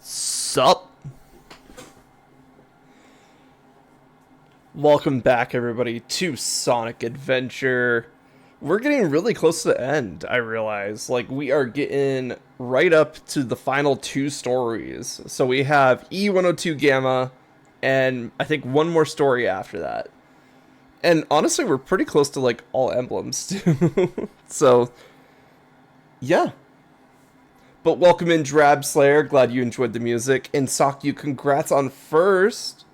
Sup? Welcome back, everybody, to Sonic Adventure. We're getting really close to the end, I realize. Like, we are getting right up to the final two stories. So we have E102 Gamma, and I think one more story after that. And honestly, we're pretty close to, like, all emblems, too. So, yeah. But welcome in, Drab Slayer. Glad you enjoyed the music. And Sakyu, congrats on first.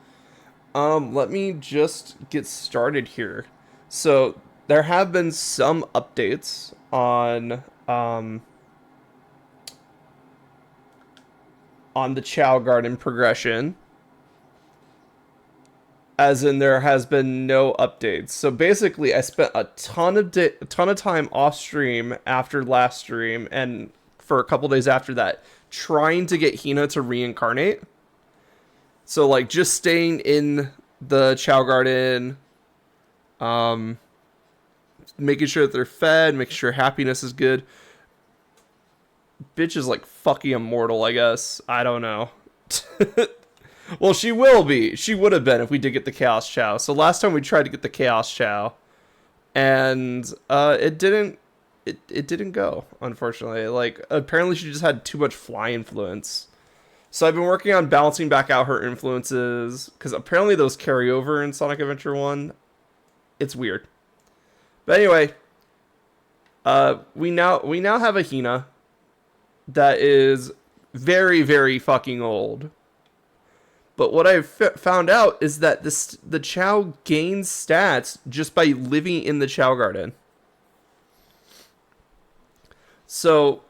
Let me just get started here. So there have been some updates on the Chow Garden progression. As in, there has been no updates. So basically, I spent a ton of time off stream after last stream, and for a couple days after that, trying to get Hina to reincarnate. So, like, just staying in the Chow Garden, making sure that they're fed, making sure happiness is good. Bitch is, like, fucking immortal, I guess. I don't know. Well, she will be. She would have been if we did get the Chaos Chow. So last time we tried to get the Chaos Chow, and it didn't go, unfortunately. Like, apparently she just had too much fly influence. So I've been working on balancing back out her influences, because apparently those carry over in Sonic Adventure 1. It's weird. But anyway, we now have a Hina that is very, very fucking old. But what I've found out is that the Chow gains stats just by living in the Chow Garden. So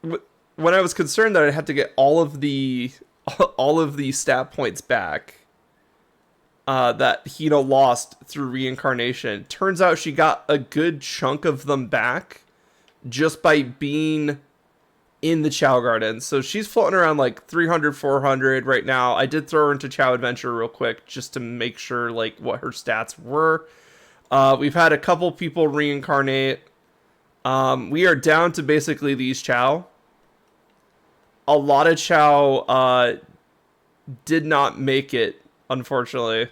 when I was concerned that I'd have to get all of the stat points back that Hina lost through reincarnation, turns out she got a good chunk of them back just by being in the Chow Garden. So she's floating around like 300, 400 right now. I did throw her into Chow Adventure real quick just to make sure like what her stats were. We've had a couple people reincarnate. We are down to basically these Chow. A lot of Chow did not make it, unfortunately.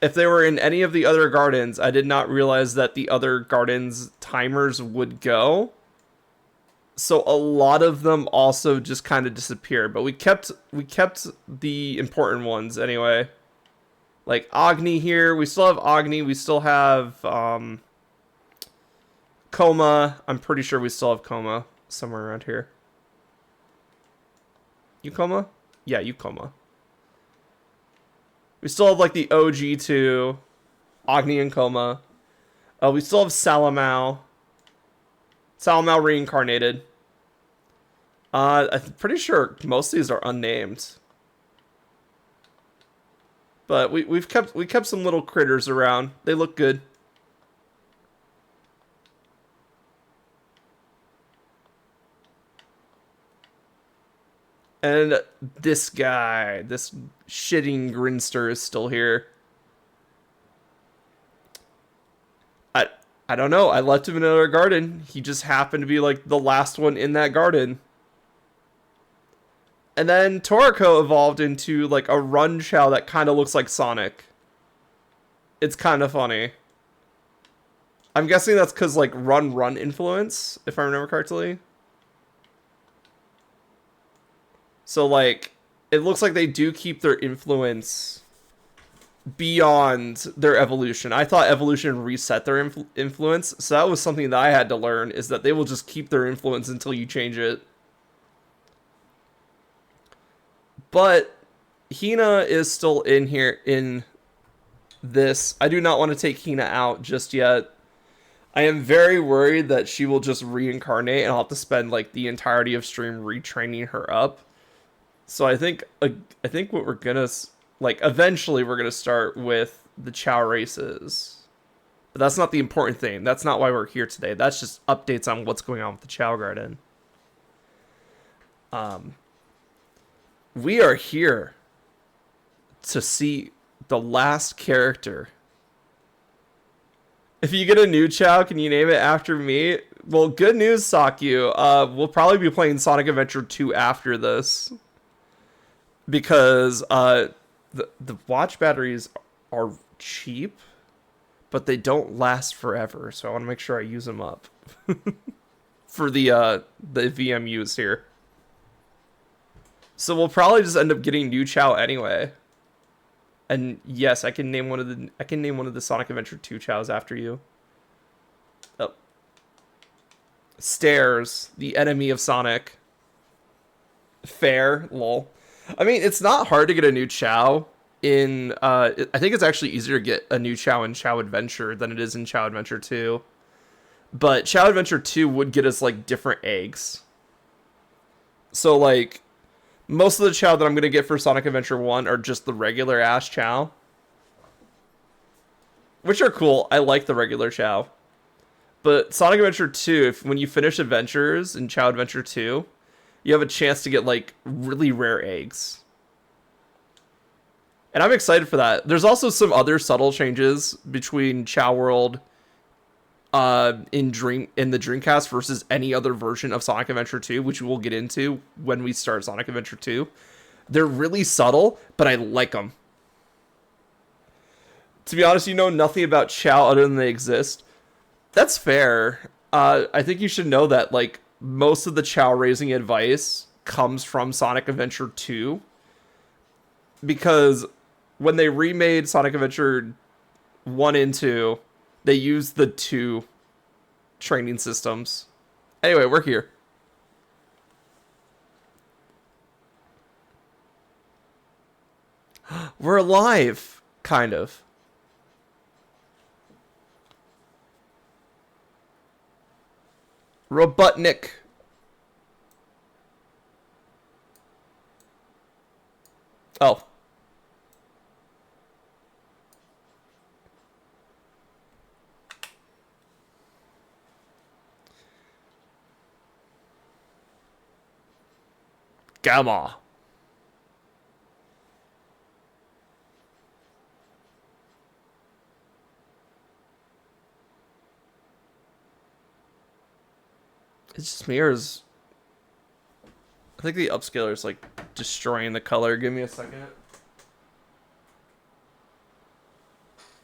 If they were in any of the other gardens, I did not realize that the other gardens' timers would go. So a lot of them also just kind of disappeared. But we kept the important ones anyway. Like Agni here. We still have Agni. We still have Coma. I'm pretty sure we still have Coma somewhere around here. You Coma? Yeah, you Coma. We still have like the OG2, Agni and Coma. We still have Salamao. Salamao reincarnated. I'm pretty sure most of these are unnamed. But we kept some little critters around. They look good. And this guy, this shitting grinster is still here. I don't know. I left him in another garden. He just happened to be like the last one in that garden. And then Toriko evolved into like a run Chow that kind of looks like Sonic. It's kind of funny. I'm guessing that's because like run influence, if I remember correctly. So, like, it looks like they do keep their influence beyond their evolution. I thought evolution reset their influence, so that was something that I had to learn, is that they will just keep their influence until you change it. But Hina is still in here in this. I do not want to take Hina out just yet. I am very worried that she will just reincarnate, and I'll have to spend, like, the entirety of stream retraining her up. So I think what we're gonna, like, eventually we're gonna start with the Chow races. But that's not the important thing. That's not why we're here today. That's just updates on what's going on with the Chow Garden. We are here to see the last character. If you get a new Chow, can you name it after me? Well, good news, Sakyu. We'll probably be playing Sonic Adventure 2 after this because the watch batteries are cheap, but they don't last forever. So I want to make sure I use them up for the VMUs here. So we'll probably just end up getting New Chow anyway. And yes, I can name one of the Sonic Adventure 2 Chows after you. Oh. Stairs, the enemy of Sonic. Fair, lol. I mean, it's not hard to get a new Chow in I think it's actually easier to get a new Chow in Chow Adventure than it is in Chow Adventure 2. But Chow Adventure 2 would get us like different eggs. So like most of the Chow that I'm going to get for Sonic Adventure 1 are just the regular ass Chow. Which are cool. I like the regular Chow. But Sonic Adventure 2, when you finish Adventures in Chow Adventure 2, you have a chance to get, like, really rare eggs. And I'm excited for that. There's also some other subtle changes between Chow World in the Dreamcast versus any other version of Sonic Adventure 2, which we'll get into when we start Sonic Adventure 2. They're really subtle, but I like them. To be honest, you know nothing about Chow other than they exist. That's fair. I think you should know that like most of the Chow raising advice comes from Sonic Adventure 2. Because when they remade Sonic Adventure 1 and 2, they used the 2 training systems. Anyway, we're here. We're alive, kind of. Robotnik. Oh. Gamma. It's just me, or is... I think the upscaler is like destroying the color. Give me a second.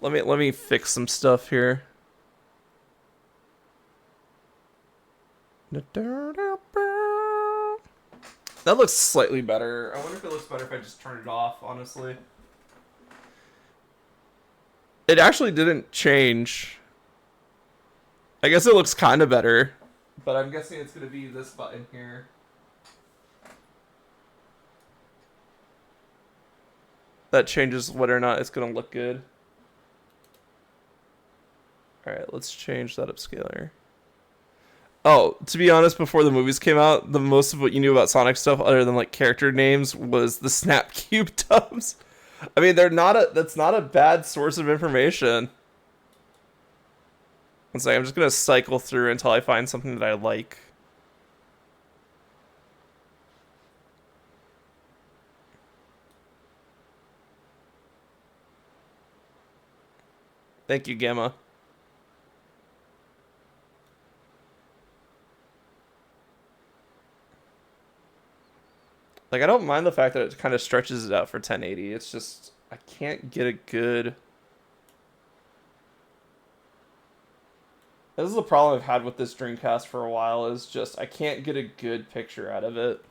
Let me fix some stuff here. That looks slightly better. I wonder if it looks better if I just turn it off, honestly. It actually didn't change. I guess it looks kind of better. But I'm guessing it's going to be this button here. That changes whether or not it's going to look good. Alright, let's change that upscaler. Oh, to be honest, before the movies came out, the most of what you knew about Sonic stuff, other than like character names, was the Snapcube dubs. I mean, that's not a bad source of information. One second, I'm just gonna cycle through until I find something that I like. Thank you, Gamma. Like, I don't mind the fact that it kind of stretches it out for 1080. It's just, I can't get a good... This is the problem I've had with this Dreamcast for a while, is just, I can't get a good picture out of it.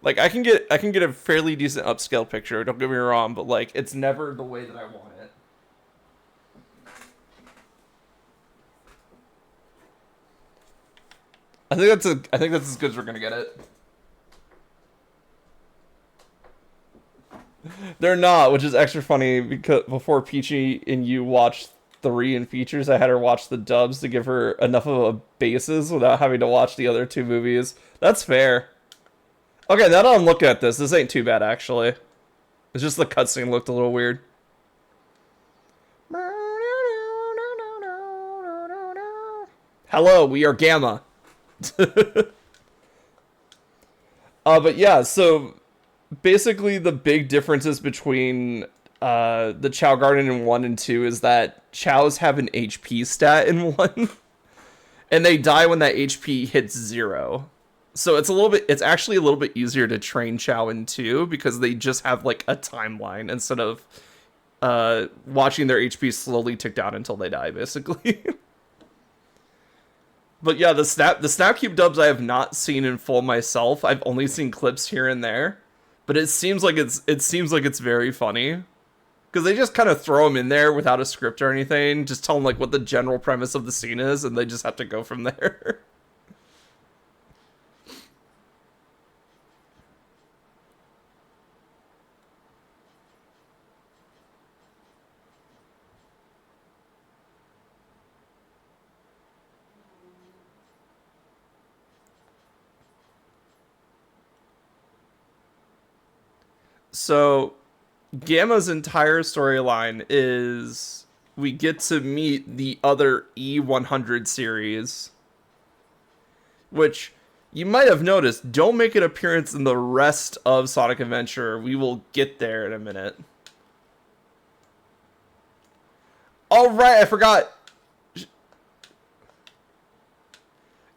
Like, I can get a fairly decent upscale picture, don't get me wrong, but, like, it's never the way that I want it. I think that's as good as we're gonna get it. They're not, which is extra funny because before Peachy and you watched 3 in features, I had her watch the dubs to give her enough of a basis without having to watch the other 2 movies. That's fair. Okay, now that I'm looking at this ain't too bad, actually. It's just the cutscene looked a little weird. Hello, we are Gamma. But yeah, so basically the big differences between the Chow Garden in 1 and 2 is that Chows have an HP stat in 1, and they die when that HP hits 0. So it's actually a little bit easier to train Chao in 2 because they just have like a timeline instead of watching their HP slowly tick down until they die, basically. But yeah, the Snapcube dubs I have not seen in full myself. I've only seen clips here and there, but it seems like it's very funny because they just kind of throw them in there without a script or anything. Just tell them like what the general premise of the scene is, and they just have to go from there. So, Gamma's entire storyline is we get to meet the other E100 series, which you might have noticed don't make an appearance in the rest of Sonic Adventure. We will get there in a minute. All right, I forgot.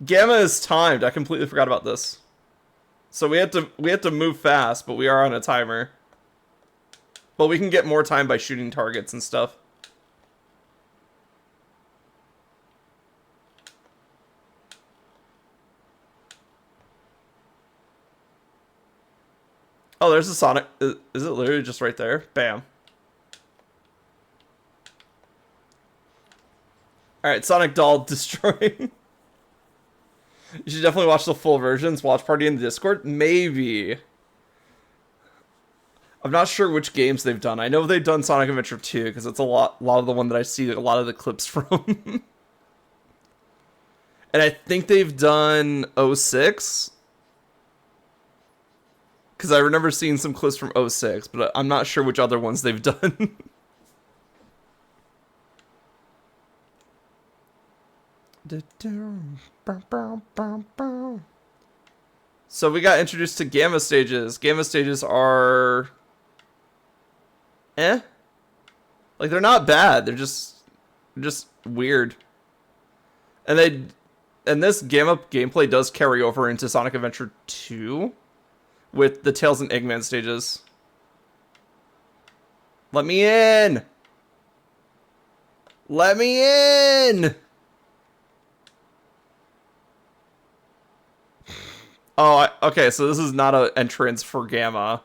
Gamma is timed. I completely forgot about this. So we have to move fast, but we are on a timer. But we can get more time by shooting targets and stuff. Oh, there's a Sonic. Is it literally just right there? Bam. Alright, Sonic Doll destroying. You should definitely watch the full versions. Watch party in the Discord? Maybe. I'm not sure which games they've done. I know they've done Sonic Adventure 2 because it's a lot of the one that I see a lot of the clips from. And I think they've done 06. Because I remember seeing some clips from 06, but I'm not sure which other ones they've done. So we got introduced to Gamma stages. Gamma stages are... Like, they're not bad. They're just weird. And this Gamma gameplay does carry over into Sonic Adventure 2 with the Tails and Eggman stages. Let me in! Let me in! Oh, okay, so this is not an entrance for Gamma.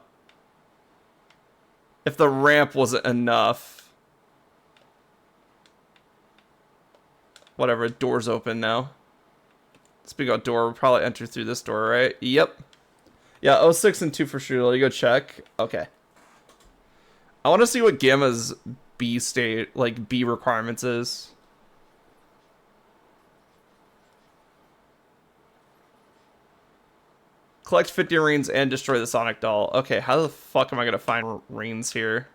If the ramp wasn't enough. Whatever, door's open now. Speaking of door, we'll probably enter through this door, right? Yep. Yeah, 06 and 2 for sure. You go check. Okay. I want to see what Gamma's B state, like B requirements is. Collect 50 rings and destroy the Sonic doll. Okay, how the fuck am I gonna find rings here?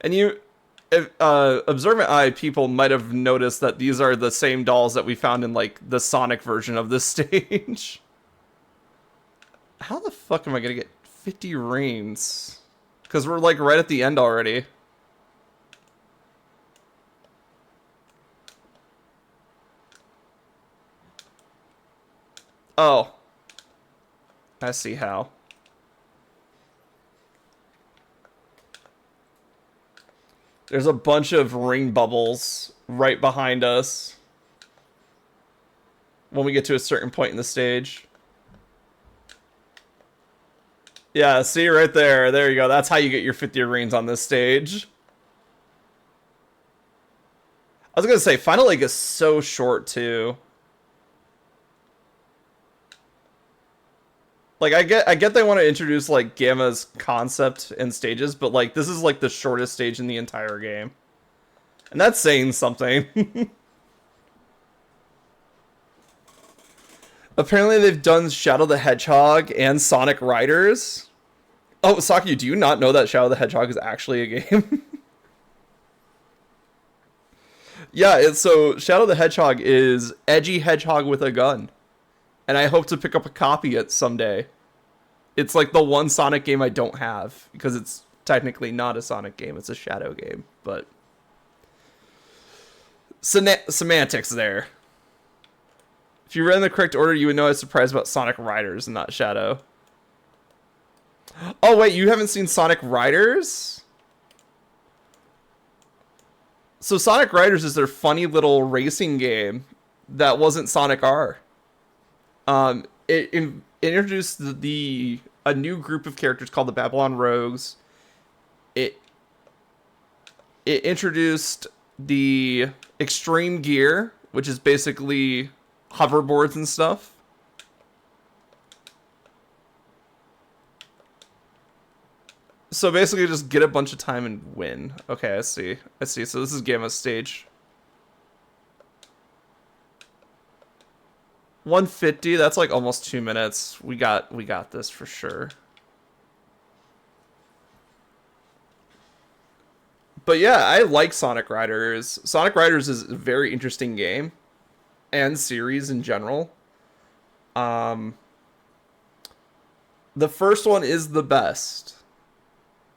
And observant eye people might have noticed that these are the same dolls that we found in like the Sonic version of this stage. How the fuck am I gonna get 50 rings? Because we're like right at the end already. Oh. I see how. There's a bunch of ring bubbles right behind us when we get to a certain point in the stage. Yeah, see right there. There you go. That's how you get your 50 rings on this stage. I was going to say, Final Lake is so short too. Like, I get they want to introduce, like, Gamma's concept in stages, but, like, this is, like, the shortest stage in the entire game. And that's saying something. Apparently they've done Shadow the Hedgehog and Sonic Riders. Oh, Saki, do you not know that Shadow the Hedgehog is actually a game? Yeah, so Shadow the Hedgehog is edgy hedgehog with a gun. And I hope to pick up a copy it someday. It's like the one Sonic game I don't have because it's technically not a Sonic game, it's a Shadow game, but semantics there. If you read in the correct order, you would know I was surprised about Sonic Riders and not Shadow. Oh wait, you haven't seen Sonic Riders? So Sonic Riders is their funny little racing game that wasn't Sonic R. It introduced a new group of characters called the Babylon Rogues. It introduced the Extreme Gear, which is basically hoverboards and stuff. So basically just get a bunch of time and win. Okay, I see. So this is Gamma's stage. 150, that's like almost 2 minutes. We got this for sure. But yeah, I like Sonic Riders. Sonic Riders is a very interesting game and series in general. The first one is the best.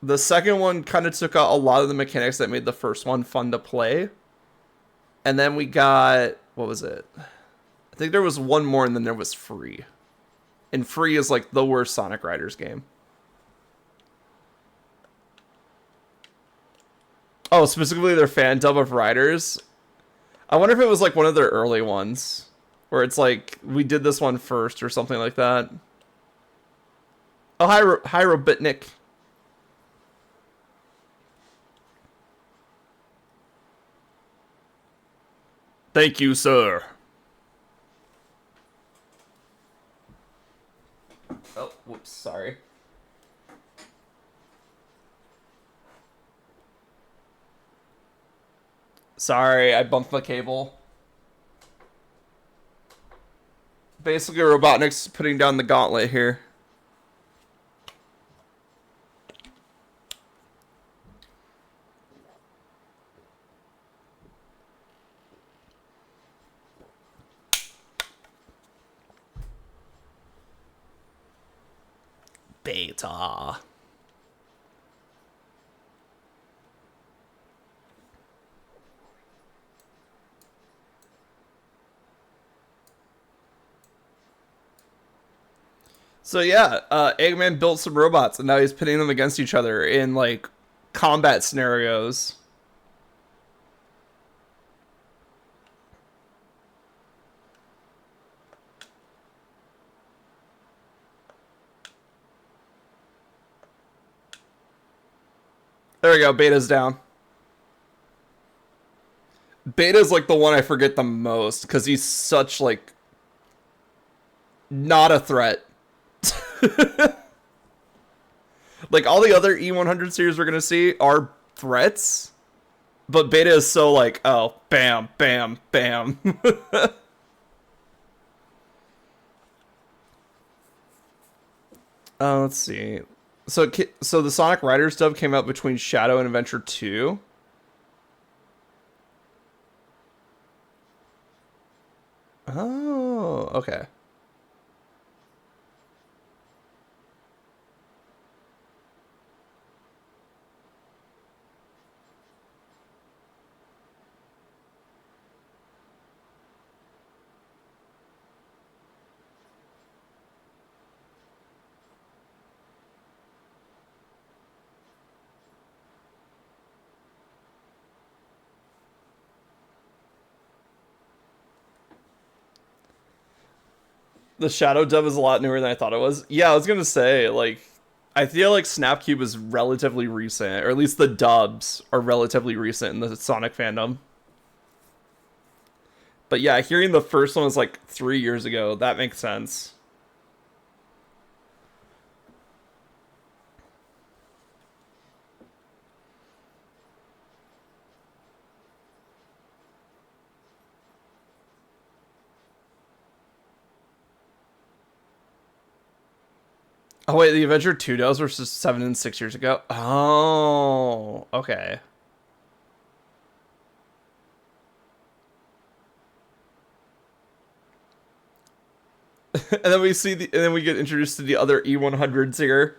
The second one kind of took out a lot of the mechanics that made the first one fun to play. And then we got, what was it? I think there was one more and then there was Free. And Free is like the worst Sonic Riders game. Oh, specifically their fan dub of Riders. I wonder if it was like one of their early ones. Where it's like, we did this one first or something like that. Oh, hi Robitnik. Thank you, sir. Oh, whoops, sorry. Sorry, I bumped my cable. Basically, Robotnik's putting down the gauntlet here. Beta. So yeah, Eggman built some robots and now he's pitting them against each other in like combat scenarios. There we go, Beta's down. Beta's like the one I forget the most because he's such like not a threat. Like all the other E100 series we're gonna see are threats, but Beta is so like, oh, bam, bam, bam. Let's see. So the Sonic Riders dub came out between Shadow and Adventure 2. Oh, okay. The Shadow dub is a lot newer than I thought it was. Yeah, I was gonna say, like, I feel like Snapcube is relatively recent, or at least the dubs are relatively recent in the Sonic fandom. But yeah, hearing the first one was like 3 years ago, that makes sense. Oh wait, the Adventure 2 dubs were just 7 and 6 years ago. Oh, okay. And then and then we get introduced to the other E100s here.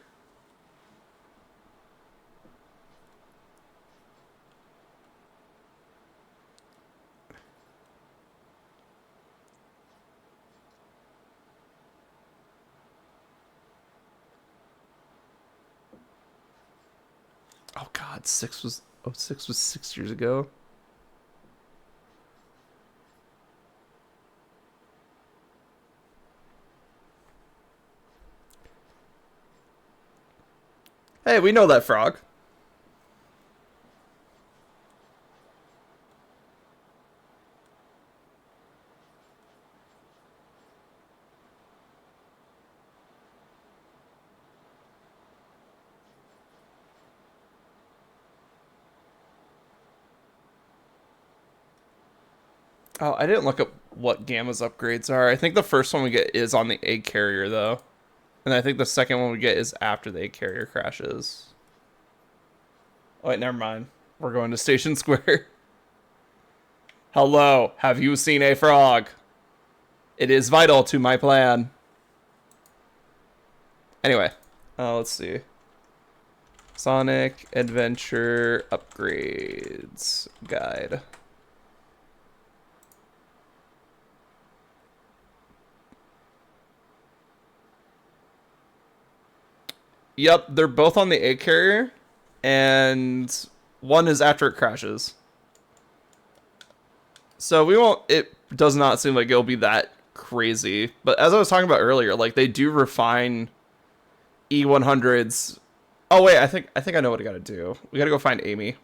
Oh god, 6 was... Oh, 6 was 6 years ago. Hey, we know that frog. Oh, I didn't look up what Gamma's upgrades are. I think the first one we get is on the egg carrier, though. And I think the second one we get is after the egg carrier crashes. Oh, wait, never mind. We're going to Station Square. Hello, have you seen a frog? It is vital to my plan. Anyway, let's see. Sonic Adventure Upgrades Guide. Yep, they're both on the egg carrier, and one is after it crashes. So we won't, it does not seem like it'll be that crazy. But as I was talking about earlier, like they do refine E100s. Oh wait, I think I know what I gotta do. We gotta go find Amy.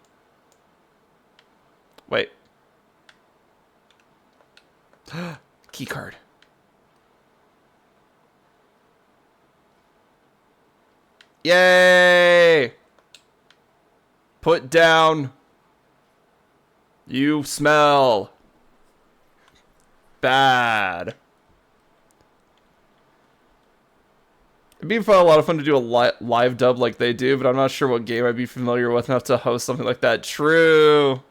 Wait. Key card. Yay! Put down. You smell bad. It'd be a lot of fun to do a live dub like they do, but I'm not sure what game I'd be familiar with enough to host something like that. True.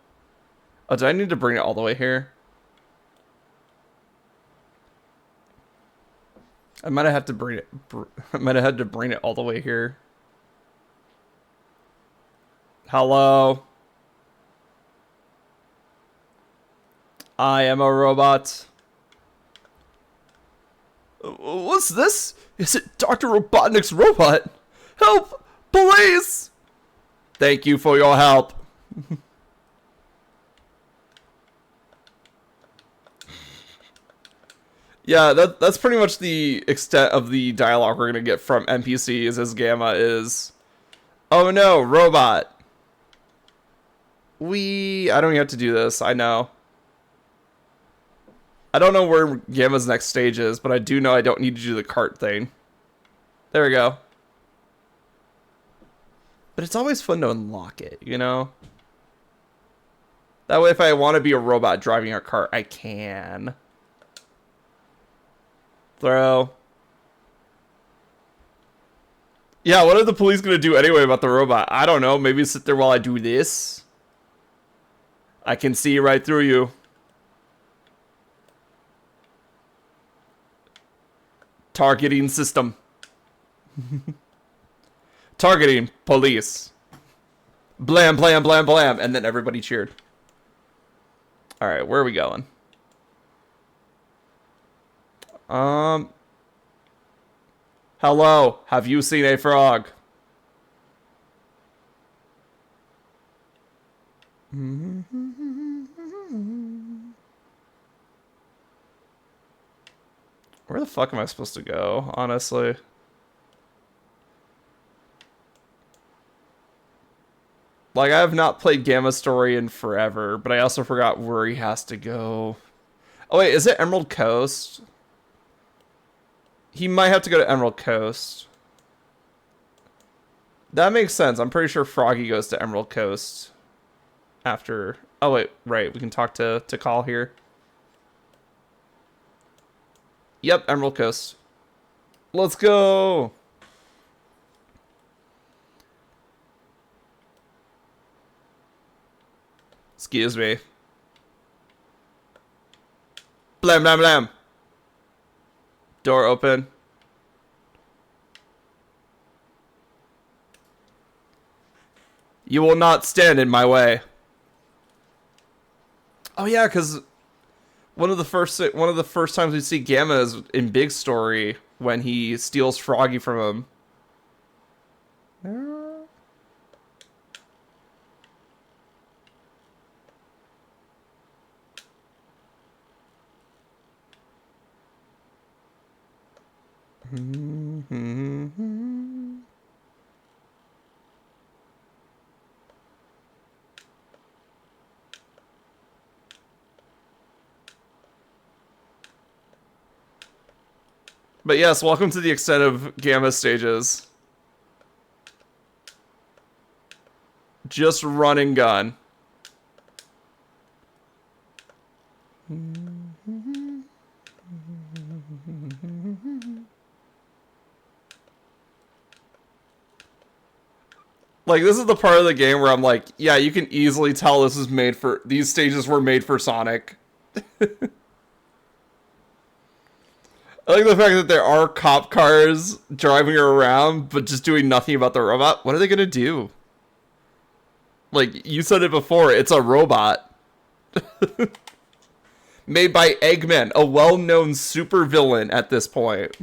Oh, do I need to bring it all the way here? I might have had to bring it. I might have had to bring it all the way here. Hello. I am a robot. What's this? Is it Dr. Robotnik's robot? Help! Police! Thank you for your help. Yeah, that's pretty much the extent of the dialogue we're gonna get from NPCs as Gamma is, oh no, robot. I don't even have to do this, I know. I don't know where Gamma's next stage is, but I do know I don't need to do the cart thing. There we go. But it's always fun to unlock it, you know? That way if I want to be a robot driving a cart, I can. Throw. Yeah, what are the police gonna do anyway about the robot? I don't know. Maybe sit there while I do this. I can see right through you. Targeting system. Targeting police. Blam, blam, blam, blam. And then everybody cheered. Alright, where are we going? Hello, have you seen a frog? Where the fuck am I supposed to go, honestly? Like, I have not played Gamma Story in forever, but I also forgot where he has to go. Oh wait, is it Emerald Coast? He might have to go to Emerald Coast. That makes sense. I'm pretty sure Froggy goes to Emerald Coast after... Oh, wait. Right. We can talk to Call here. Yep. Emerald Coast. Let's go. Excuse me. Blam, blam, blam. Door open. You will not stand in my way. Oh yeah, because one of the first times we see Gamma is in Big Story when he steals Froggy from him. But yes, welcome to the extent of Gamma stages. Just run and gun. Like, this is the part of the game where I'm like, yeah, you can easily tell this is made for... These stages were made for Sonic. I like the fact that there are cop cars driving around, but just doing nothing about the robot. What are they gonna do? Like, you said it before, it's a robot. Made by Eggman, a well-known supervillain at this point.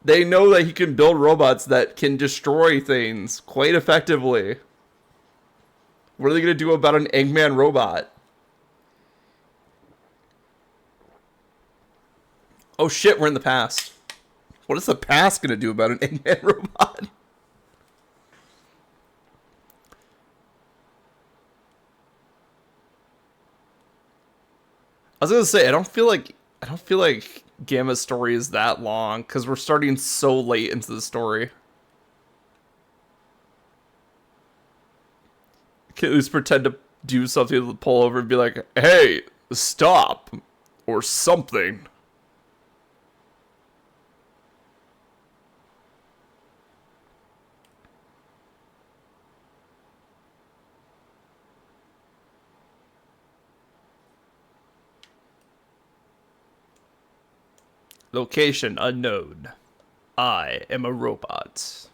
They know that he can build robots that can destroy things quite effectively. What are they going to do about an Eggman robot? Oh shit, we're in the past. What is the past going to do about an Eggman robot? I was going to say, I don't feel like Gamma's story is that long because we're starting so late into the story. Can at least pretend to do something to pull over and be like, hey, stop, or something. Location unknown. I am a robot.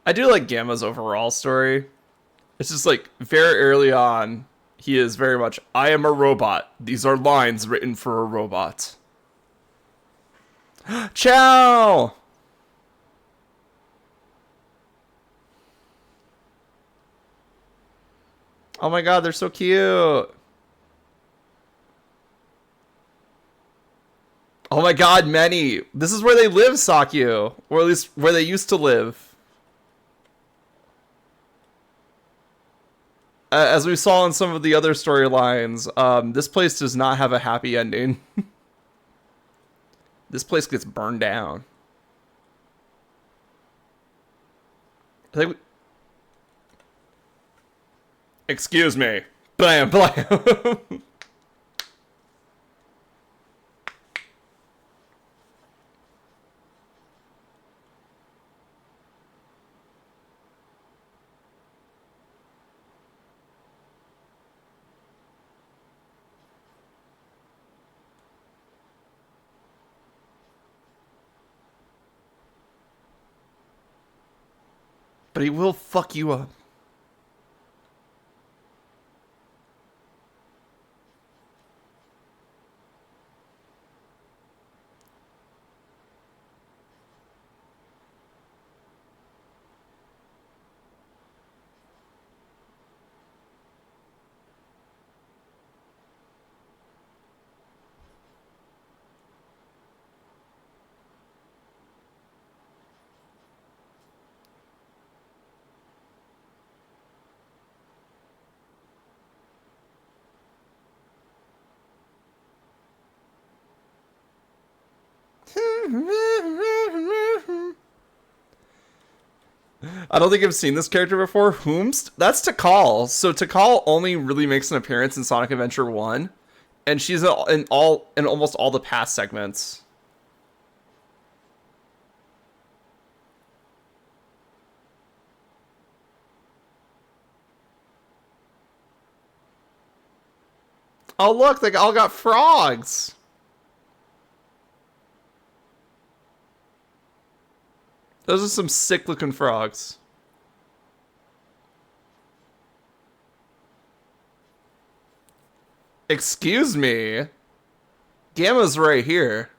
I do like Gamma's overall story. It's just like very early on, he is very much, I am a robot. These are lines written for a robot. Ciao! Oh my god, they're so cute. Oh my god, many. This is where they live, Sakyu. Or at least where they used to live. As we saw in some of the other storylines, this place does not have a happy ending. This place gets burned down. I think excuse me. Blam, blam. But he will fuck you up. I don't think I've seen this character before. Whomst? That's Tikal. So Tikal only really makes an appearance in Sonic Adventure 1. And she's in almost all the past segments. Oh look, they all got frogs. Those are some sick looking frogs. Excuse me. Gamma's right here.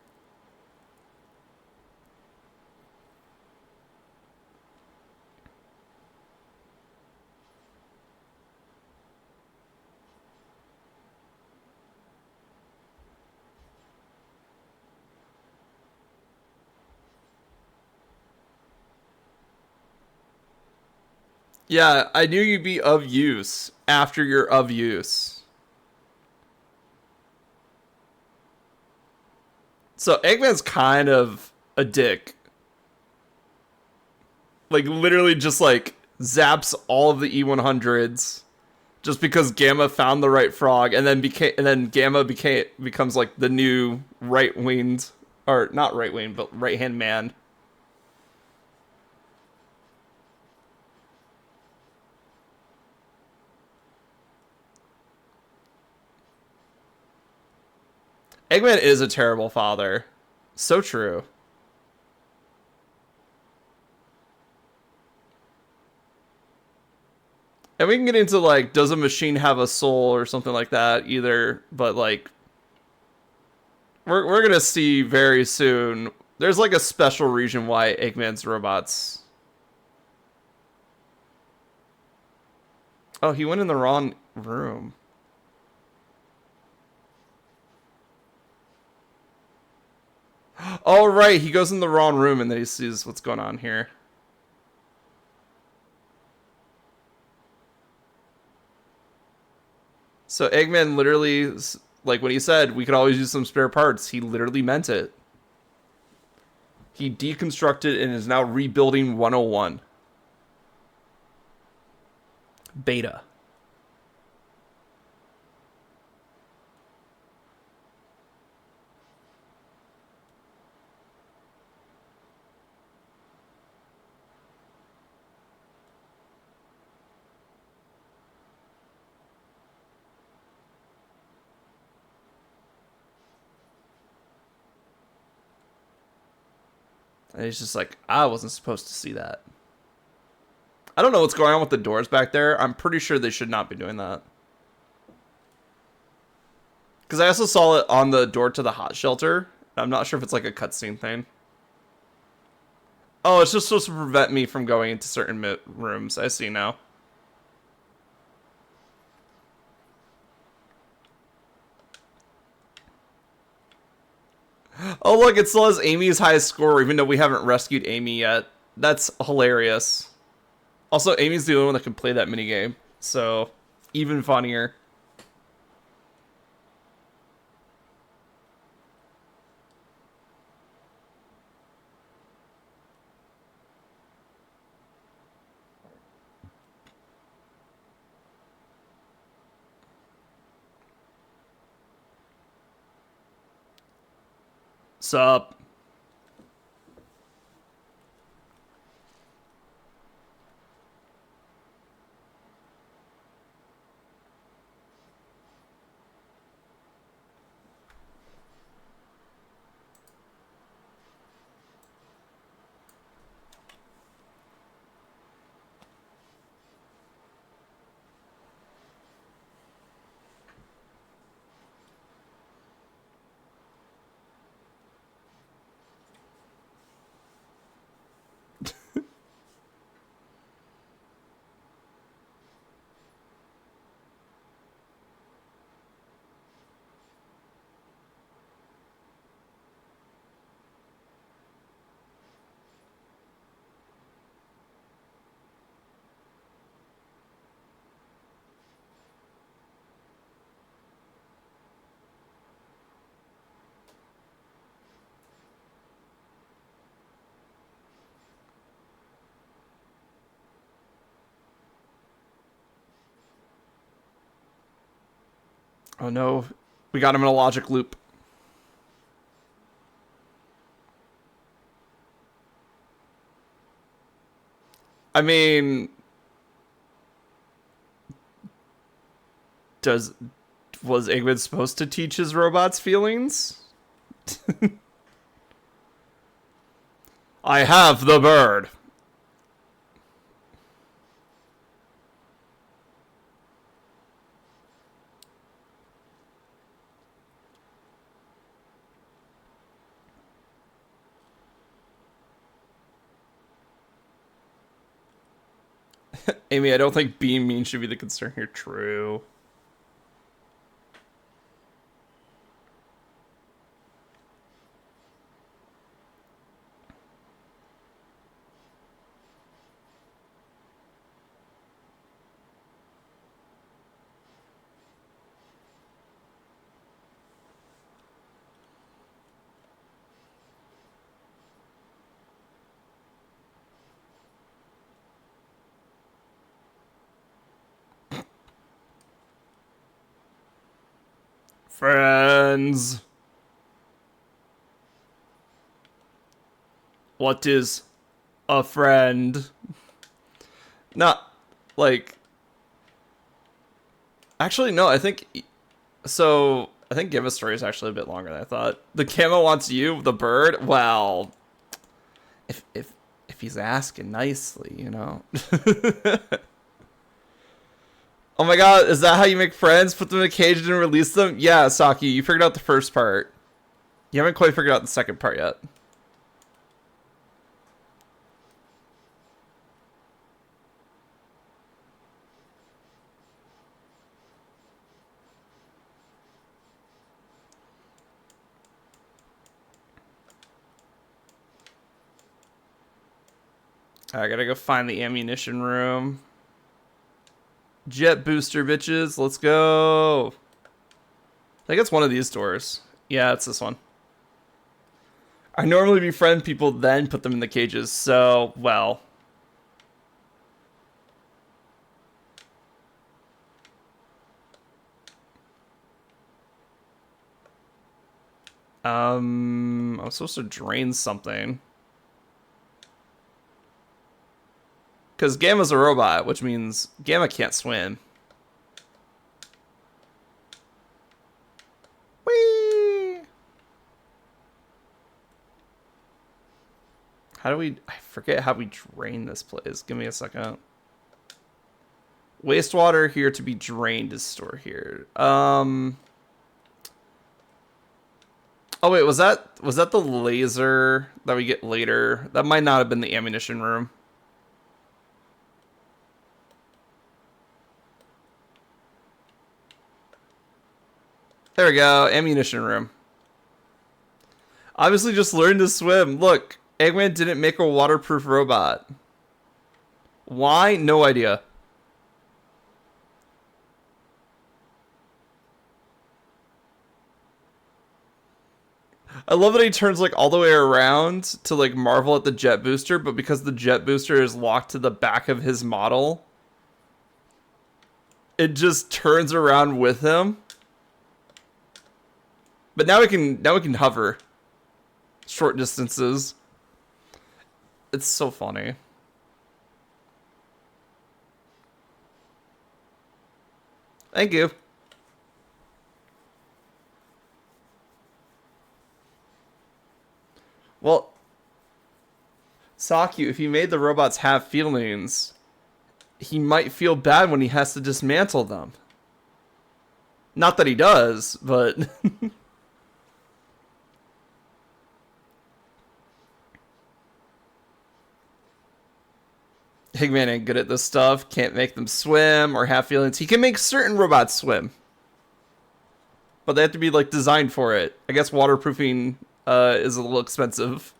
Yeah, I knew you'd be of use after you're of use. So Eggman's kind of a dick. Like literally just like zaps all of the E100s just because Gamma found the right frog, and then Gamma becomes like the new right winged, or not right winged, but right hand man. Eggman is a terrible father. So true. And we can get into like, does a machine have a soul or something like that either, but like we're gonna see very soon. There's like a special reason why Eggman's robots. Oh, he went in the wrong room. Oh right, he goes in the wrong room and then he sees what's going on here. So Eggman literally, like when he said we could always use some spare parts, he literally meant it. He deconstructed and is now rebuilding 101. Beta. And he's just like, I wasn't supposed to see that. I don't know what's going on with the doors back there. I'm pretty sure they should not be doing that. Because I also saw it on the door to the hot shelter. I'm not sure if it's like a cutscene thing. Oh, it's just supposed to prevent me from going into certain rooms. I see now. Oh, look, it still has Amy's highest score, even though we haven't rescued Amy yet. That's hilarious. Also, Amy's the only one that can play that minigame, so even funnier. Sup? Oh no, we got him in a logic loop. I mean, does was Eggman supposed to teach his robots feelings? I have the bird. Amy, I don't think being mean should be the concern here. True. Friends. What is a friend? Not like. Actually, no. I think so. I think Give a Story is actually a bit longer than I thought. The camo wants you, the bird. Well, if he's asking nicely, you know. Oh my god, is that how you make friends? Put them in a cage and release them? Yeah, Saki, you figured out the first part. You haven't quite figured out the second part yet. I gotta go find the ammunition room. Jet booster, bitches. Let's go. I think it's one of these doors. Yeah, it's this one. I normally befriend people, then put them in the cages. So, well. I'm supposed to drain something. Because Gamma's a robot, which means Gamma can't swim. Whee! How do we... I forget how we drain this place. Give me a second. Wastewater here to be drained is stored here. Oh wait, was that the laser that we get later? That might not have been the ammunition room. There we go, ammunition room. Obviously just learned to swim. Look, Eggman didn't make a waterproof robot. Why? No idea. I love that he turns like all the way around to like marvel at the jet booster, but because the jet booster is locked to the back of his model, it just turns around with him. But now we can hover short distances. It's so funny. Thank you. Well, Sakyu, if he made the robots have feelings, he might feel bad when he has to dismantle them. Not that he does, but... Eggman ain't good at this stuff. Can't make them swim or have feelings. He can make certain robots swim, but they have to be like designed for it. I guess waterproofing is a little expensive.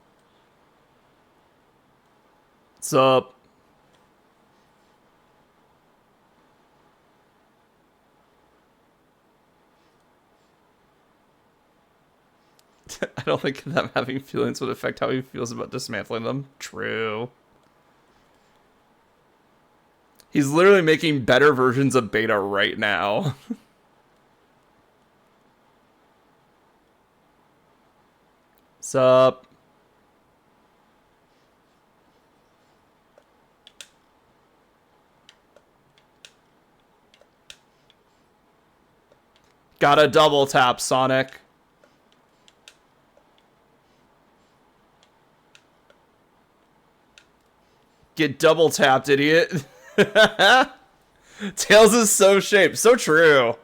What's up? I don't think them having feelings would affect how he feels about dismantling them. True. He's literally making better versions of Beta right now. Sup? Gotta double tap, Sonic. Get double tapped, idiot. Tails is so shaped. So true.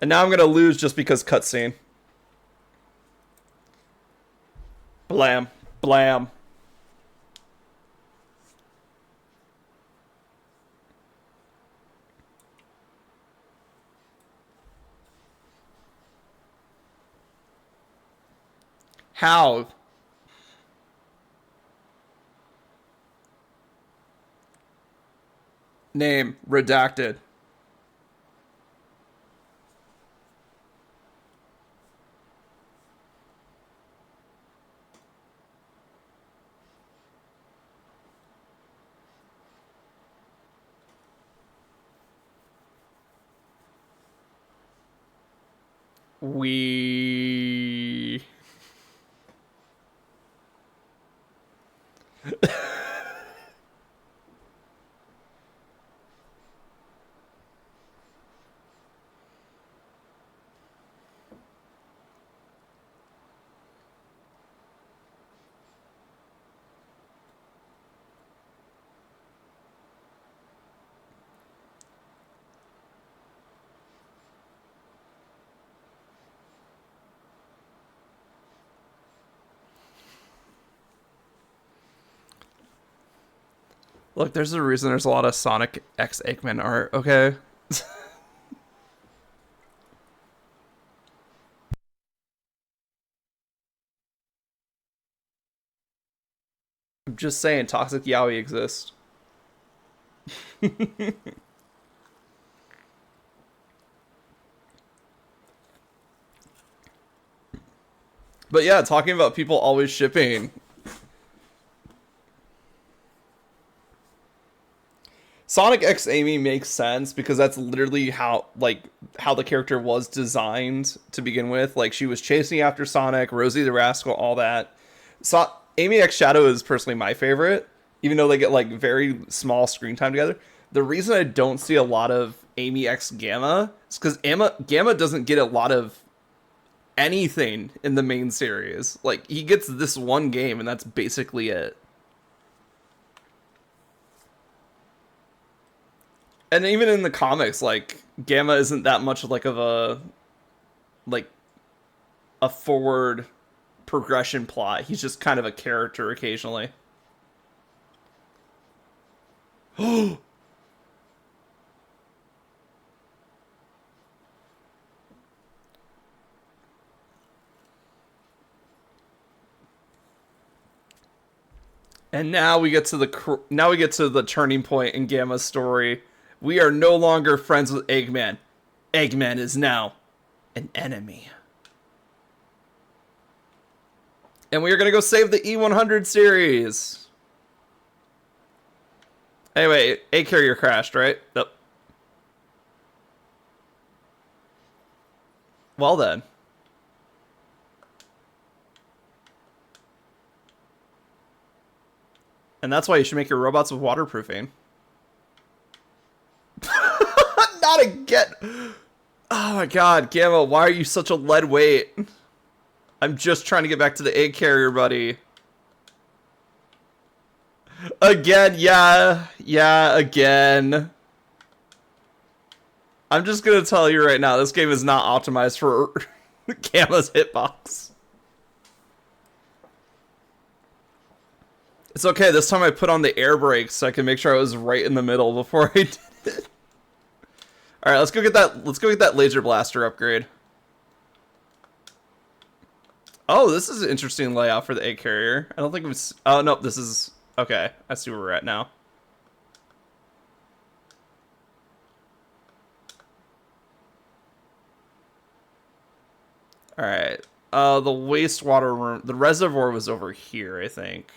And now I'm gonna lose just because cutscene. Blam. Blam. How? Name redacted. We... Look, there's a reason there's a lot of Sonic X Eggman art, okay? I'm just saying, Toxic Yaoi exists. But yeah, talking about people always shipping. Sonic X Amy makes sense because that's literally how how the character was designed to begin with. Like she was chasing after Sonic, Rosie the Rascal, all that. So Amy X Shadow is personally my favorite, even though they get like very small screen time together. The reason I don't see a lot of Amy X Gamma is because Gamma doesn't get a lot of anything in the main series. Like he gets this one game and that's basically it. And even in the comics, like Gamma isn't that much like of like a forward progression plot. He's just kind of a character occasionally. And now we get to the turning point in Gamma's story. We are no longer friends with Eggman. Eggman is now an enemy. And we are going to go save the E100 series. Anyway, A carrier crashed, right? Yep. Well then. And that's why you should make your robots with waterproofing. Not again. Oh my god, Gamma, why are you such a lead weight? I'm just trying to get back to the egg carrier, buddy. Again, yeah. Yeah, again. I'm just gonna tell you right now, this game is not optimized for Gamma's hitbox. It's okay, this time I put on the air brakes so I can make sure I was right in the middle before I did it. Alright, let's go get that laser blaster upgrade. Oh, this is an interesting layout for the egg carrier. I don't think it was... Oh, no, this is... Okay, I see where we're at now. Alright. The wastewater room... The reservoir was over here, I think.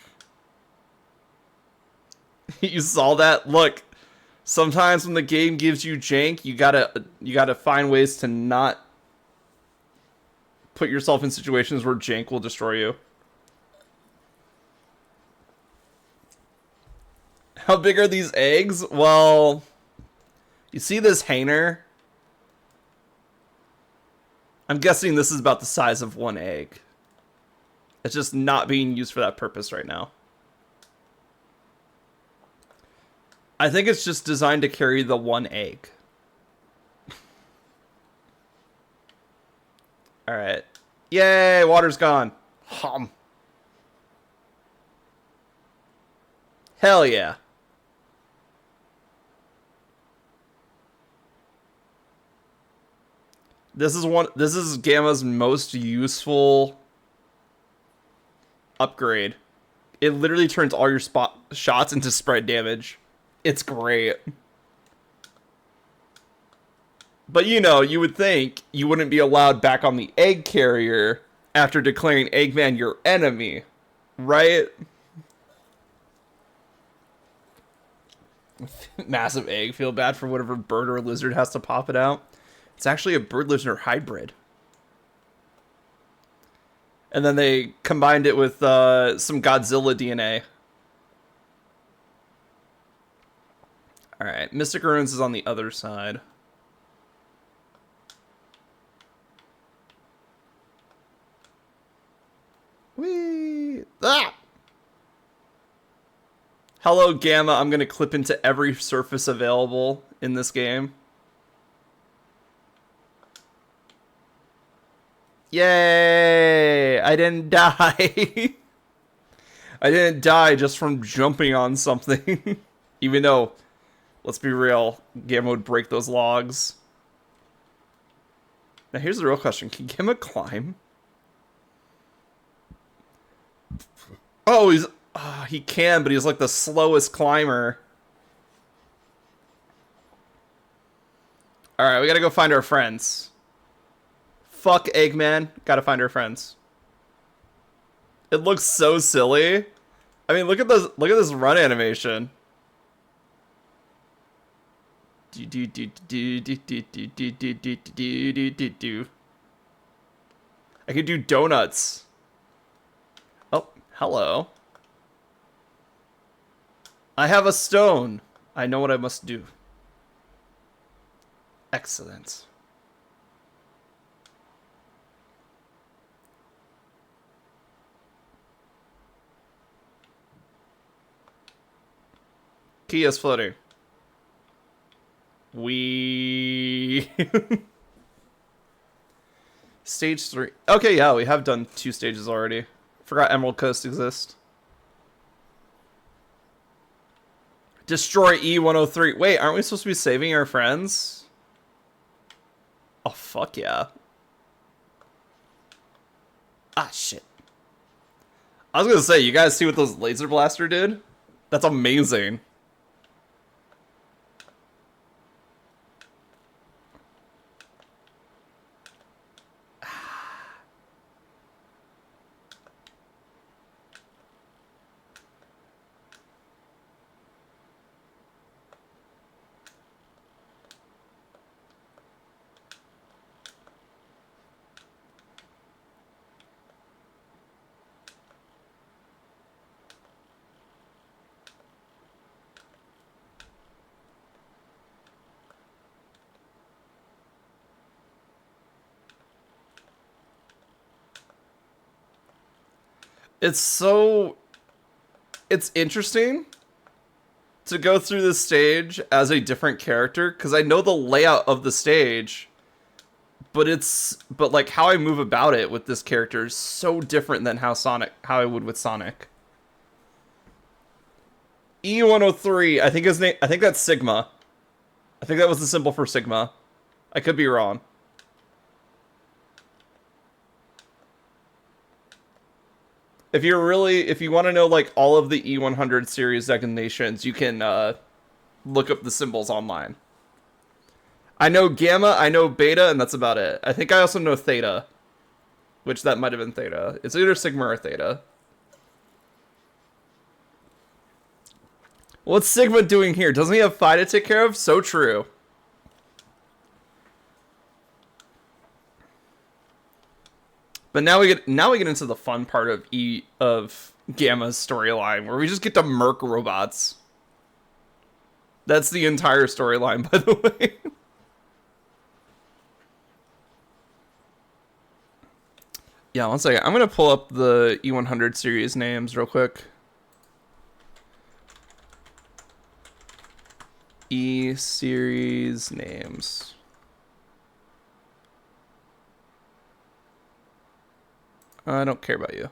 You saw that? Look. Sometimes when the game gives you jank, you gotta find ways to not put yourself in situations where jank will destroy you. How big are these eggs? Well, you see this hanger? I'm guessing this is about the size of one egg. It's just not being used for that purpose right now. I think it's just designed to carry the one egg. Alright. Yay, water's gone. Hum. Hell yeah. This is Gamma's most useful upgrade. It literally turns all your shots into spread damage. It's great. But you know, you would think you wouldn't be allowed back on the egg carrier after declaring Eggman your enemy, right? Massive egg. Feel bad for whatever bird or lizard has to pop it out. It's actually a bird lizard hybrid. And then they combined it with some Godzilla DNA. Alright, Mystic Ruins is on the other side. Whee! Ah! Hello, Gamma. I'm going to clip into every surface available in this game. Yay! I didn't die. I didn't die just from jumping on something. Even though, let's be real, Gamma would break those logs. Now here's the real question. Can Gamma climb? Oh, he can, but he's like the slowest climber. Alright, we gotta go find our friends. Fuck Eggman. Gotta find our friends. It looks so silly. I mean, look at this run animation. I can do donuts. Oh, hello. I have a stone. I know what I must do. Excellent. Key is floating. We Stage 3. Okay, yeah, we have done 2 stages already. Forgot Emerald Coast exists. Destroy E103. Wait, aren't we supposed to be saving our friends? Oh, fuck yeah. Ah, shit. I was gonna say, you guys see what those laser blaster did? That's amazing. It's interesting to go through this stage as a different character, because I know the layout of the stage, but like how I move about it with this character is so different than how I would with Sonic. E103, I think his name, I think that's Sigma. I think that was the symbol for Sigma. I could be wrong. If you want to know like all of the E100 series designations, you can look up the symbols online. I know Gamma, I know Beta, and that's about it. I think I also know Theta, which that might have been Theta. It's either Sigma or Theta. What's Sigma doing here? Doesn't he have Phi to take care of? So true. But now we get into the fun part of Gamma's storyline, where we just get to murk robots. That's the entire storyline, by the way. Yeah, one second. I'm gonna pull up the E100 series names real quick. E series names. I don't care about you.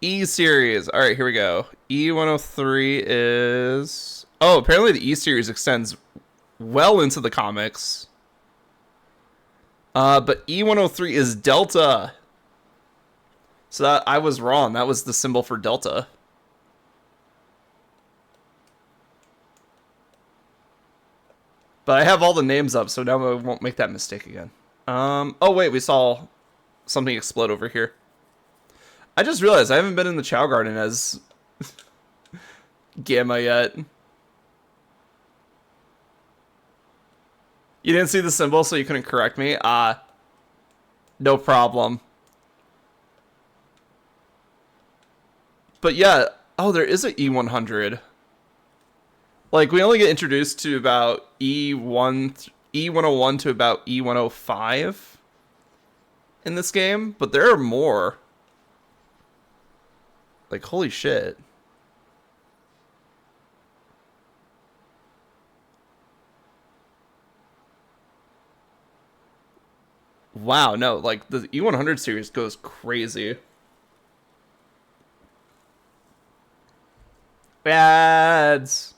E series. All right, here we go. E103 is... Oh, apparently the E series extends well into the comics. But E103 is Delta. So I was wrong. That was the symbol for Delta. But I have all the names up, so now I won't make that mistake again. Oh wait, we saw something explode over here. I just realized I haven't been in the Chow Garden as Gamma yet. You didn't see the symbol, so you couldn't correct me? No problem. But yeah, oh, there is an E100. Like, we only get introduced to about E101 to about E105 in this game, but there are more. Like, holy shit. Wow, no, like, the E100 series goes crazy. Ads.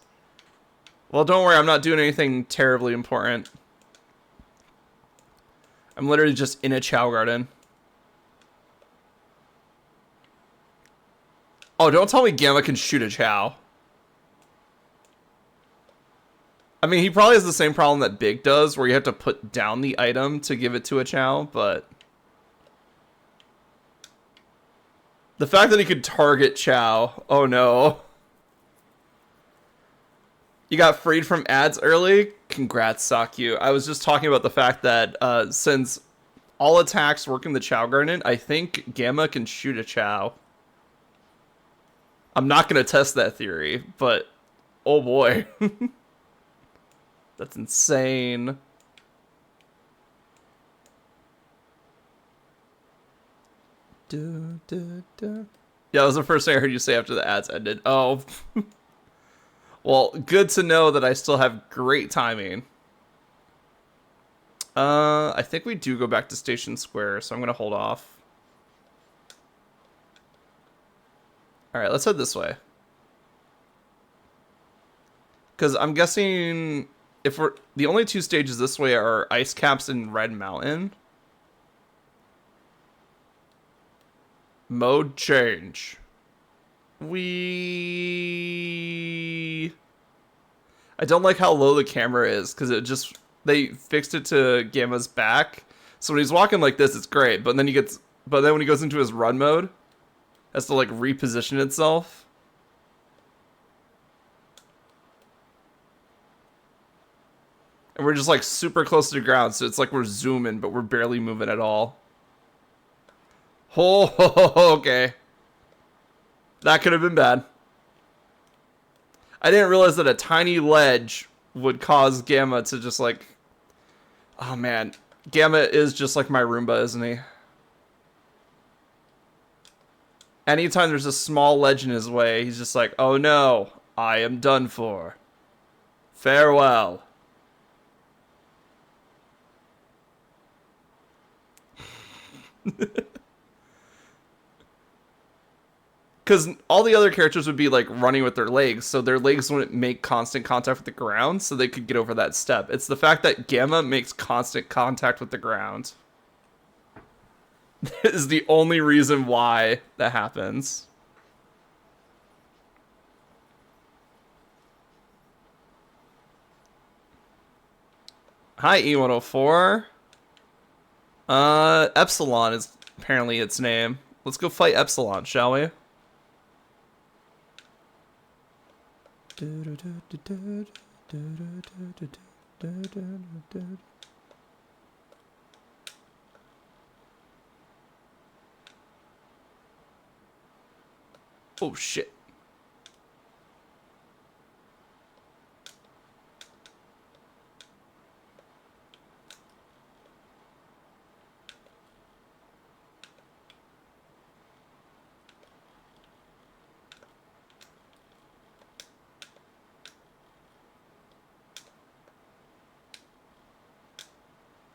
Well, don't worry, I'm not doing anything terribly important. I'm literally just in a Chow Garden. Oh, don't tell me Gamma can shoot a Chow. I mean, he probably has the same problem that Big does, where you have to put down the item to give it to a Chow, but... the fact that he could target Chow, oh no. You got freed from ads early? Congrats, Sakyu. I was just talking about the fact that since all attacks work in the Chow Garden, I think Gamma can shoot a Chow. I'm not going to test that theory, but oh boy. That's insane. Yeah, that was the first thing I heard you say after the ads ended. Oh. Well, good to know that I still have great timing. I think we do go back to Station Square, so I'm going to hold off. Alright, let's head this way. Because I'm guessing if we're... the only two stages this way are Ice Caps and Red Mountain. Mode change. I don't like how low the camera is, because it just... they fixed it to Gamma's back. So when he's walking like this, it's great. But then he gets... but then when he goes into his run mode, it has to like reposition itself. And we're just like super close to the ground, so it's like we're zooming, but we're barely moving at all. Oh, okay. That could have been bad. I didn't realize that a tiny ledge would cause Gamma to just like... oh man. Gamma is just like my Roomba, isn't he? Anytime there's a small ledge in his way, he's just like, oh no, I am done for. Farewell. Because all the other characters would be like running with their legs, so their legs wouldn't make constant contact with the ground, so they could get over that step. It's the fact that Gamma makes constant contact with the ground. That is the only reason why that happens. Hi, E104. Epsilon is apparently its name. Let's go fight Epsilon, shall we? Oh shit.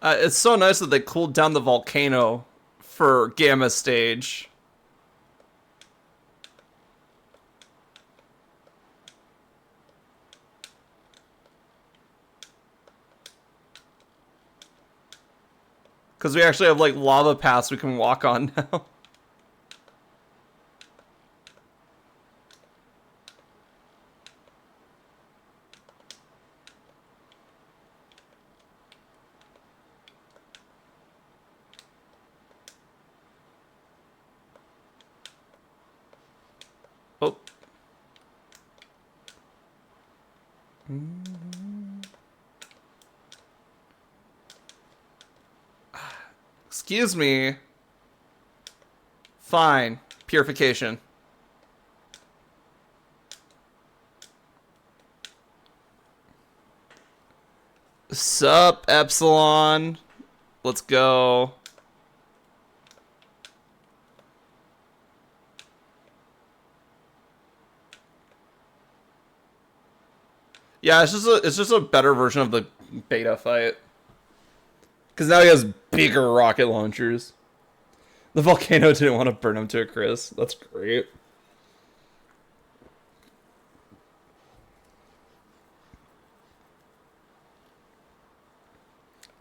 It's so nice that they cooled down the volcano for Gamma stage. Because we actually have like lava paths we can walk on now. Oh. Excuse me. Fine. Purification. Sup, Epsilon? Let's go. Yeah, it's just a better version of the beta fight. Because now he has bigger rocket launchers. The volcano didn't want to burn him to a crisp. That's great.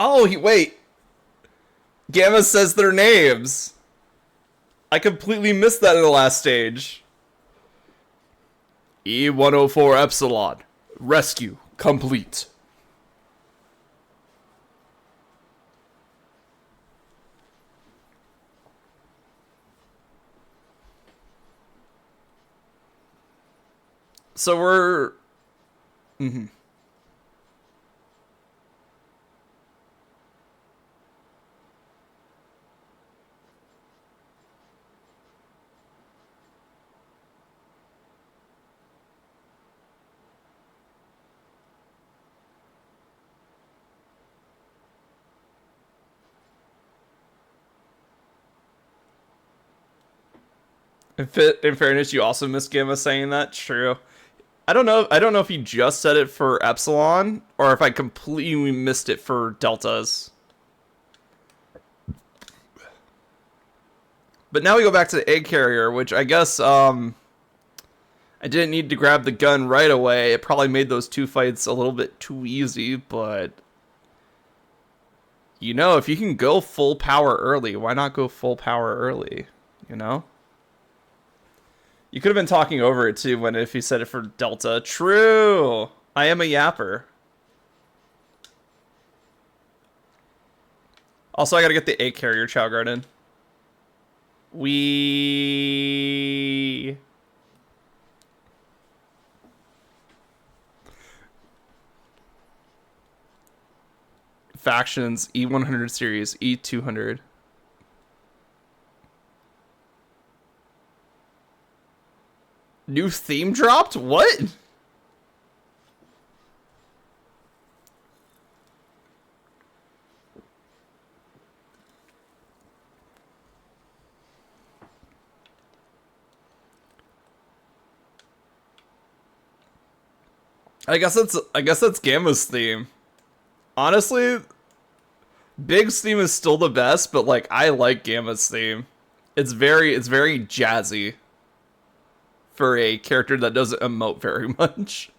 Oh, wait. Gamma says their names. I completely missed that in the last stage. E104 Epsilon. Rescue complete. So we're... Mm-hmm. In fairness, you also missed Gamma saying that. True. I don't know. I don't know if he just said it for Epsilon or if I completely missed it for Deltas. But now we go back to the egg carrier, which I guess I didn't need to grab the gun right away. It probably made those two fights a little bit too easy, but you know, if you can go full power early, why not go full power early? You know? You could have been talking over it too when if you said it for Delta. True. I am a yapper. Also, I gotta get the egg carrier Chow Garden. We factions E100 series E200. New theme dropped? What? I guess that's Gamma's theme. Honestly, Big's theme is still the best, but like I like Gamma's theme. It's very jazzy for a character that doesn't emote very much.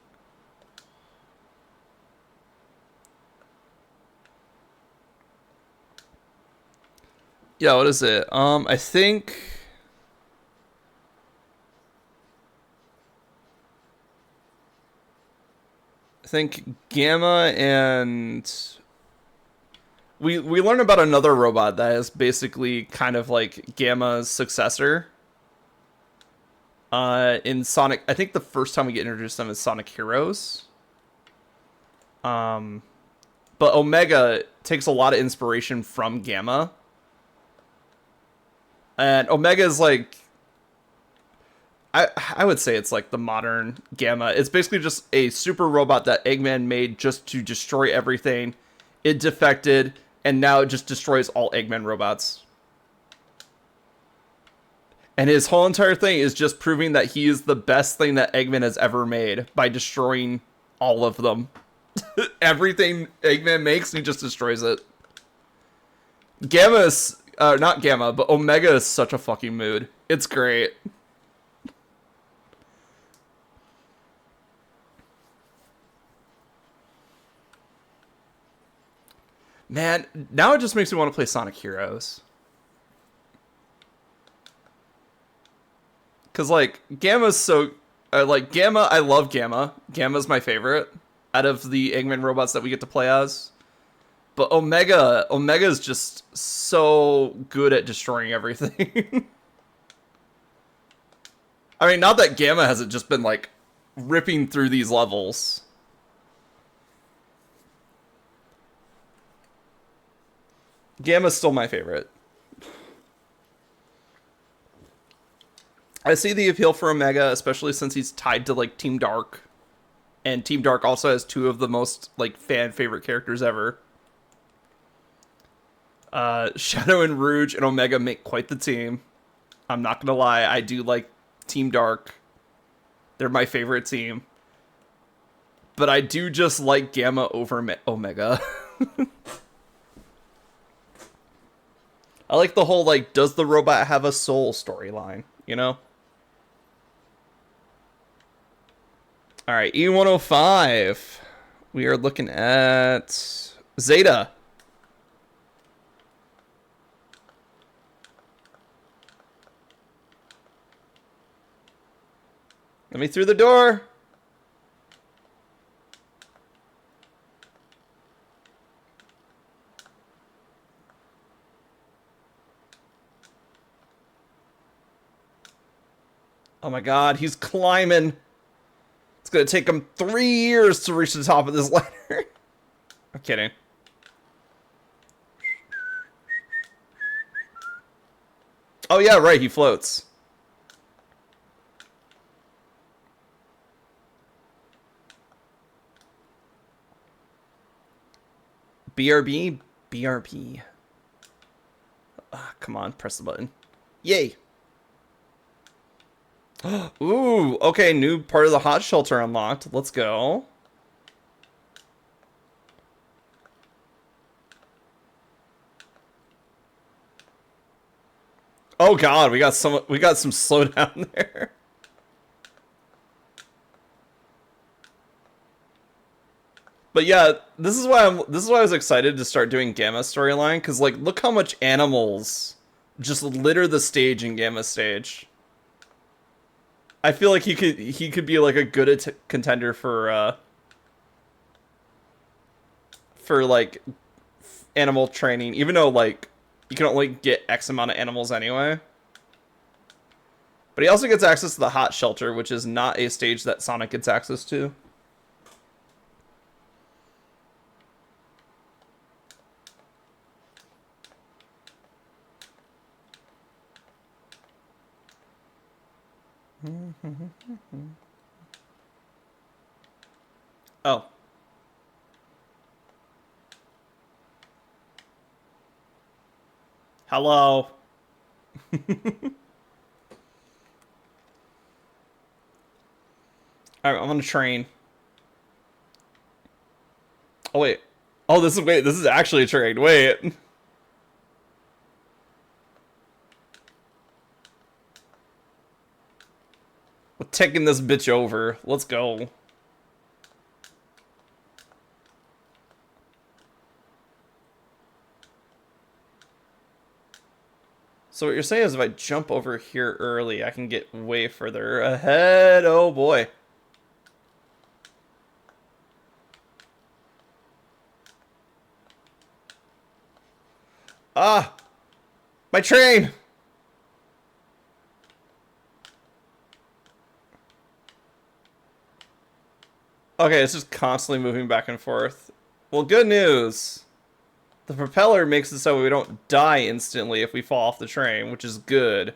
Yeah, what is it? I think Gamma and we learn about another robot that is basically kind of like Gamma's successor. In Sonic, I think the first time we get introduced to them is Sonic Heroes. But Omega takes a lot of inspiration from Gamma. And Omega is like, I would say it's like the modern Gamma. It's basically just a super robot that Eggman made just to destroy everything. It defected, and now it just destroys all Eggman robots. And his whole entire thing is just proving that he is the best thing that Eggman has ever made by destroying all of them. Everything Eggman makes, he just destroys it. Gamma is, not Gamma, but Omega is such a fucking mood. It's great. Man, now it just makes me want to play Sonic Heroes. Because, like, Gamma's so... like, Gamma, I love Gamma. Gamma's my favorite out of the Eggman robots that we get to play as. But Omega's just so good at destroying everything. I mean, not that Gamma hasn't just been, like, ripping through these levels. Gamma's still my favorite. I see the appeal for Omega, especially since he's tied to, like, Team Dark. And Team Dark also has two of the most like fan favorite characters ever. Shadow and Rouge and Omega make quite the team. I'm not gonna lie, I do like Team Dark. They're my favorite team. But I do just like Gamma over Omega. I like the whole, like, does the robot have a soul storyline, you know? Alright, E105. We are looking at Zeta. Let me through the door. Oh my god, he's climbing. It's gonna take him 3 years to reach the top of this ladder. I'm kidding. Oh yeah, right, he floats. BRB? BRB. Ah, come on, press the button. Yay! Ooh, okay, new part of the hot shelter unlocked. Let's go. Oh god, we got some slowdown there. But yeah, this is why I was excited to start doing Gamma storyline, because like look how much animals just litter the stage in Gamma stage. I feel like he could be like a good contender for like animal training, even though like you can only get X amount of animals anyway. But he also gets access to the hot shelter, which is not a stage that Sonic gets access to. Oh. Hello. Alright, I'm on a train. Oh wait. Oh, this is actually a train. Wait. We're taking this bitch over. Let's go. So what you're saying is if I jump over here early, I can get way further ahead. Oh boy. Ah! My train! Okay, it's just constantly moving back and forth. Well, good news. The propeller makes it so we don't die instantly if we fall off the train, which is good.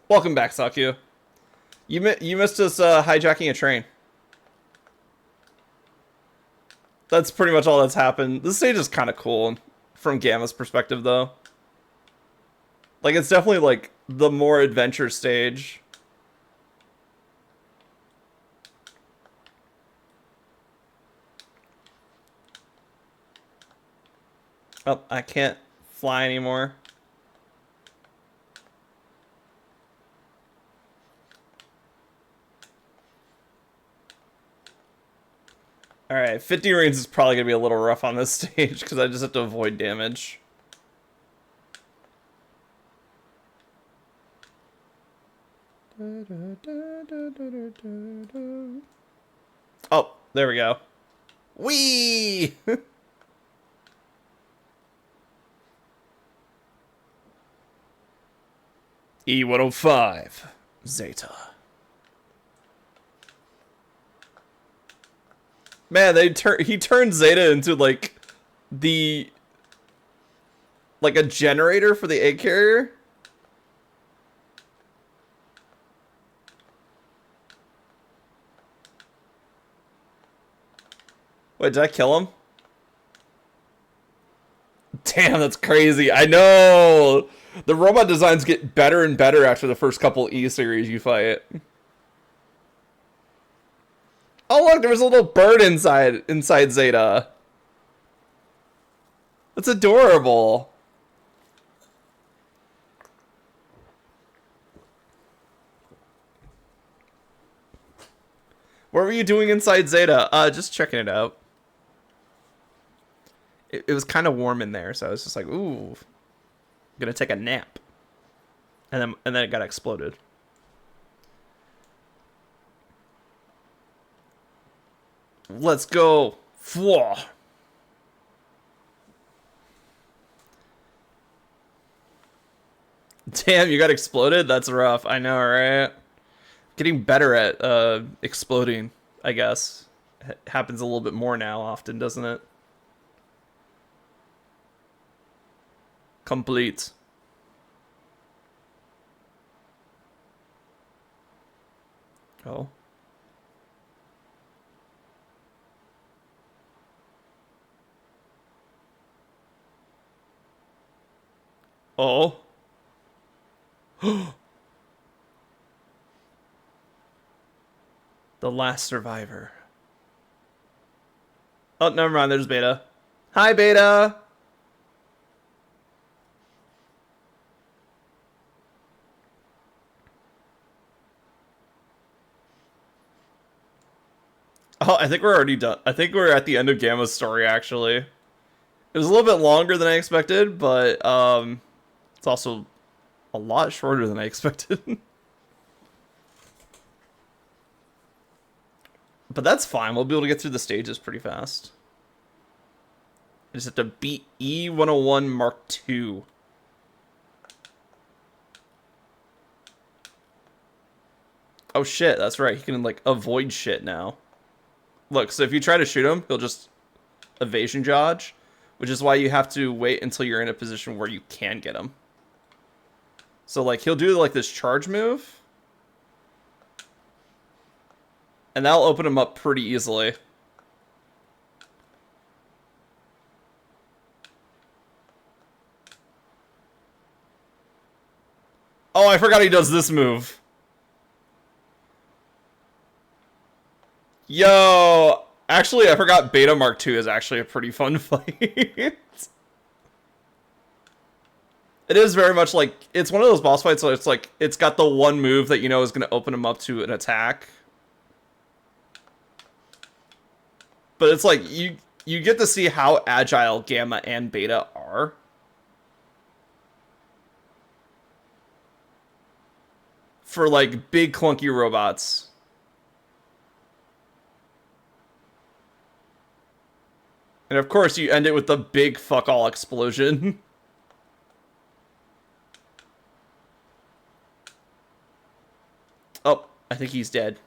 Welcome back, Sakyu. You missed us hijacking a train. That's pretty much all that's happened. This stage is kind of cool from Gamma's perspective, though. Like, it's definitely, like, the more adventure stage. Oh, I can't fly anymore. Alright, 50 rings is probably going to be a little rough on this stage, because I just have to avoid damage. Oh, there we go. Wee! E105. Zeta. Man, he turned Zeta into like the like a generator for the egg carrier. Wait, did I kill him? Damn, that's crazy. I know. The robot designs get better and better after the first couple E series you fight. Oh look, there was a little bird inside Zeta. That's adorable. What were you doing inside Zeta? Just checking it out. It was kind of warm in there, so I was just like, ooh, I'm gonna take a nap. And then it got exploded. Let's go. Fwah. Damn, you got exploded? That's rough. I know, right? Getting better at exploding, I guess. It happens a little bit more now often, doesn't it? Complete. Oh. Oh. The last survivor. Oh, never mind. There's Beta. Hi, Beta. Oh, I think we're already done. I think we're at the end of Gamma's story, actually. It was a little bit longer than I expected, but it's also a lot shorter than I expected. But that's fine. We'll be able to get through the stages pretty fast. I just have to beat E101 Mark II. Oh shit, that's right. He can like avoid shit now. Look, so if you try to shoot him, he'll just evasion dodge, which is why you have to wait until you're in a position where you can get him. So like he'll do like this charge move, and that'll open him up pretty easily. Oh, I forgot he does this move. Yo, actually, I forgot Beta Mark II is actually a pretty fun fight. It is very much like, it's one of those boss fights, so it's like, it's got the one move that you know is going to open him up to an attack. But it's like, you get to see how agile Gamma and Beta are. For like, big clunky robots. And of course, you end it with the big fuck all explosion. Oh, I think he's dead.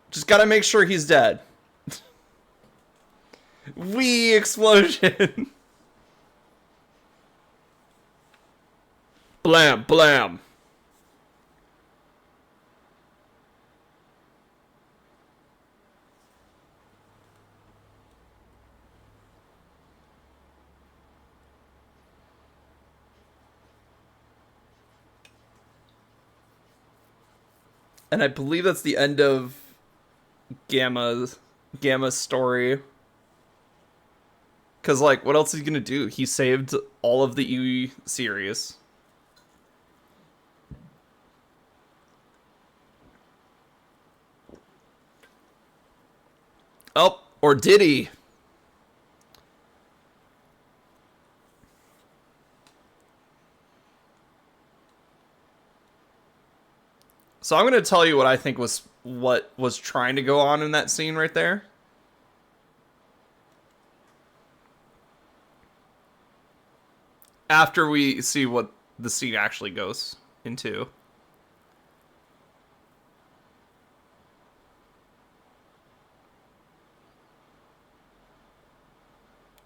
Just gotta make sure he's dead. Wee explosion. Blam, blam. And I believe that's the end of Gamma's story. Because, like, what else is he gonna do? He saved all of the E series. Oh, or did he? So I'm going to tell you what was trying to go on in that scene right there. After we see what the scene actually goes into.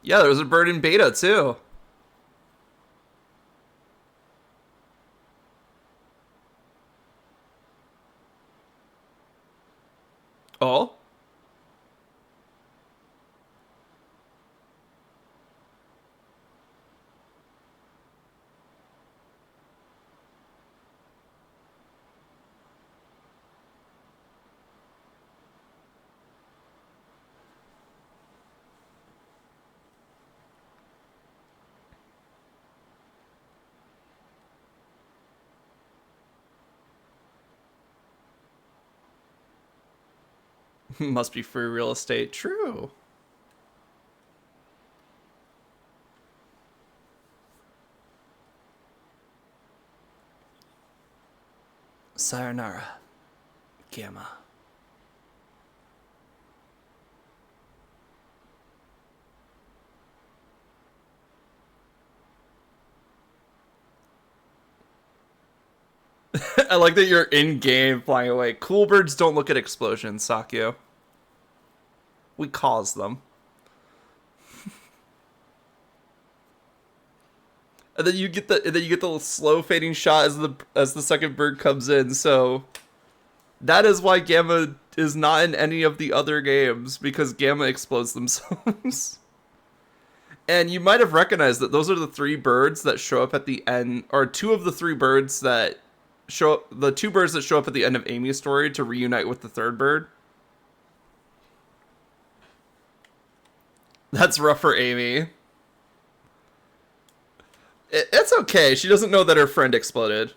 Yeah, there was a bird in beta too. Oh? Must be free real estate. True. Sayonara, Gamma. I like that you're in game flying away. Cool birds don't look at explosions, Sakyo. We cause them. And then you get the slow fading shot as the second bird comes in. So that is why Gamma is not in any of the other games, because Gamma explodes themselves. And you might have recognized that those are the three birds that show up at the end, or two of the three birds that show up, the two birds that show up at the end of Amy's story to reunite with the third bird. That's rough for Amy. It's okay. She doesn't know that her friend exploded.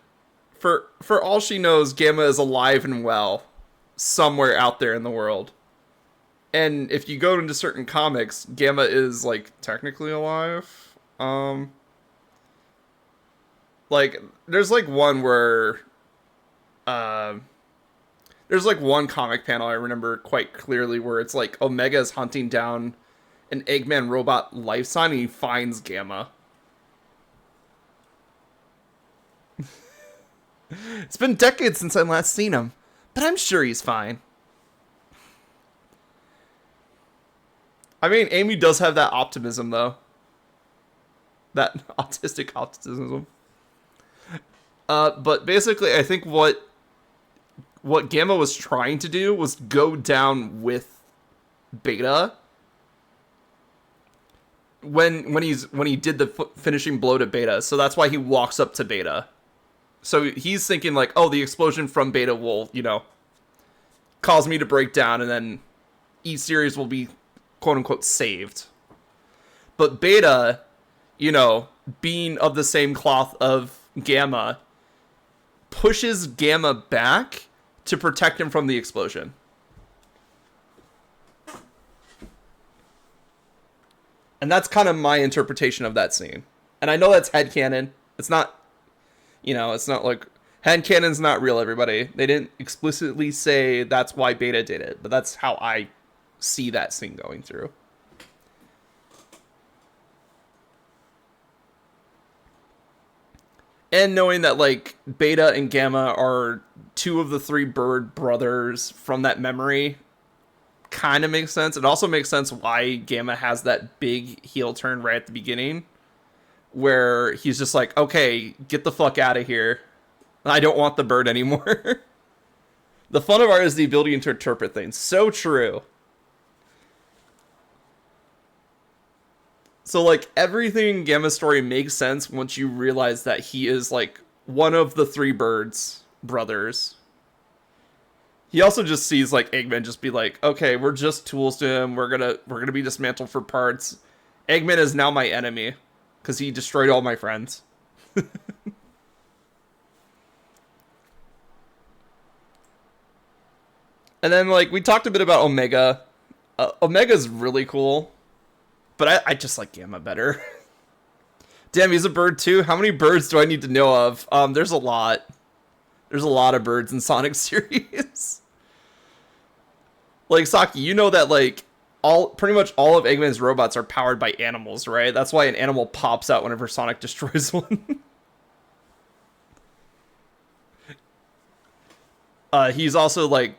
For all she knows, Gamma is alive and well somewhere out there in the world. And if you go into certain comics, Gamma is like technically alive. Like there's like one where there's like one comic panel I remember quite clearly where it's like Omega is hunting down an Eggman robot life sign and he finds Gamma. It's been decades since I last seen him, but I'm sure he's fine. I mean, Amy does have that optimism, though. That autistic optimism. But basically, I think what Gamma was trying to do was go down with Beta when he did the finishing blow to Beta. So that's why he walks up to Beta. So he's thinking like, oh, the explosion from Beta will, cause me to break down, and then E-Series will be quote unquote saved. But Beta, being of the same cloth of Gamma, pushes Gamma back to protect him from the explosion. And that's kind of my interpretation of that scene. And I know that's headcanon. It's not, it's not like headcanon's not real, everybody. They didn't explicitly say that's why Beta did it, but that's how I see that scene going through. And knowing that like Beta and Gamma are two of the three bird brothers from that memory kind of makes sense. It also makes sense why Gamma has that big heel turn right at the beginning, where he's just like, okay, get the fuck out of here. I don't want the bird anymore. The fun of art is the ability to interpret things. So true. So, like, everything in Gamma's story makes sense once you realize that he is, like, one of the three birds brothers. He also just sees, like, Eggman just be like, okay, we're just tools to him. We're gonna be dismantled for parts. Eggman is now my enemy because he destroyed all my friends. And then, like, we talked a bit about Omega. Omega's really cool. But I just like Gamma better. Damn, he's a bird too? How many birds do I need to know of? There's a lot. There's a lot of birds in Sonic series. Like, Saki, you know that, like, pretty much all of Eggman's robots are powered by animals, right? That's why an animal pops out whenever Sonic destroys one. He's also, like,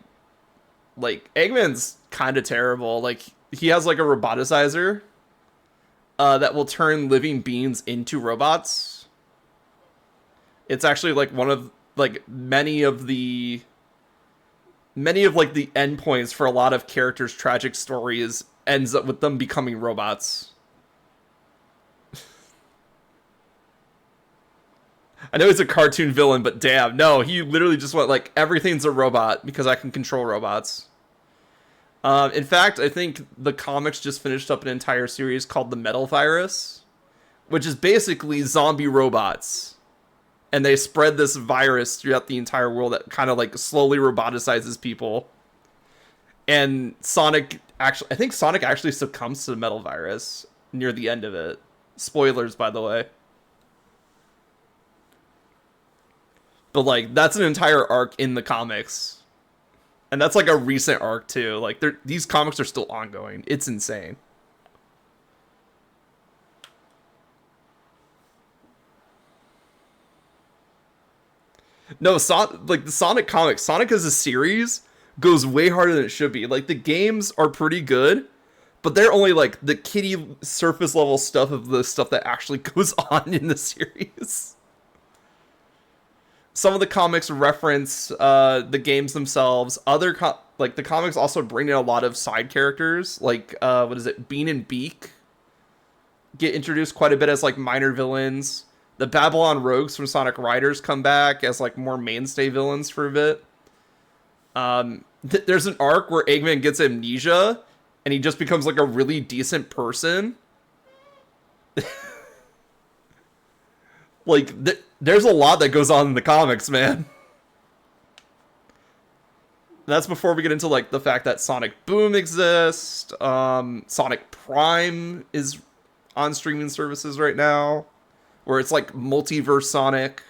Eggman's kind of terrible. Like, he has, like, a roboticizer that will turn living beings into robots. It's actually, like, one of, like, many of the endpoints for a lot of characters' tragic stories ends up with them becoming robots. I know he's a cartoon villain, but damn, no, he literally just went like, everything's a robot because I can control robots. In fact, I think the comics just finished up an entire series called the Metal Virus, which is basically zombie robots. And they spread this virus throughout the entire world that kind of like slowly roboticizes people. And I think Sonic actually succumbs to the Metal Virus near the end of it. Spoilers, by the way. But like, that's an entire arc in the comics. And that's like a recent arc too. Like, these comics are still ongoing. It's insane. No, like the Sonic comics, Sonic as a series goes way harder than it should be. Like, the games are pretty good, but they're only like the kiddie surface level stuff of the stuff that actually goes on in the series. Some of the comics reference the games themselves. Like, the comics also bring in a lot of side characters, like what is it, Bean and Beak get introduced quite a bit as like minor villains. The Babylon Rogues from Sonic Riders come back as like more mainstay villains for a bit. There's an arc where Eggman gets amnesia and he just becomes like a really decent person. Like, there's a lot that goes on in the comics, man. That's before we get into like the fact that Sonic Boom exists. Sonic Prime is on streaming services right now, where it's like multiverse Sonic.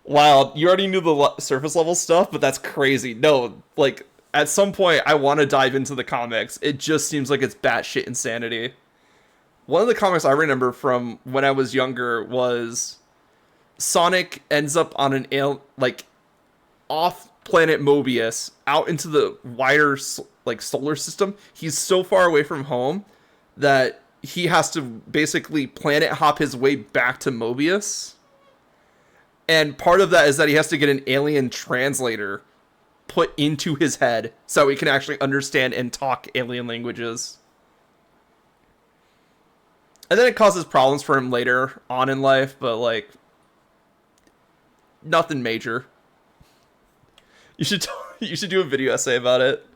Wow, you already knew the surface level stuff, but that's crazy. No, like, at some point I want to dive into the comics. It just seems like it's batshit insanity. One of the comics I remember from when I was younger was Sonic ends up on an off-planet Mobius out into the wider like solar system. He's so far away from home that he has to basically planet hop his way back to Mobius. And part of that is that he has to get an alien translator put into his head so he can actually understand and talk alien languages. And then it causes problems for him later on in life, but like, nothing major. You should do a video essay about it.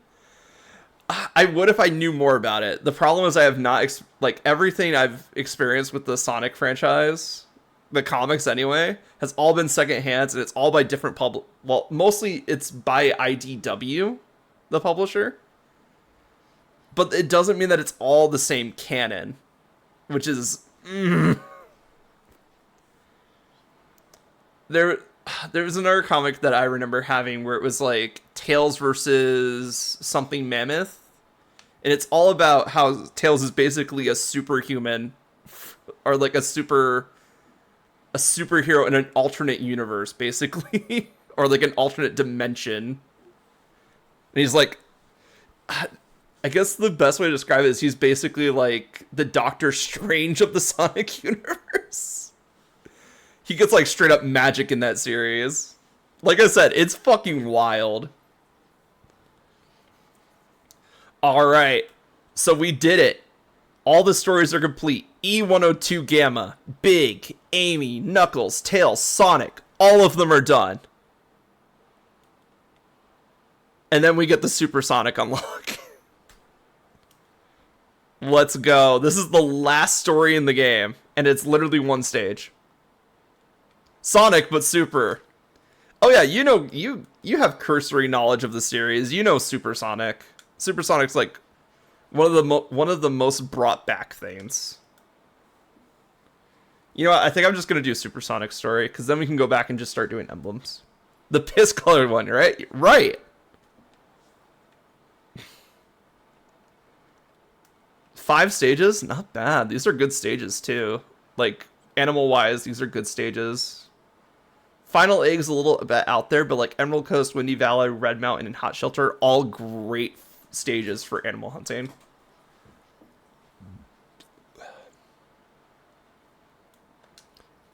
I would if I knew more about it. The problem is I have not like, everything I've experienced with the Sonic franchise, the comics anyway, has all been secondhand, and it's all by different well, mostly it's by IDW, the publisher. But it doesn't mean that it's all the same canon, which is There was another comic that I remember having where it was like Tails versus something Mammoth. And it's all about how Tails is basically a superhuman, or like a superhero in an alternate universe, basically. Or like an alternate dimension. And he's like, I guess the best way to describe it is he's basically like the Doctor Strange of the Sonic universe. He gets like straight up magic in that series. Like I said, it's fucking wild. Alright, so we did it. All the stories are complete. E102 Gamma, Big, Amy, Knuckles, Tails, Sonic, all of them are done. And then we get the Super Sonic unlock. Let's go. This is the last story in the game, and it's literally one stage. Sonic, but super. Oh yeah, you know, you have cursory knowledge of the series. You know Super Sonic. Super Sonic's like one of the most brought back things. You know what? I think I'm just gonna do a Supersonic story because then we can go back and just start doing emblems. The piss colored one, right? Right. 5 stages, not bad. These are good stages too. Like animal wise, these are good stages. Final Egg's a little bit out there, but like Emerald Coast, Windy Valley, Red Mountain, and Hot Shelter, all great stages for animal hunting.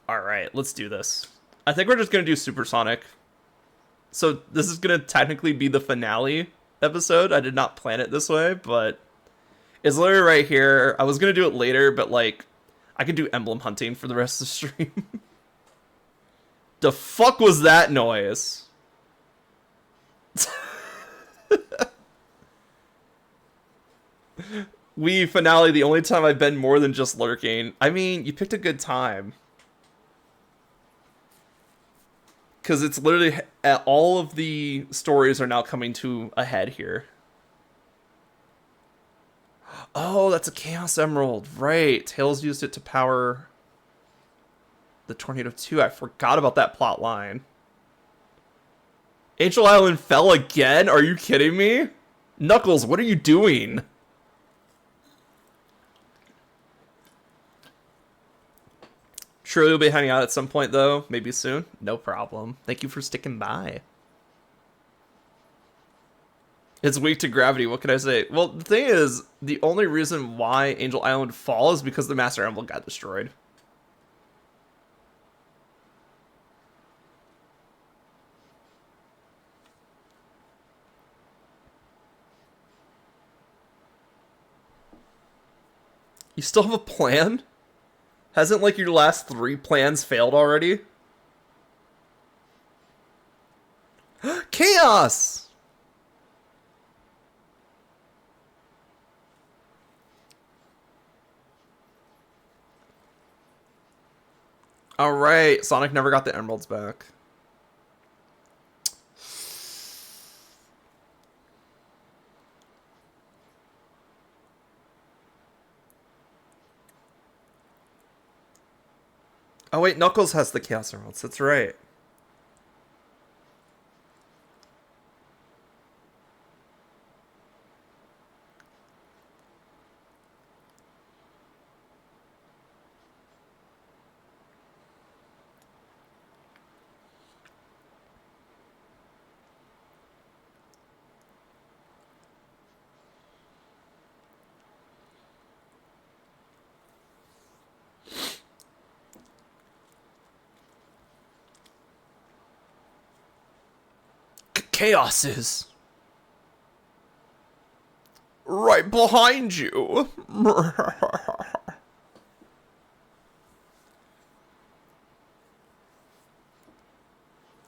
All right, let's do this. I think we're just gonna do Supersonic. So this is gonna technically be the finale episode. I did not plan it this way, but it's literally right here. I was gonna do it later, but like I could do emblem hunting for the rest of the stream. The fuck was that noise? We finale, the only time I've been more than just lurking. I mean, you picked a good time. Because it's literally all of the stories are now coming to a head here. Oh, that's a Chaos Emerald. Right. Tails used it to power the Tornado 2. I forgot about that plot line. Angel Island fell again? Are you kidding me? Knuckles, what are you doing? Sure, you'll be hanging out at some point, though. Maybe soon. No problem. Thank you for sticking by. It's weak to gravity. What can I say? Well, the thing is, the only reason why Angel Island falls is because the Master Emerald got destroyed. You still have a plan? Hasn't, like, your last 3 plans failed already? Chaos! Alright, Sonic never got the emeralds back. Oh wait, Knuckles has the Chaos Emeralds, that's right. Chaos is right behind you.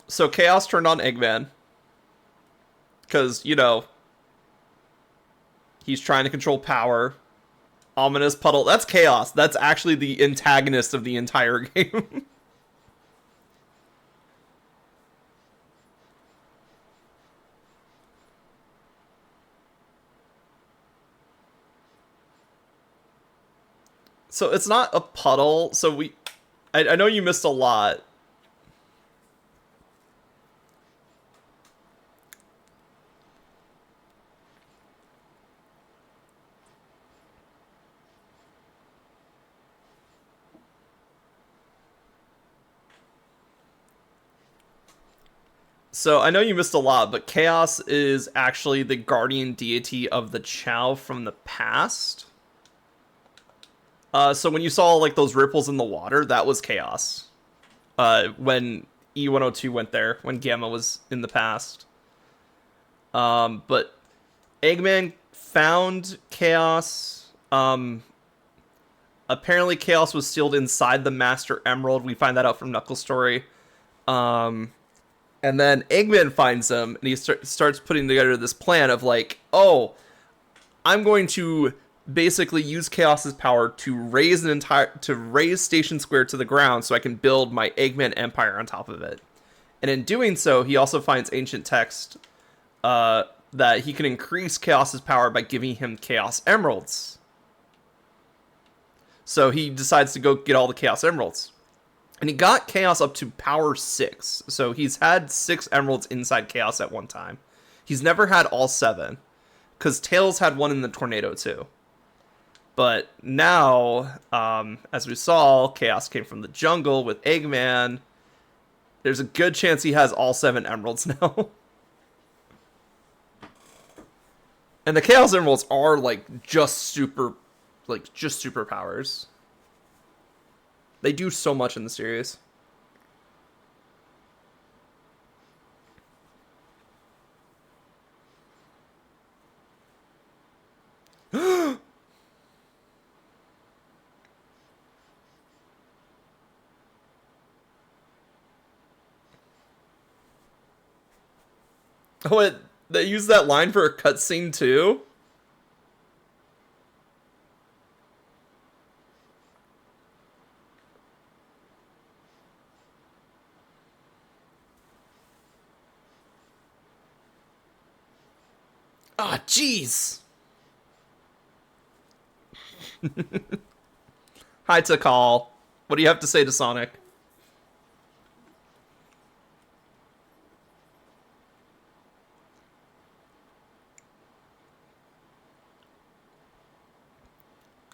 So Chaos turned on Eggman. Because, you know, he's trying to control power. Ominous Puddle. That's Chaos. That's actually the antagonist of the entire game. So it's not a puddle. So I know you missed a lot. So I know you missed a lot, but Chaos is actually the guardian deity of the Chow from the past. So when you saw like those ripples in the water, that was Chaos. When E102 went there, when Gamma was in the past. But Eggman found Chaos. Apparently Chaos was sealed inside the Master Emerald. We find that out from Knuckles' story. And then Eggman finds him, and he starts putting together this plan of like, oh, I'm going to basically use Chaos's power to raise Station Square to the ground so I can build my Eggman Empire on top of it. And in doing so, he also finds ancient text that he can increase Chaos's power by giving him Chaos Emeralds. So he decides to go get all the Chaos Emeralds. And he got Chaos up to power 6. So he's had 6 emeralds inside Chaos at one time. He's never had all 7. Because Tails had one in the tornado too. But now, as we saw, Chaos came from the jungle with Eggman. There's a good chance he has all 7 emeralds now. And the Chaos Emeralds are just superpowers. They do so much in the series. Oh, they used that line for a cutscene too? Ah, oh, jeez. Hi, Takal. What do you have to say to Sonic?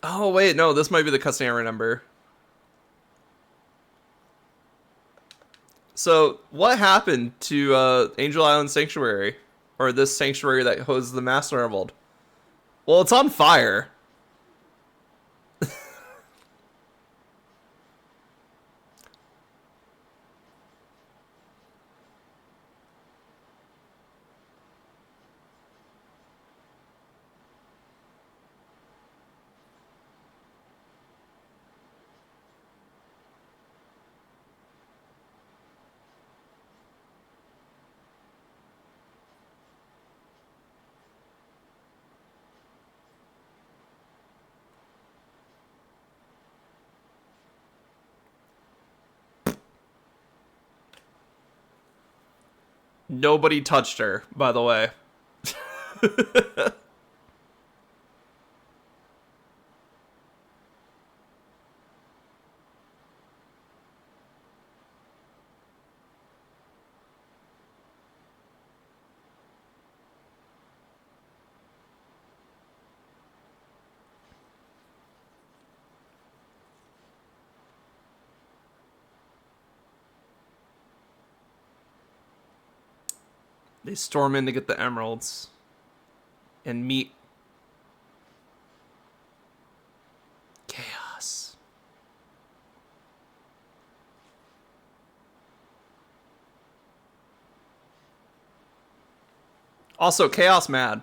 Oh, wait, no, this might be the cutscene I remember. So, what happened to Angel Island Sanctuary? Or this sanctuary that hoses the Master Emerald? Well, it's on fire. Nobody touched her, by the way. They storm in to get the emeralds and meet Chaos. Also, Chaos mad.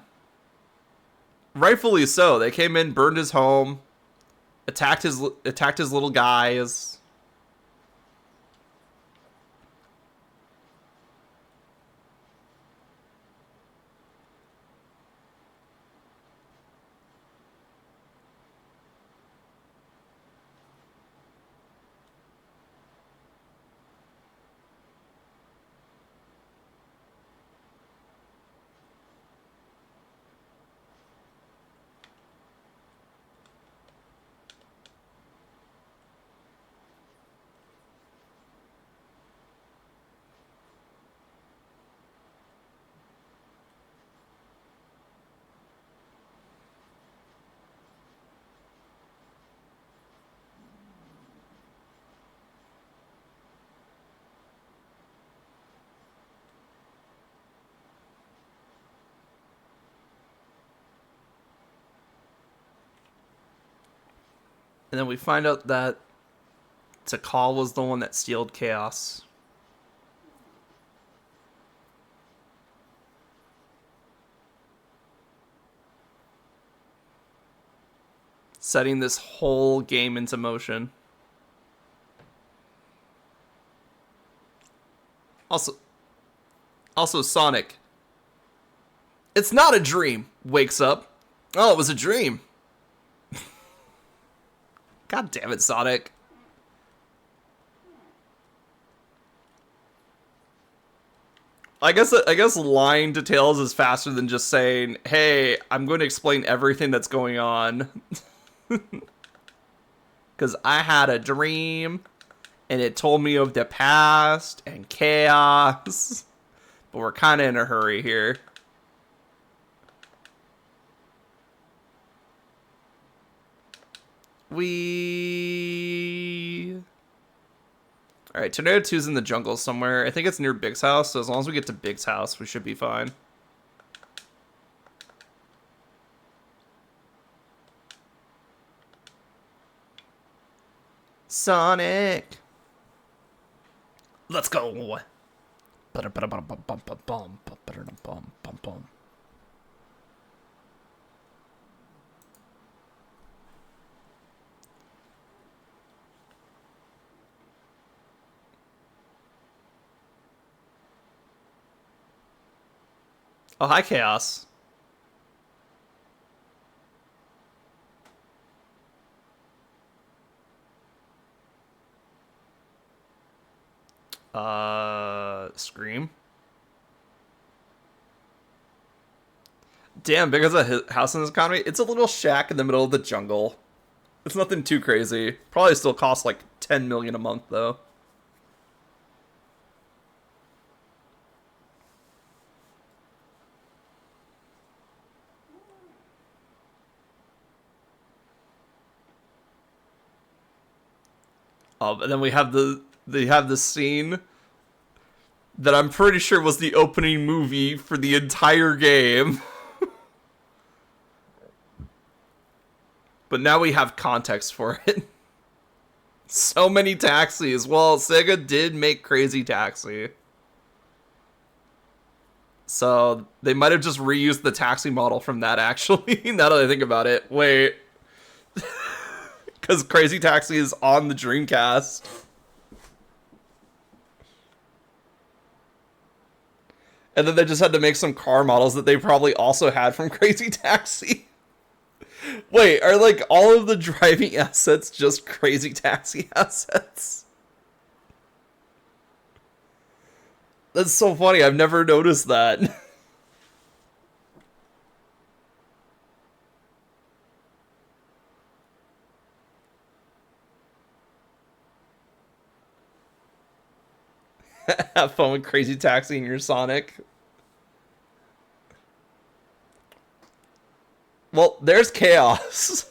Rightfully so. They came in, burned his home, attacked his little guys. And then we find out that Takal was the one that sealed Chaos. Setting this whole game into motion. Also Sonic. It's not a dream. Wakes up. Oh, it was a dream. God damn it, Sonic. I guess lying to Tails is faster than just saying, "Hey, I'm going to explain everything that's going on." Because I had a dream, and it told me of the past and chaos. But we're kind of in a hurry here. Alright, Tornado 2's in the jungle somewhere. I think it's near Big's house, so as long as we get to Big's house, we should be fine. Sonic! Let's go! Oh, hi, Chaos. Scream. Damn, big as a house in this economy. It's a little shack in the middle of the jungle. It's nothing too crazy. Probably still costs like 10 million a month though. And then we have the scene that I'm pretty sure was the opening movie for the entire game. But now we have context for it. So many taxis. Well, Sega did make Crazy Taxi. So they might have just reused the taxi model from that, actually. Now that I think about it. Wait. Because Crazy Taxi is on the Dreamcast. And then they just had to make some car models that they probably also had from Crazy Taxi. Wait, are like all of the driving assets just Crazy Taxi assets? That's so funny. I've never noticed that. Have fun with Crazy Taxi and your Sonic. Well, there's Chaos.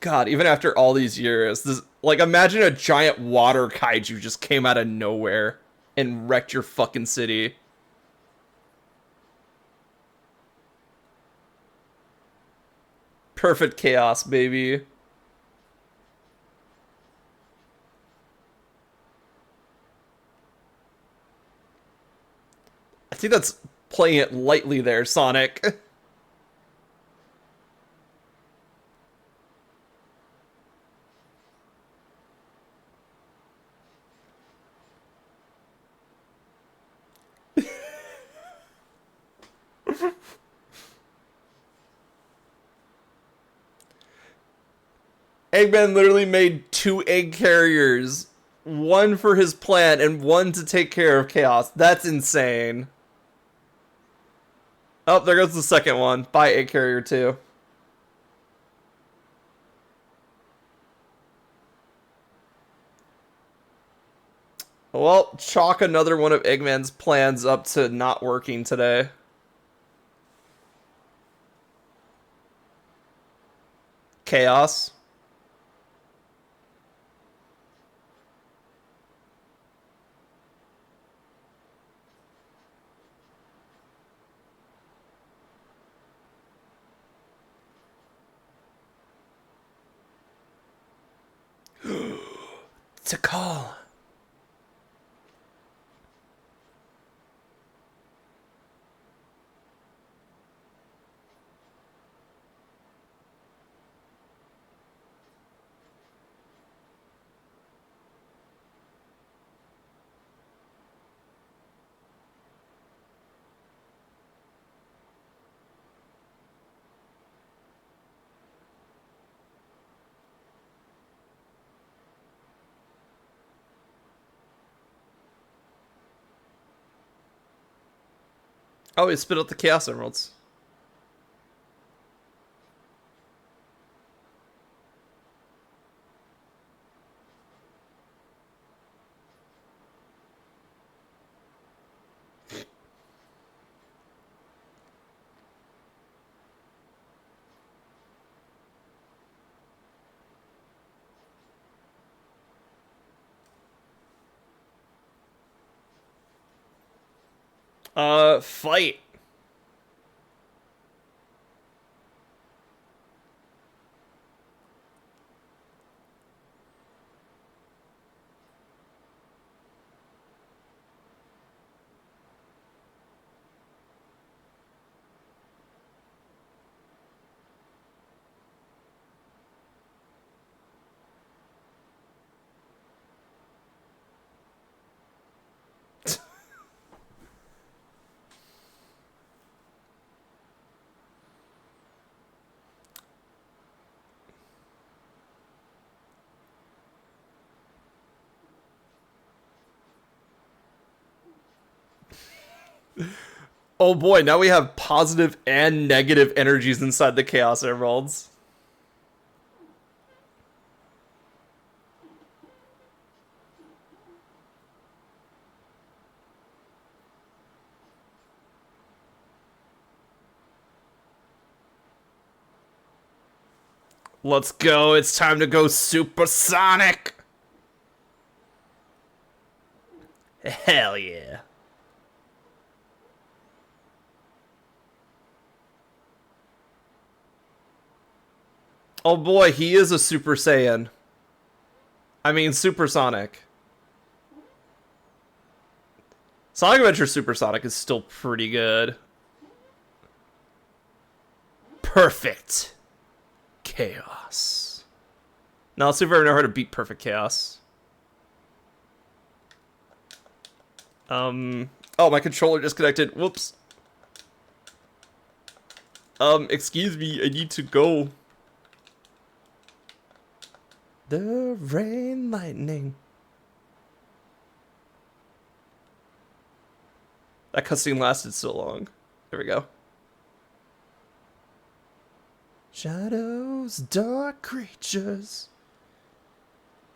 God, even after all these years, this, like, imagine a giant water kaiju just came out of nowhere and wrecked your fucking city. Perfect chaos, baby. I think that's playing it lightly there, Sonic. Eggman literally made 2 egg carriers. One for his plant and one to take care of Chaos. That's insane. Oh, there goes the second one. Bye, egg carrier 2. Well, chalk another one of Eggman's plans up to not working today. Chaos. To call. Oh, he spit out the Chaos Emeralds. Fight. Oh boy, now we have positive and negative energies inside the Chaos Emeralds. Let's go. It's time to go supersonic. Hell yeah. Oh boy, he is a Super Saiyan. I mean, supersonic. Sonic Adventure Supersonic is still pretty good. Perfect Chaos. Now let's see if I know how to beat Perfect Chaos. Oh, my controller disconnected. Whoops. Excuse me, I need to go. The rain lightning. That cutscene lasted so long. There we go. Shadows, dark creatures,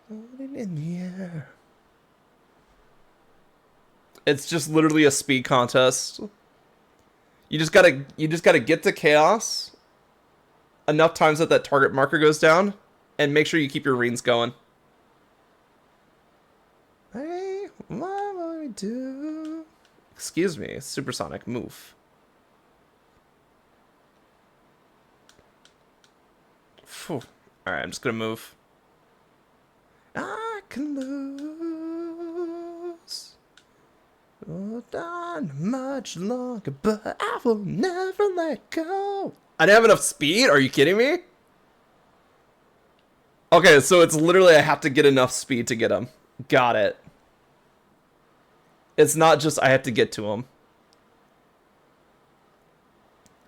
floating in the air. It's just literally a speed contest. You just gotta get to chaos enough times that that target marker goes down, and make sure you keep your rings going. Hey, what will we do? Excuse me, supersonic move. Phew. Alright, I'm just gonna move. I can lose. Hold on much longer, but I will never let go. I didn't have enough speed? Are you kidding me? Okay, so it's literally I have to get enough speed to get him. Got it. It's not just I have to get to him.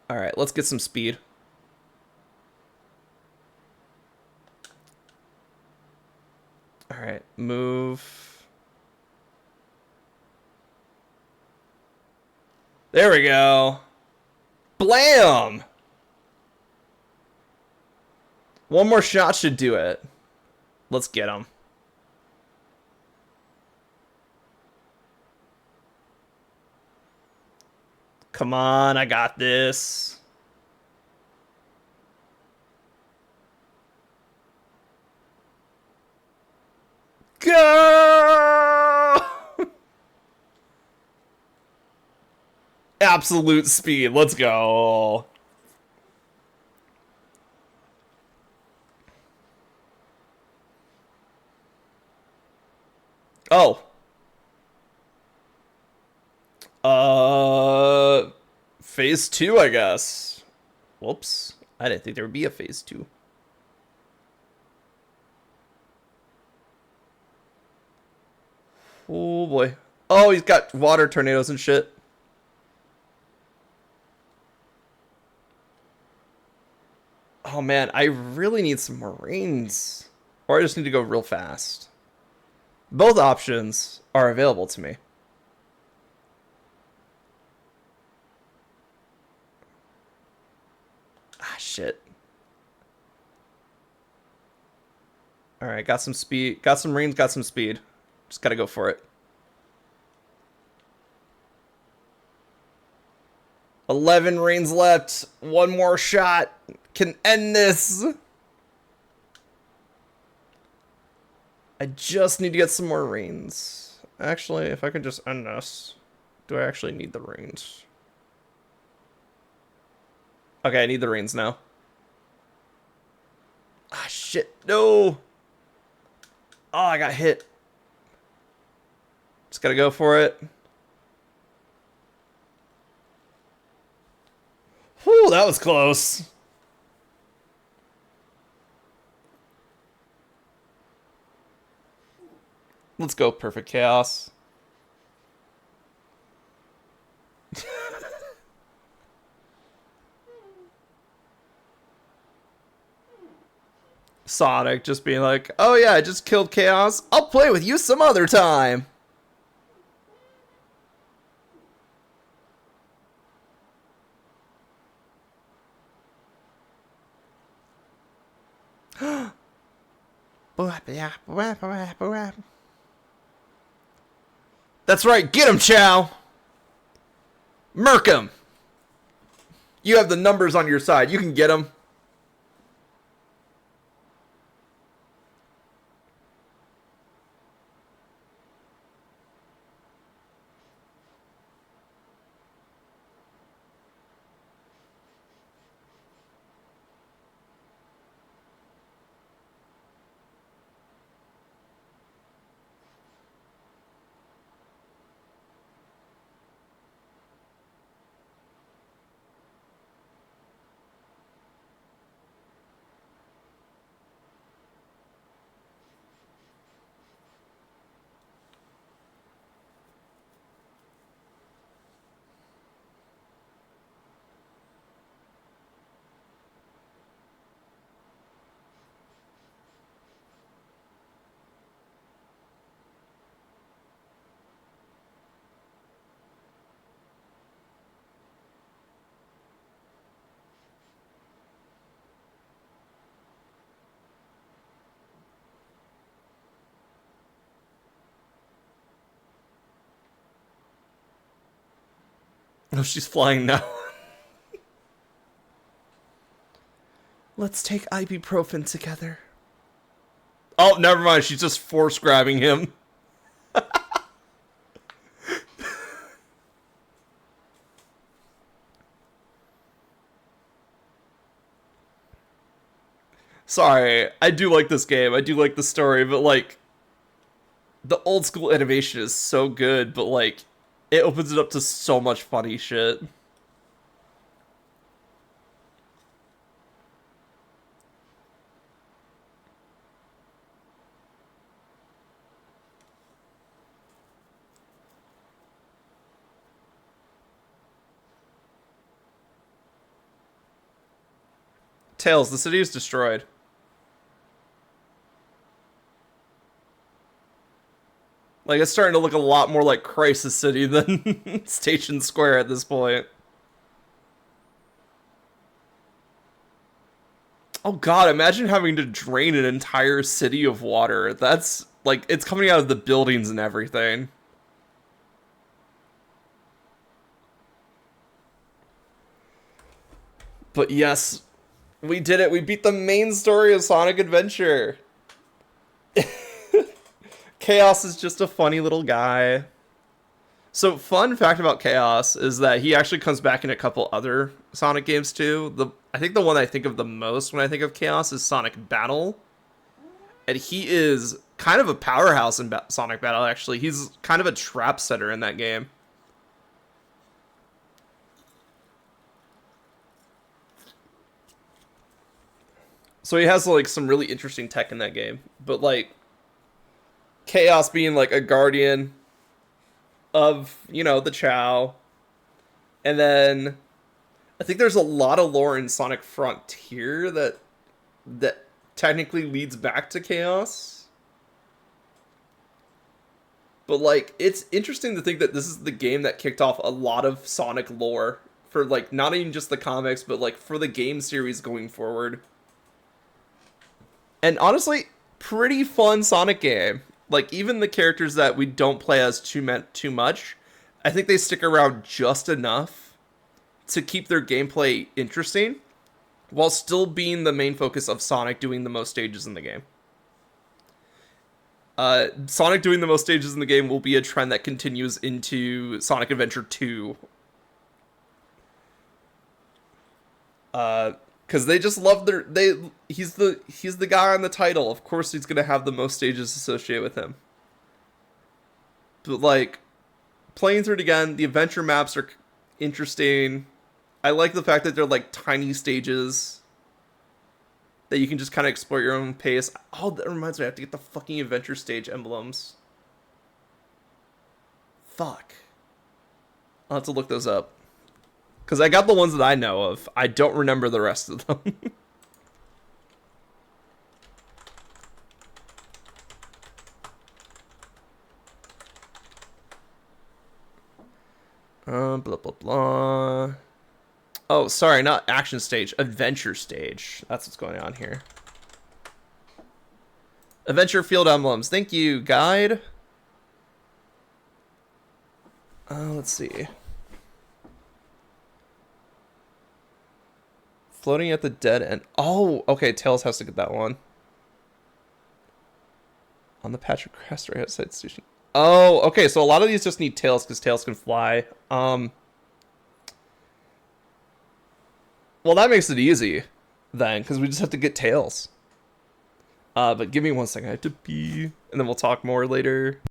Alright, let's get some speed. Alright, move. There we go. Blam! One more shot should do it. Let's get him. Come on, I got this. Go! Absolute speed. Let's go. Oh. Phase 2, I guess. Whoops. I didn't think there would be a phase 2. Oh boy. Oh, he's got water tornadoes and shit. Oh man, I really need some Marines. Or I just need to go real fast. Both options are available to me. Ah, shit. Alright, got some speed. Got some Marines, got some speed. Just gotta go for it. 11 Marines left. One more shot can end this. I just need to get some more Marines. Actually, if I could just end this. Do I actually need the rings? Okay, I need the rings now. Ah, shit. No. Oh, I got hit. Just gotta go for it. Whew, that was close. Let's go, Perfect Chaos. Sonic just being like, oh yeah, I just killed Chaos. I'll play with you some other time. That's right, get him, Chow. Murk him. You have the numbers on your side. You can get him. Oh, she's flying now. Let's take ibuprofen together. Oh, never mind. She's just force grabbing him. Sorry, I do like this game. I do like the story, but like, the old school animation is so good, but like, it opens it up to so much funny shit. Tails, the city is destroyed. Like, it's starting to look a lot more like Crisis City than Station Square at this point. Oh god, imagine having to drain an entire city of water. That's, like, it's coming out of the buildings and everything. But yes, we did it. We beat the main story of Sonic Adventure. Chaos is just a funny little guy. So, fun fact about Chaos is that he actually comes back in a couple other Sonic games too. I think the one I think of the most when I think of Chaos is Sonic Battle. And he is kind of a powerhouse in Sonic Battle, actually. He's kind of a trap setter in that game. So he has like some really interesting tech in that game. But like, Chaos being like a guardian of, you know, the Chow. And then I think there's a lot of lore in Sonic Frontier that technically leads back to Chaos. But like, it's interesting to think that this is the game that kicked off a lot of Sonic lore for like not even just the comics, but like for the game series going forward. And honestly, pretty fun Sonic game. Like, even the characters that we don't play as too much, I think they stick around just enough to keep their gameplay interesting, while still being the main focus of Sonic doing the most stages in the game. Sonic doing the most stages in the game will be a trend that continues into Sonic Adventure 2. Because they just love he's the guy on the title. Of course, he's gonna have the most stages associated with him. But like playing through it again, the adventure maps are interesting. I like the fact that they're like tiny stages that you can just kind of explore at your own pace. Oh, that reminds me, I have to get the fucking adventure stage emblems. Fuck. I'll have to look those up. Because I got the ones that I know of. I don't remember the rest of them. Blah, blah, blah. Oh, sorry, not action stage. Adventure stage. That's what's going on here. Adventure field emblems. Thank you, guide. Let's see. Floating at the dead end. Oh, okay. Tails has to get that one. On the patch of grass right outside station. Oh, okay. So a lot of these just need Tails because Tails can fly. Well, that makes it easy then because we just have to get Tails. But give me 1 second. I have to pee, and then we'll talk more later.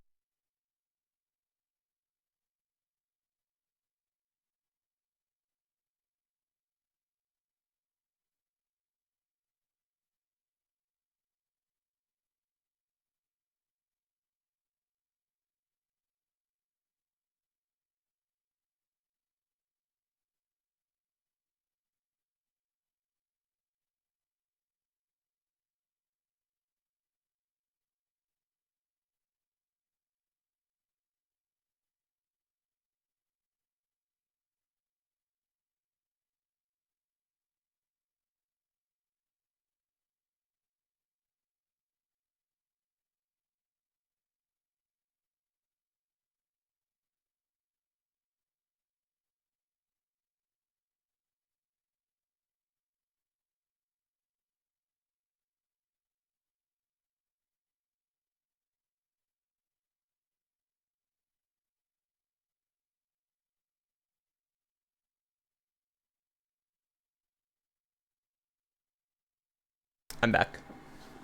I'm back.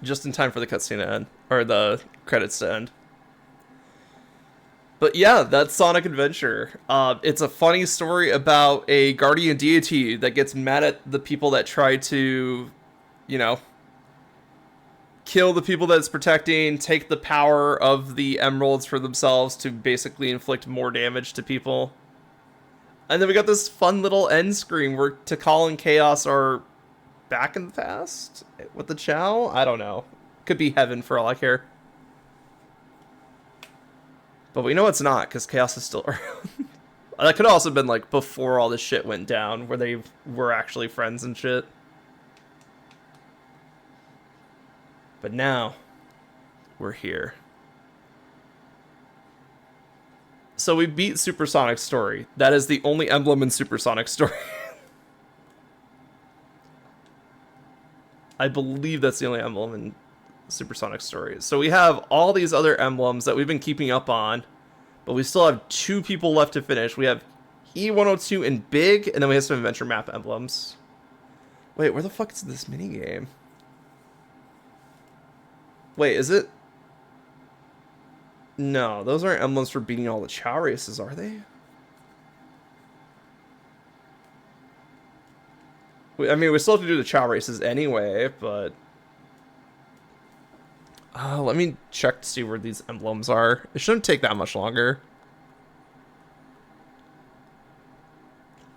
Just in time for the cutscene to end. Or the credits to end. But yeah, that's Sonic Adventure. It's a funny story about a guardian deity that gets mad at the people that try to, you know, kill the people that it's protecting, take the power of the emeralds for themselves to basically inflict more damage to people. And then we got this fun little end screen where Tikal and Chaos are back in the past with the Chow. I don't know. Could be heaven for all I care. But we know it's not because Chaos is still around. That could have also been like before all this shit went down, where they were actually friends and shit. But now we're here. So we beat Supersonic Story. That is the only emblem in Supersonic Story. I believe that's the only emblem in Supersonic Story. So we have all these other emblems that we've been keeping up on, but we still have 2 people left to finish. We have E102 and Big, and then we have some adventure map emblems. Wait, where the fuck is this minigame? Wait, is it? No, those aren't emblems for beating all the Chow races, are they? I mean, we still have to do the Chow races anyway, but... let me check to see where these emblems are. It shouldn't take that much longer.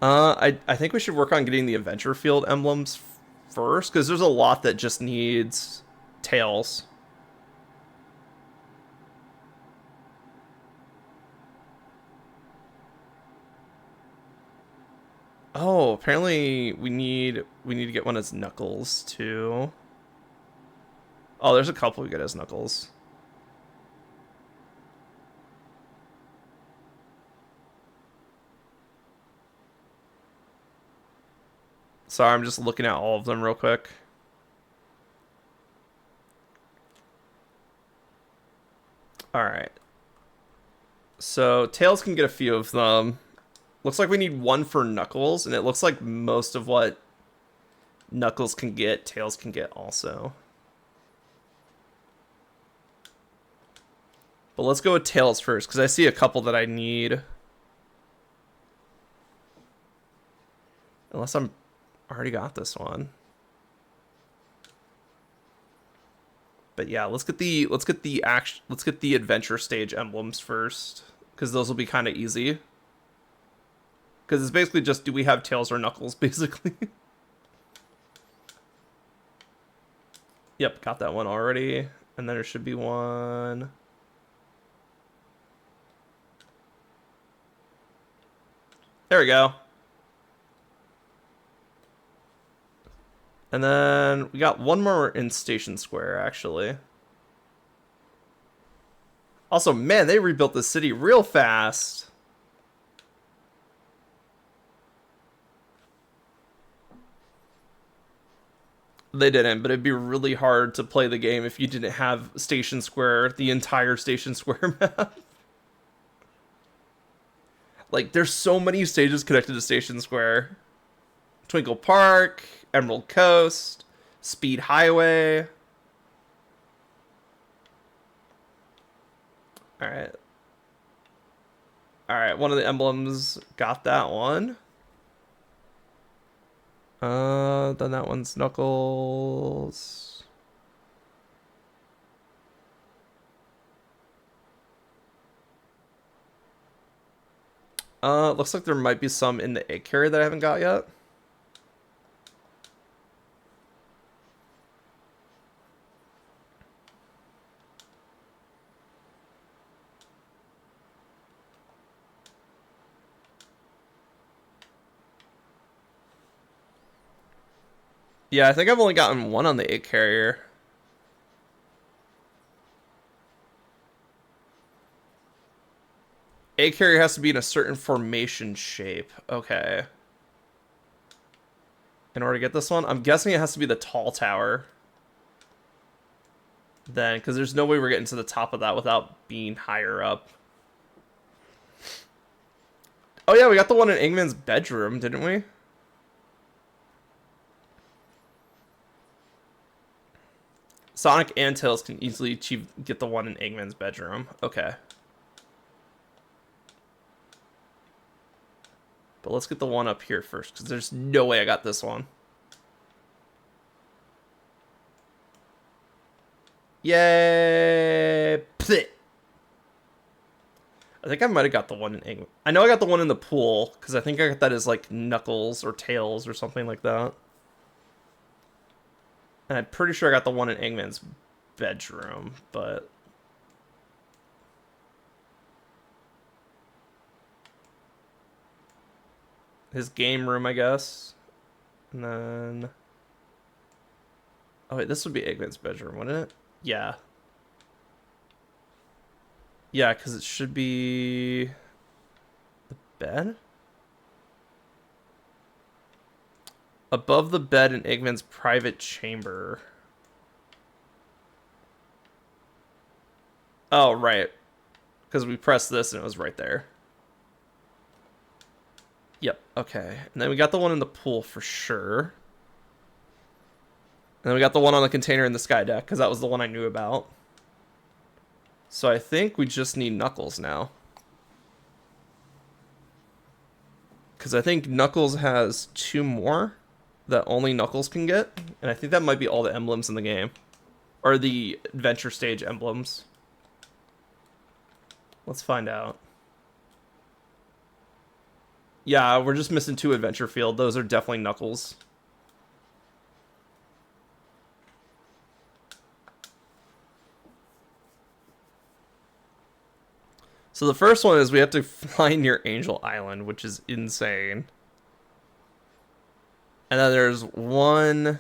I think we should work on getting the adventure field emblems first, because there's a lot that just needs Tails. Oh, apparently we need to get one as Knuckles too. Oh, there's a couple we get as Knuckles. Sorry, I'm just looking at all of them real quick. So Tails can get a few of them. Looks like we need one for Knuckles, and it looks like most of what Knuckles can get, Tails can get also. But let's go with Tails first, because I see a couple that I need. Unless I'm already got this one. But yeah, let's get the adventure stage emblems first, because those will be kind of easy. Because it's basically just, do we have Tails or Knuckles, basically. Yep, got that one already. And then there should be one. There we go. And then we got one more in Station Square, actually. Also, man, they rebuilt the city real fast. They didn't, but it'd be really hard to play the game if you didn't have Station Square, the entire Station Square map. Like, there's so many stages connected to Station Square. Twinkle Park, Emerald Coast, Speed Highway. Alright. Alright, one of the emblems got that one. Then that one's Knuckles. Looks like there might be some in the egg carrier that I haven't got yet. Yeah, I think I've only gotten one on the egg carrier. Egg carrier has to be in a certain formation shape. Okay. In order to get this one, I'm guessing it has to be the tall tower. Then, because there's no way we're getting to the top of that without being higher up. Oh yeah, we got the one in Eggman's bedroom, didn't we? Sonic and Tails can easily get the one in Eggman's bedroom. Okay. But let's get the one up here first, because there's no way I got this one. Yay! Pfft. I think I might have got the one in Eggman. I know I got the one in the pool, because I think I got that as like Knuckles or Tails or something like that. And I'm pretty sure I got the one in Eggman's bedroom, but... his game room, I guess. And then... oh, wait, this would be Eggman's bedroom, wouldn't it? Yeah. Yeah, because it should be... the bed? Above the bed in Eggman's private chamber. Oh, right. Because we pressed this and it was right there. Yep, okay. And then we got the one in the pool for sure. And then we got the one on the container in the sky deck, because that was the one I knew about. So I think we just need Knuckles now. Because I think Knuckles has two more that only Knuckles can get. And I think that might be all the emblems in the game. Or the adventure stage emblems. Let's find out. Yeah, we're just missing two Adventure Field. Those are definitely Knuckles. So the first one is we have to fly near Angel Island, which is insane. And then there's one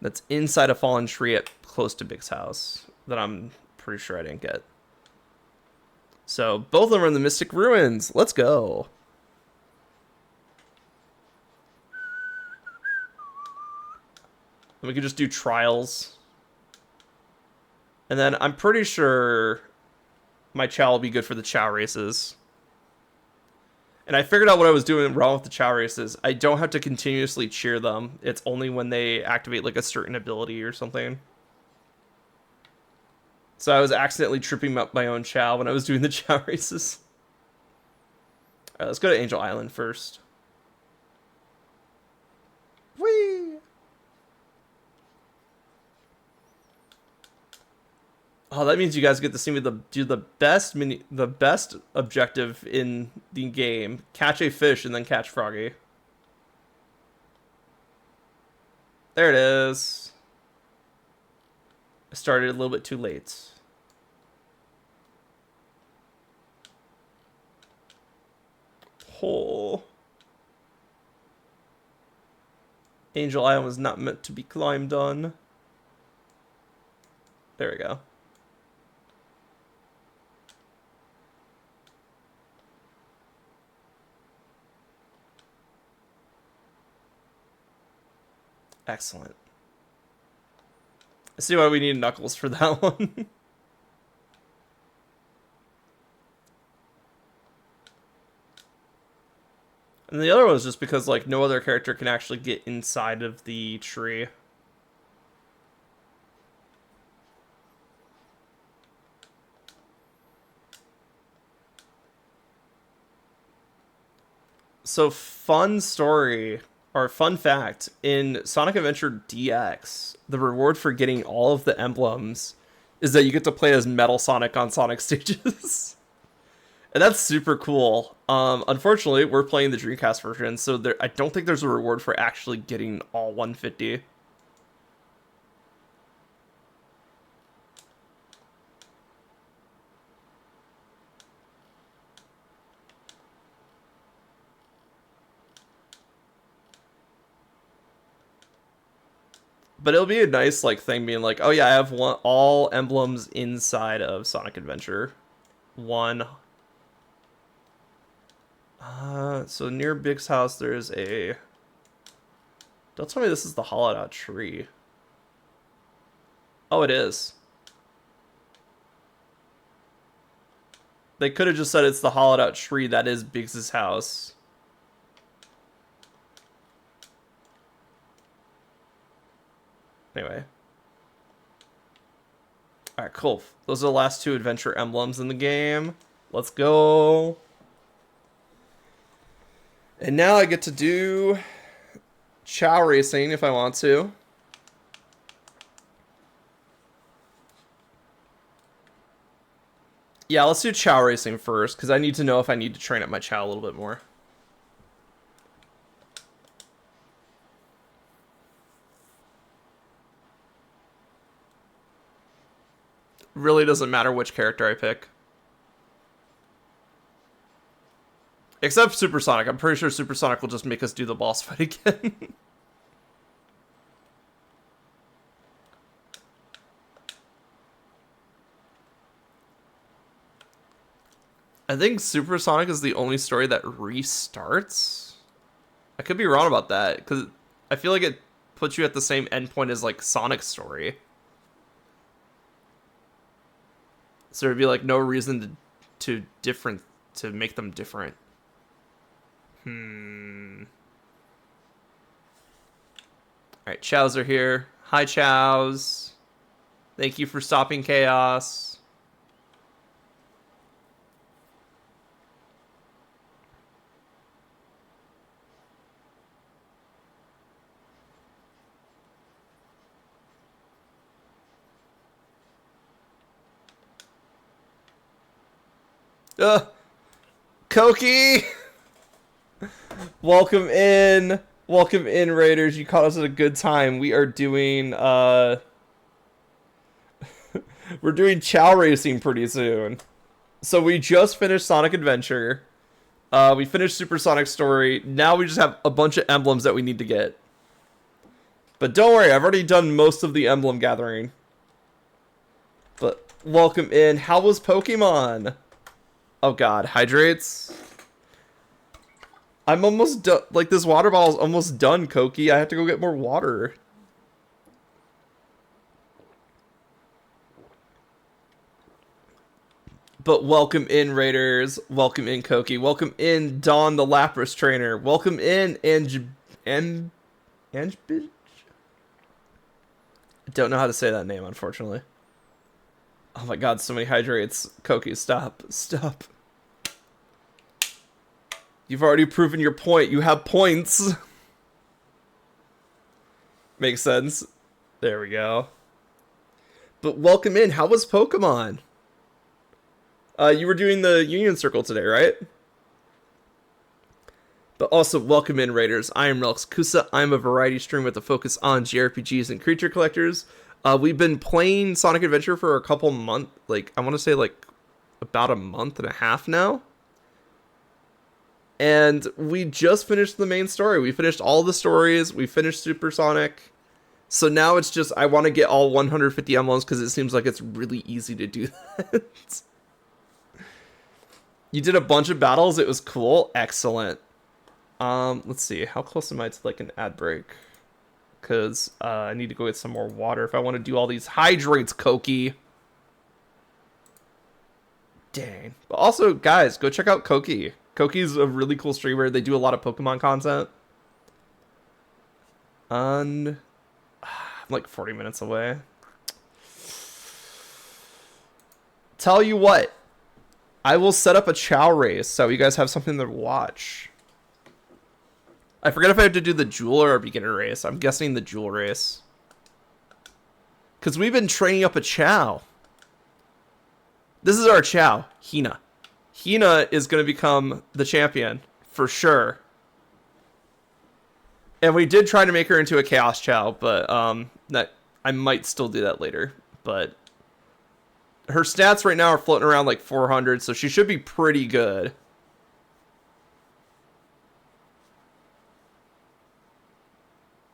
that's inside a fallen tree at close to Big's house that I'm pretty sure I didn't get. So both of them are in the Mystic Ruins. Let's go. We could just do trials. And then I'm pretty sure my Chow will be good for the Chow races. And I figured out what I was doing wrong with the Chow races. I don't have to continuously cheer them. It's only when they activate like a certain ability or something. So I was accidentally tripping up my own Chow when I was doing the Chow races. Alright, let's go to Angel Island first. Whee! Oh, that means you guys get to see me do the best objective in the game. Catch a fish and then catch Froggy. There it is. I started a little bit too late. Oh. Angel Island was not meant to be climbed on. There we go. Excellent. I see why we need Knuckles for that one. And the other one was just because, like, no other character can actually get inside of the tree. So, fun story, or fun fact, in Sonic Adventure DX, the reward for getting all of the emblems is that you get to play as Metal Sonic on Sonic stages. And that's super cool. Unfortunately, we're playing the Dreamcast version, so I don't think there's a reward for actually getting all 150. But it'll be a nice like thing being like, oh yeah, I have all emblems inside of Sonic Adventure. One. So near Big's house, there's a... Don't tell me this is the hollowed out tree. Oh, it is. They could have just said it's the hollowed out tree that is Biggs' house. Anyway. Alright, cool. Those are the last two adventure emblems in the game. Let's go. And now I get to do Chow Racing if I want to. Yeah, let's do Chow Racing first, because I need to know if I need to train up my Chow a little bit more. Really doesn't matter which character I pick. Except Supersonic. I'm pretty sure Supersonic will just make us do the boss fight again. I think Supersonic is the only story that restarts. I could be wrong about that, because I feel like it puts you at the same endpoint as, like, Sonic's story. So there'd be, like, no reason to make them different. Alright, Chows are here. Hi, Chows. Thank you for stopping chaos. Koki! Welcome in. Welcome in, Raiders. You caught us at a good time. We are doing, we're doing Chow Racing pretty soon. So we just finished Sonic Adventure. We finished Supersonic Story. Now we just have a bunch of emblems that we need to get. But don't worry, I've already done most of the emblem gathering. But welcome in. How was Pokemon? Oh god, hydrates? I'm almost done. Like, this water bottle's almost done, Koki. I have to go get more water. But welcome in, Raiders. Welcome in, Koki. Welcome in, Dawn the Lapras trainer. Welcome in, Ange. I don't know how to say that name, unfortunately. Oh my god, so many hydrates. Koki, stop. Stop. You've already proven your point. You have points. Makes sense. There we go. But welcome in. How was Pokemon? You were doing the Union Circle today, right? But also, welcome in, Raiders. I am Relix Kusa. I'm a variety streamer with a focus on JRPGs and creature collectors. We've been playing Sonic Adventure for a couple months, I want to say about a month and a half now. And we just finished the main story. We finished all the stories. We finished Super Sonic. So now it's just, I want to get all 150 emblems because it seems like it's really easy to do that. You did a bunch of battles. It was cool. Excellent. Let's see. How close am I to an ad break? Because I need to go get some more water if I want to do all these hydrates, Koki. Dang. But also, guys, go check out Koki. Koki's a really cool streamer. They do a lot of Pokemon content. I'm 40 minutes away. Tell you what. I will set up a Chow race so you guys have something to watch. I forget if I have to do the jeweler or beginner race. I'm guessing the jewel race. Because we've been training up a Chow. This is our Chow, Hina. Hina is going to become the champion, for sure. And we did try to make her into a Chaos Chow, but that I might still do that later. But her stats right now are floating around 400, so she should be pretty good.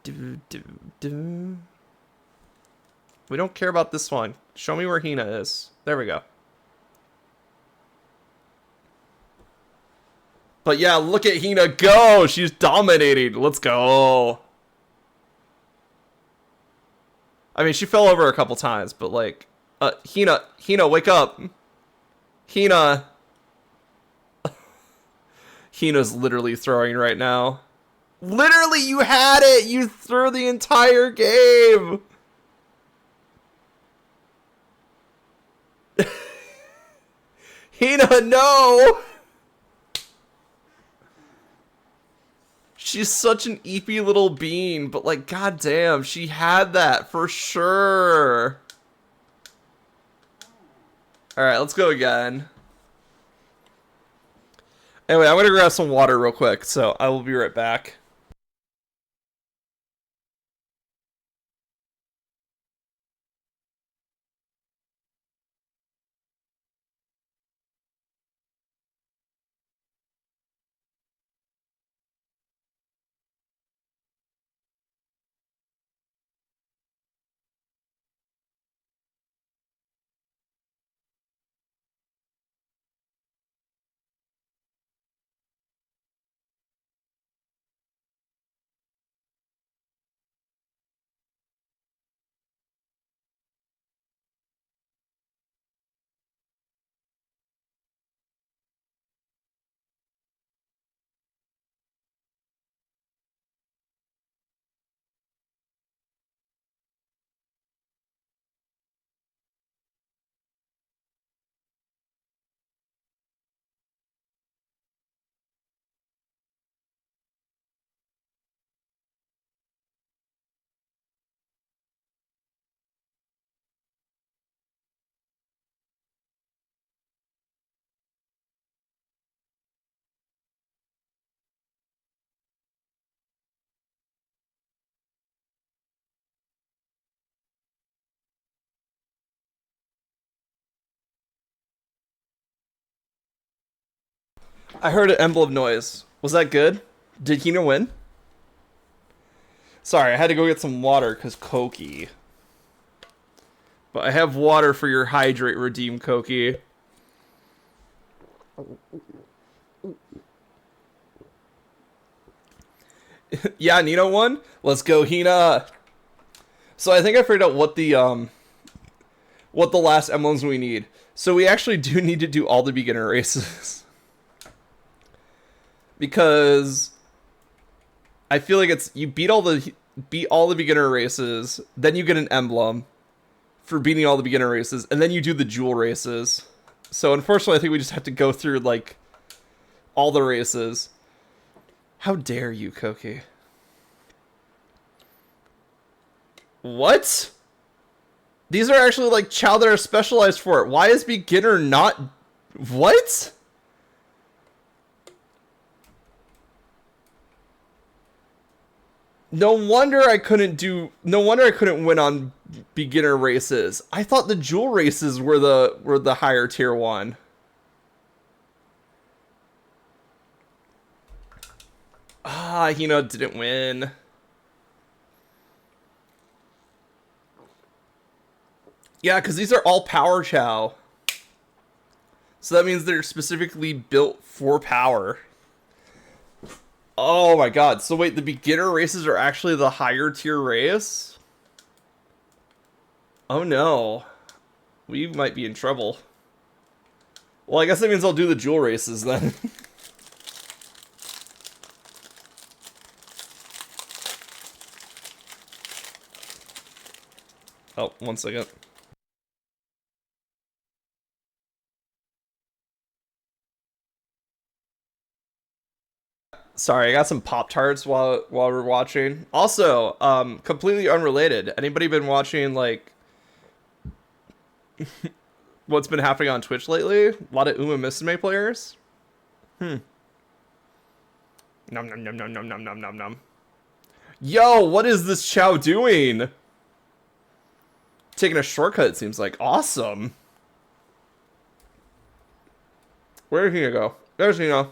We don't care about this one. Show me where Hina is. There we go. But yeah, look at Hina go! She's dominating. Let's go. I mean, she fell over a couple times, but Hina, wake up. Hina. Hina's literally throwing right now. Literally, you had it! You threw the entire game! Hina, no! She's such an eepy little bean, but goddamn, she had that for sure. Alright, let's go again. Anyway, I'm gonna grab some water real quick, so I will be right back. I heard an emblem noise. Was that good? Did Hina win? Sorry, I had to go get some water because Koki. But I have water for your hydrate redeem, Koki. Yeah, Nino won? Let's go, Hina! So I think I figured out what what the last emblems we need. So we actually do need to do all the beginner races. Because I feel like it's you beat all the beginner races, then you get an emblem for beating all the beginner races, and then you do the jewel races. So unfortunately I think we just have to go through like all the races. How dare you, Koki? What? These are actually like Chow that are specialized for it. Why is beginner not... What? No wonder I couldn't win on beginner races. I thought the jewel races were the higher tier one. Ah, Hino didn't win. Yeah, because these are all power Chow. So that means they're specifically built for power. Oh my god. So wait, the beginner races are actually the higher tier race? Oh no. We might be in trouble. Well, I guess that means I'll do the jewel races then. Oh, 1 second. Sorry, I got some Pop-Tarts while we're watching. Also, completely unrelated. Anybody been watching like what's been happening on Twitch lately? A lot of Uma Musume players. Nom nom nom nom nom nom nom nom nom. Yo, what is this Chow doing? Taking a shortcut, it seems like. Awesome. Where did he go? There's Hino.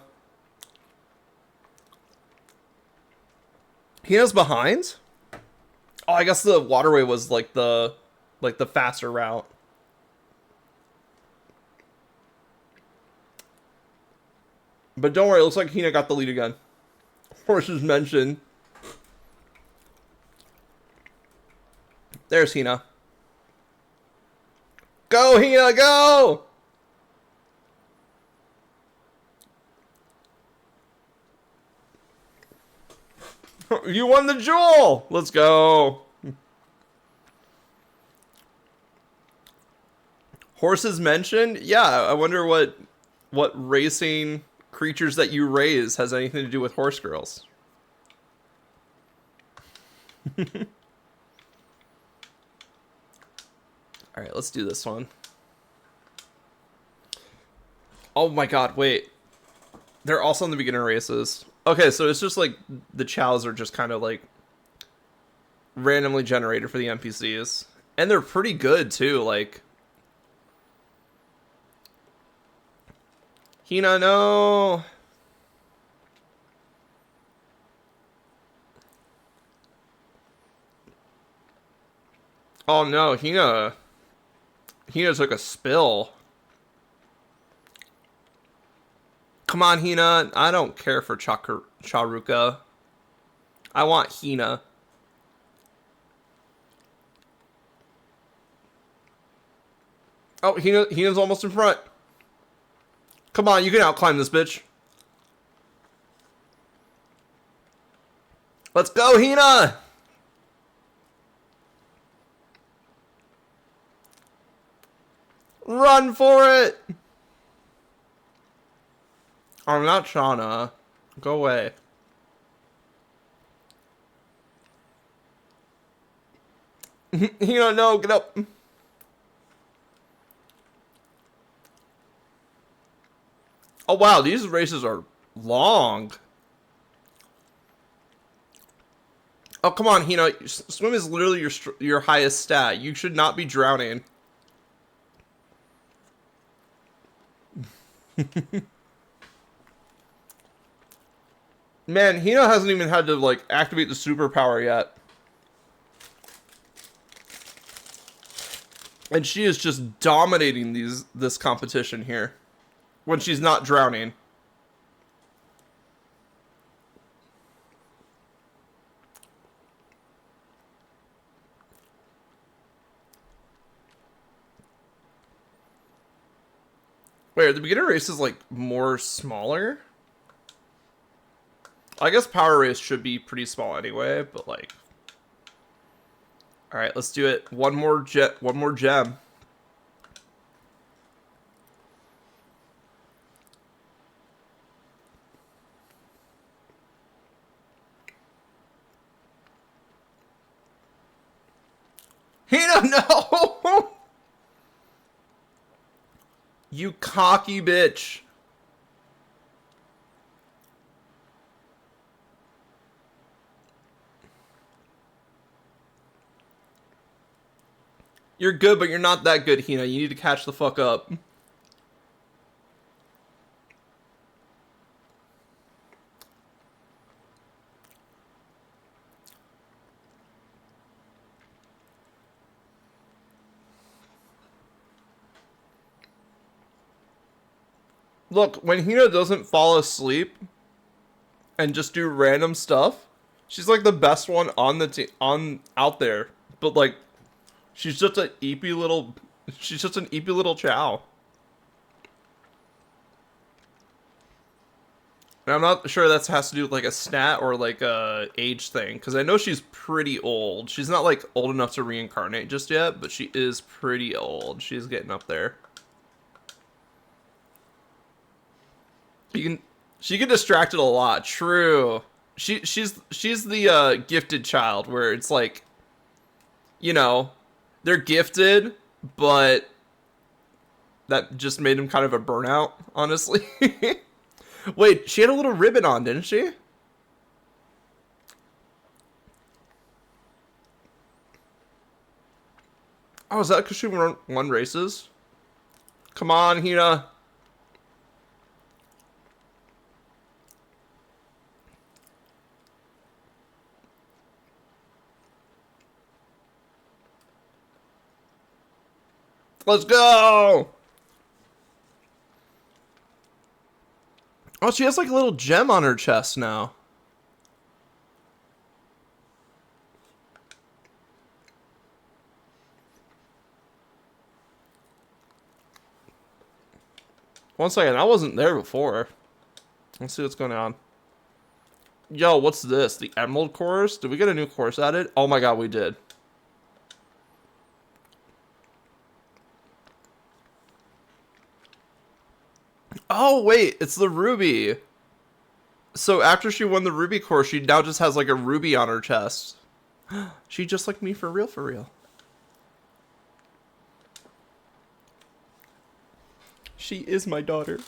Hino's behind? Oh, I guess the waterway was like the faster route. But don't worry, it looks like Hina got the lead again. Horses mentioned. There's Hina. Go, Hina, go! You won the jewel! Let's go. Horses mentioned? Yeah, I wonder what racing creatures that you raise has anything to do with horse girls. Alright, let's do this one. Oh my god, wait. They're also in the beginner races. Okay, so it's just like the chows are just kind of like randomly generated for the NPCs. And they're pretty good too, like... Hina, no! Oh no, Hina took a spill. Come on, Hina. I don't care for Charuka. I want Hina. Oh, Hina's almost in front. Come on, you can outclimb this bitch. Let's go, Hina! Run for it! I'm not Shauna. Go away. Hina, no, get up. Oh wow, these races are long. Oh come on, Hina. Swim is literally your highest stat. You should not be drowning. Man, Hina hasn't even had to like activate the superpower yet. And she is just dominating this competition here. When she's not drowning. Wait, are the beginner races like more smaller? I guess power race should be pretty small anyway, but like, all right, let's do it. One more gem. Hina, no! You cocky bitch. You're good, but you're not that good, Hina. You need to catch the fuck up. Look, when Hina doesn't fall asleep and just do random stuff, she's like the best one on the on out there. But like, she's just an eepy little. She's just an eepy little chow. And I'm not sure that has to do with like a stat or like a age thing, because I know she's pretty old. She's not like old enough to reincarnate just yet, but she is pretty old. She's getting up there. She get distracted a lot. True. She's the gifted child where it's like, you know, they're gifted, but that just made him kind of a burnout, honestly. Wait, she had a little ribbon on, didn't she? Oh, is that because she won races? Come on, Hina. Let's go! Oh, she has like a little gem on her chest now. One second, I wasn't there before. Let's see what's going on. Yo, what's this? The Emerald course? Did we get a new course added? Oh my god, we did. Oh, wait, it's the Ruby. So after she won the Ruby course, she now just has like a ruby on her chest. She just like me for real, for real. She is my daughter.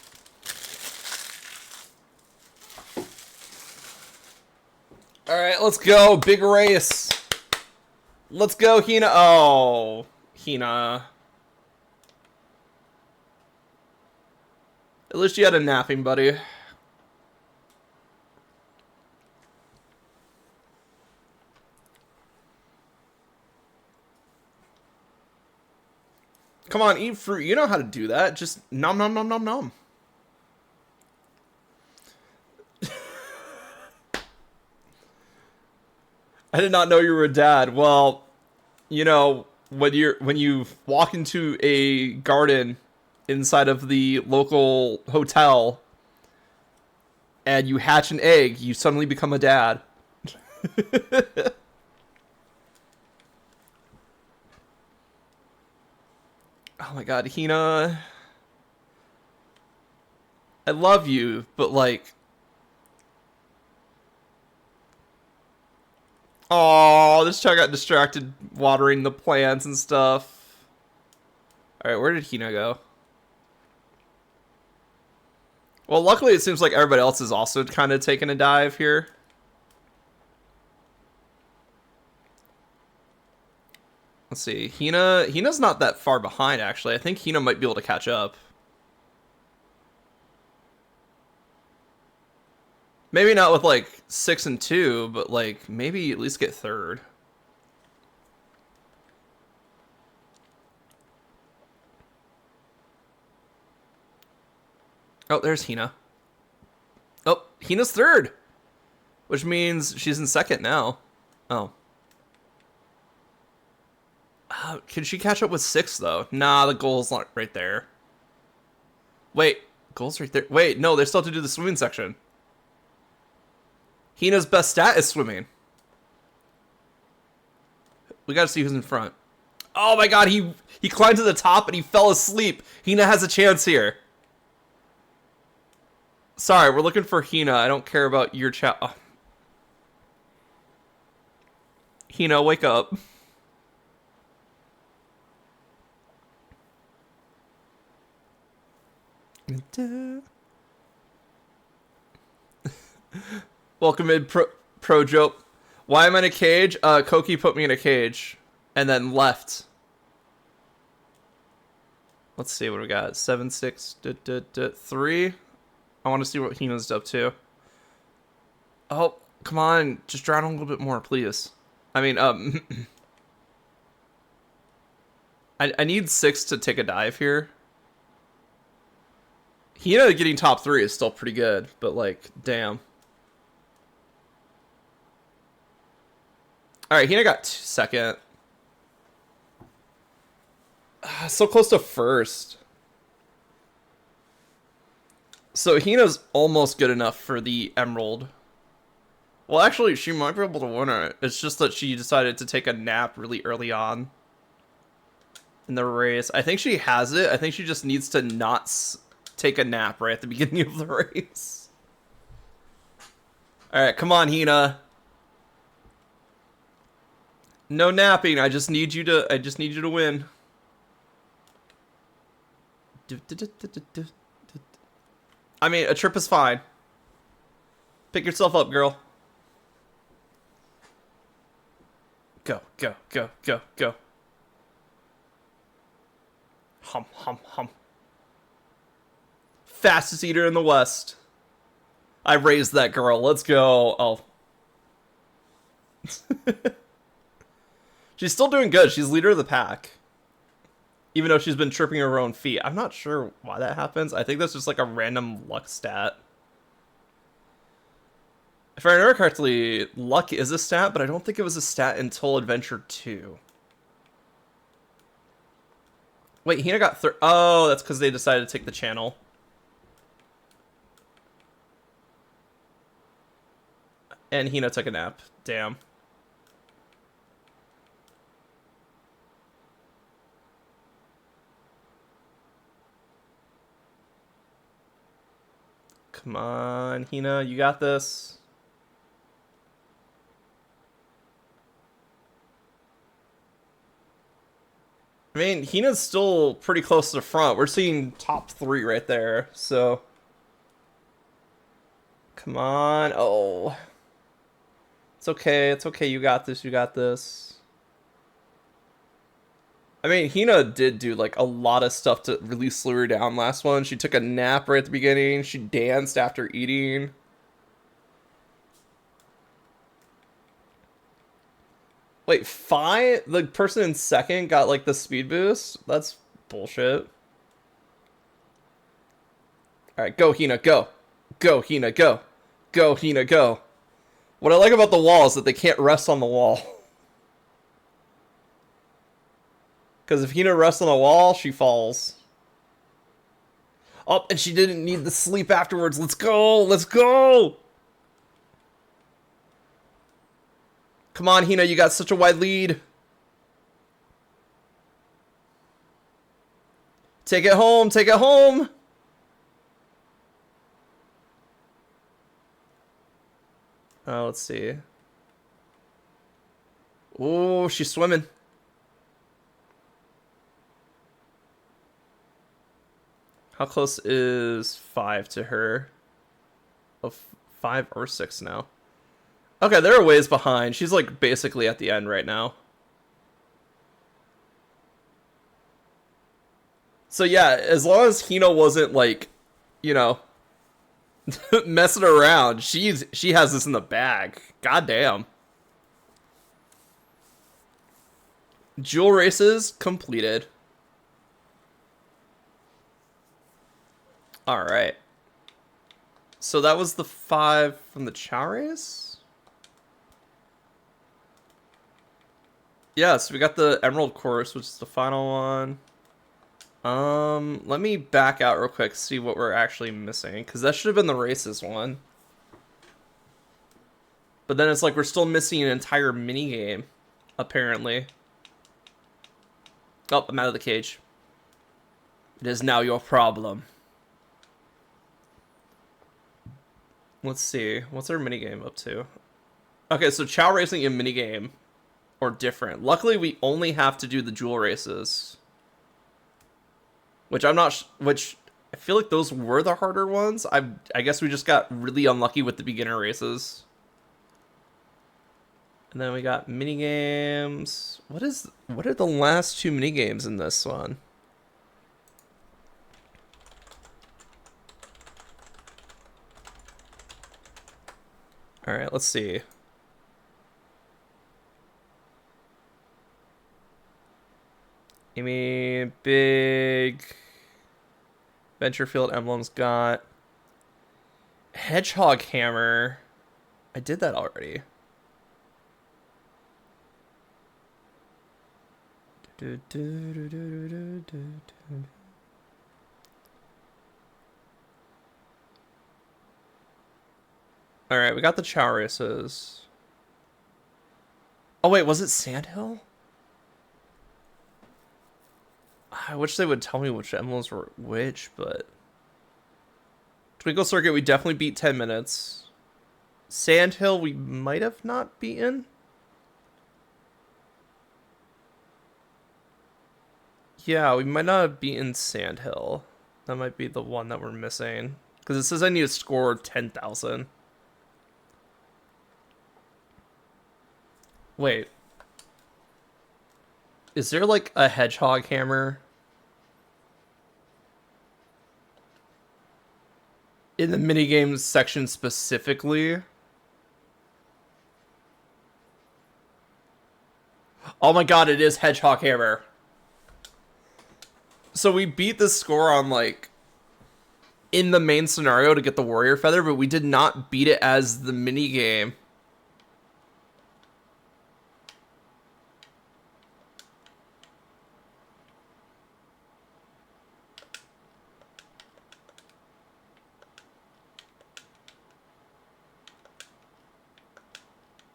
Alright, let's go. Big race. Let's go, Hina. Oh, Hina. At least you had a napping buddy. Come on, eat fruit. You know how to do that. Just nom nom nom nom nom. I did not know you were a dad. Well, you know, when you walk into a garden inside of the local hotel and you hatch an egg, you suddenly become a dad. Oh my god, Hina. I love you, but like... Oh, this child got distracted watering the plants and stuff. Alright, where did Hina go? Well, luckily it seems like everybody else is also kind of taking a dive here. Let's see. Hina's not that far behind, actually. I think Hina might be able to catch up. Maybe not with, like, 6 and 2, but, like, maybe at least get third. Oh, there's Hina. Oh, Hina's third! Which means she's in second now. Oh. Can she catch up with 6, though? Nah, the goal's not right there. Wait, goal's right there. Wait, no, they still have to do the swimming section. Hina's best stat is swimming. We gotta see who's in front. Oh my god, he climbed to the top and he fell asleep. Hina has a chance here. Sorry, we're looking for Hina. I don't care about your chat. Oh. Hina, wake up. Welcome in, Pro Joke. Why am I in a cage? Koki put me in a cage and then left. Let's see what we got. 7, 6, 3. I want to see what Hina's up to. Oh, come on. Just drown a little bit more, please. I mean, I need 6 to take a dive here. Hina getting top 3 is still pretty good, but like, damn. Alright, Hina got second. So close to first. So Hina's almost good enough for the emerald. Well, actually, she might be able to win it. It's just that she decided to take a nap really early on in the race. I think she has it. I think she just needs to not take a nap right at the beginning of the race. Alright, come on, Hina. No napping. I just need you to win. I mean, a trip is fine. Pick yourself up, girl. Go, go, go, go, go. Hum, hum, hum. Fastest eater in the West. I raised that girl. Let's go. Oh. She's still doing good. She's leader of the pack. Even though she's been tripping her own feet. I'm not sure why that happens. I think that's just like a random luck stat. If I remember correctly, luck is a stat, but I don't think it was a stat until Adventure 2. Wait, Hina got oh, that's because they decided to take the channel. And Hina took a nap. Damn. Come on, Hina, you got this. I mean, Hina's still pretty close to the front. We're seeing top 3 right there, so. Come on. Oh. It's okay, it's okay. You got this, you got this. I mean, Hina did do, like, a lot of stuff to really slow her down last one. She took a nap right at the beginning. She danced after eating. Wait, 5? The person in second got, like, the speed boost? That's bullshit. Alright, go, Hina, go. Go, Hina, go. Go, Hina, go. What I like about the wall is that they can't rest on the wall. Because if Hina rests on the wall, she falls. Oh, and she didn't need the sleep afterwards. Let's go! Let's go! Come on, Hina, you got such a wide lead. Take it home, take it home! Oh, let's see. Oh, she's swimming. How close is 5 to her? Oh, 5 or 6 now. Okay, they're a ways behind. She's like basically at the end right now. So yeah, as long as Hina wasn't like, you know, messing around, she has this in the bag. God damn. Jewel races completed. Alright. So that was the 5 from the Chow race? Yeah, so we got the Emerald course, which is the final one. Let me back out real quick, see what we're actually missing, because that should have been the races one. But then it's like we're still missing an entire mini game, apparently. Oh, I'm out of the cage. It is now your problem. Let's see. What's our minigame up to? Okay, so Chow Racing and minigame are different. Luckily, we only have to do the jewel races. Which I'm not... which I feel like those were the harder ones. I guess we just got really unlucky with the beginner races. And then we got minigames. What are the last two minigames in this one? Alright, let's see. I mean, big Venturefield emblems got Hedgehog Hammer. I did that already. Alright, we got the Chow races. Oh wait, was it Sandhill? I wish they would tell me which emblems were which, but... Twinkle Circuit, we definitely beat 10 minutes. Sandhill, we might have not beaten. Yeah, we might not have beaten Sandhill. That might be the one that we're missing. Because it says I need to score 10,000. Wait. Is there like a Hedgehog Hammer in the minigames section specifically? Oh my god, it is Hedgehog Hammer. So we beat the score on like in the main scenario to get the warrior feather, but we did not beat it as the mini game.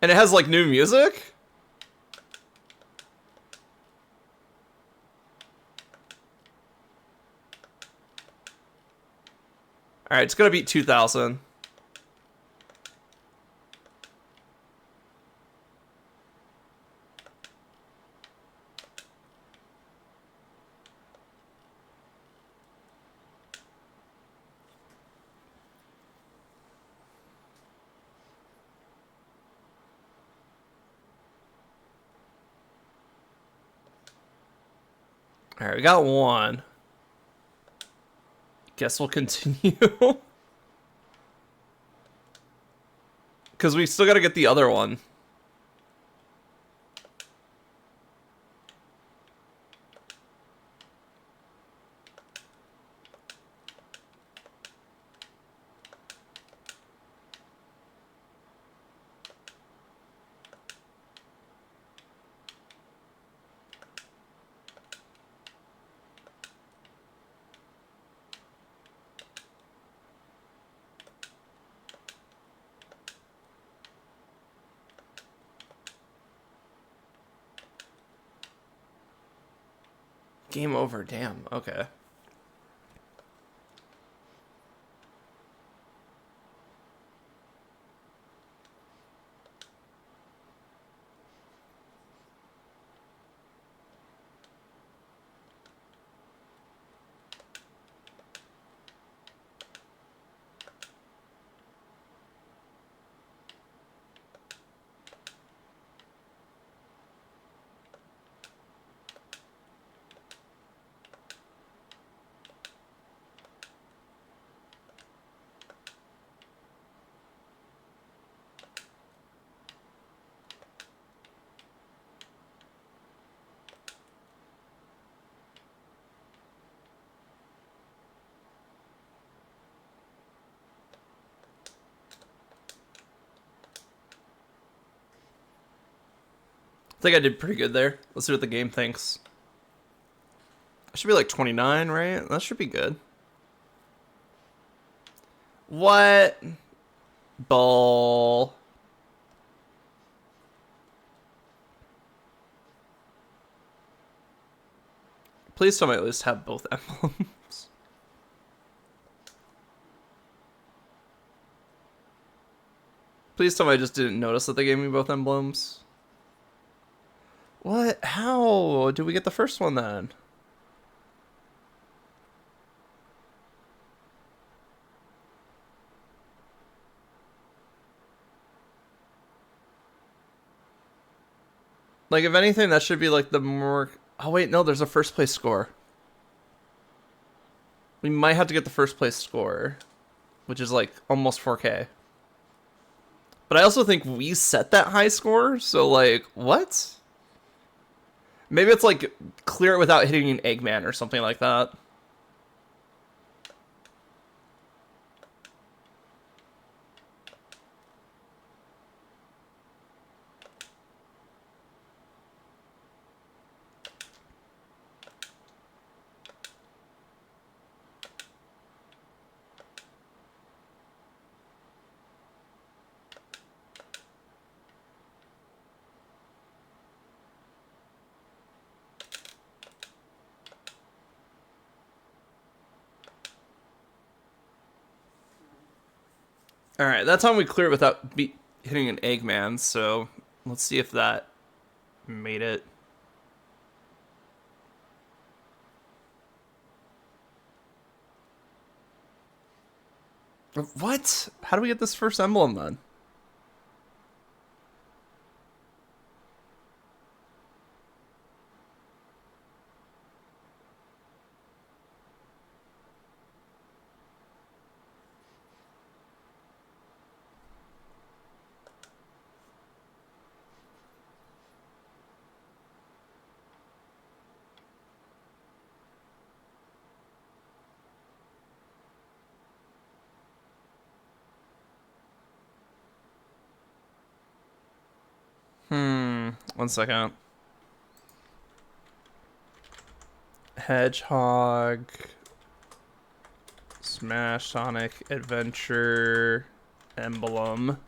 And it has like new music? Alright, it's gonna beat 2,000. Alright, we got one. Guess we'll continue. Because we still gotta get the other one. Game over, damn, okay. I think I did pretty good there. Let's see what the game thinks. Should be like 29, right? That should be good. What? Bull. Please tell me I at least have both emblems. Please tell me I just didn't notice that they gave me both emblems. What? How did we get the first one then? Like, if anything, that should be like the more... Oh, wait, no, there's a first place score. We might have to get the first place score, which is like almost 4K. But I also think we set that high score, so like, what? Maybe it's like clear it without hitting an Eggman or something like that. Alright, that time we clear it without hitting an Eggman, so let's see if that made it. What? How do we get this first emblem then? One second. Hedgehog. Smash Sonic Adventure emblem.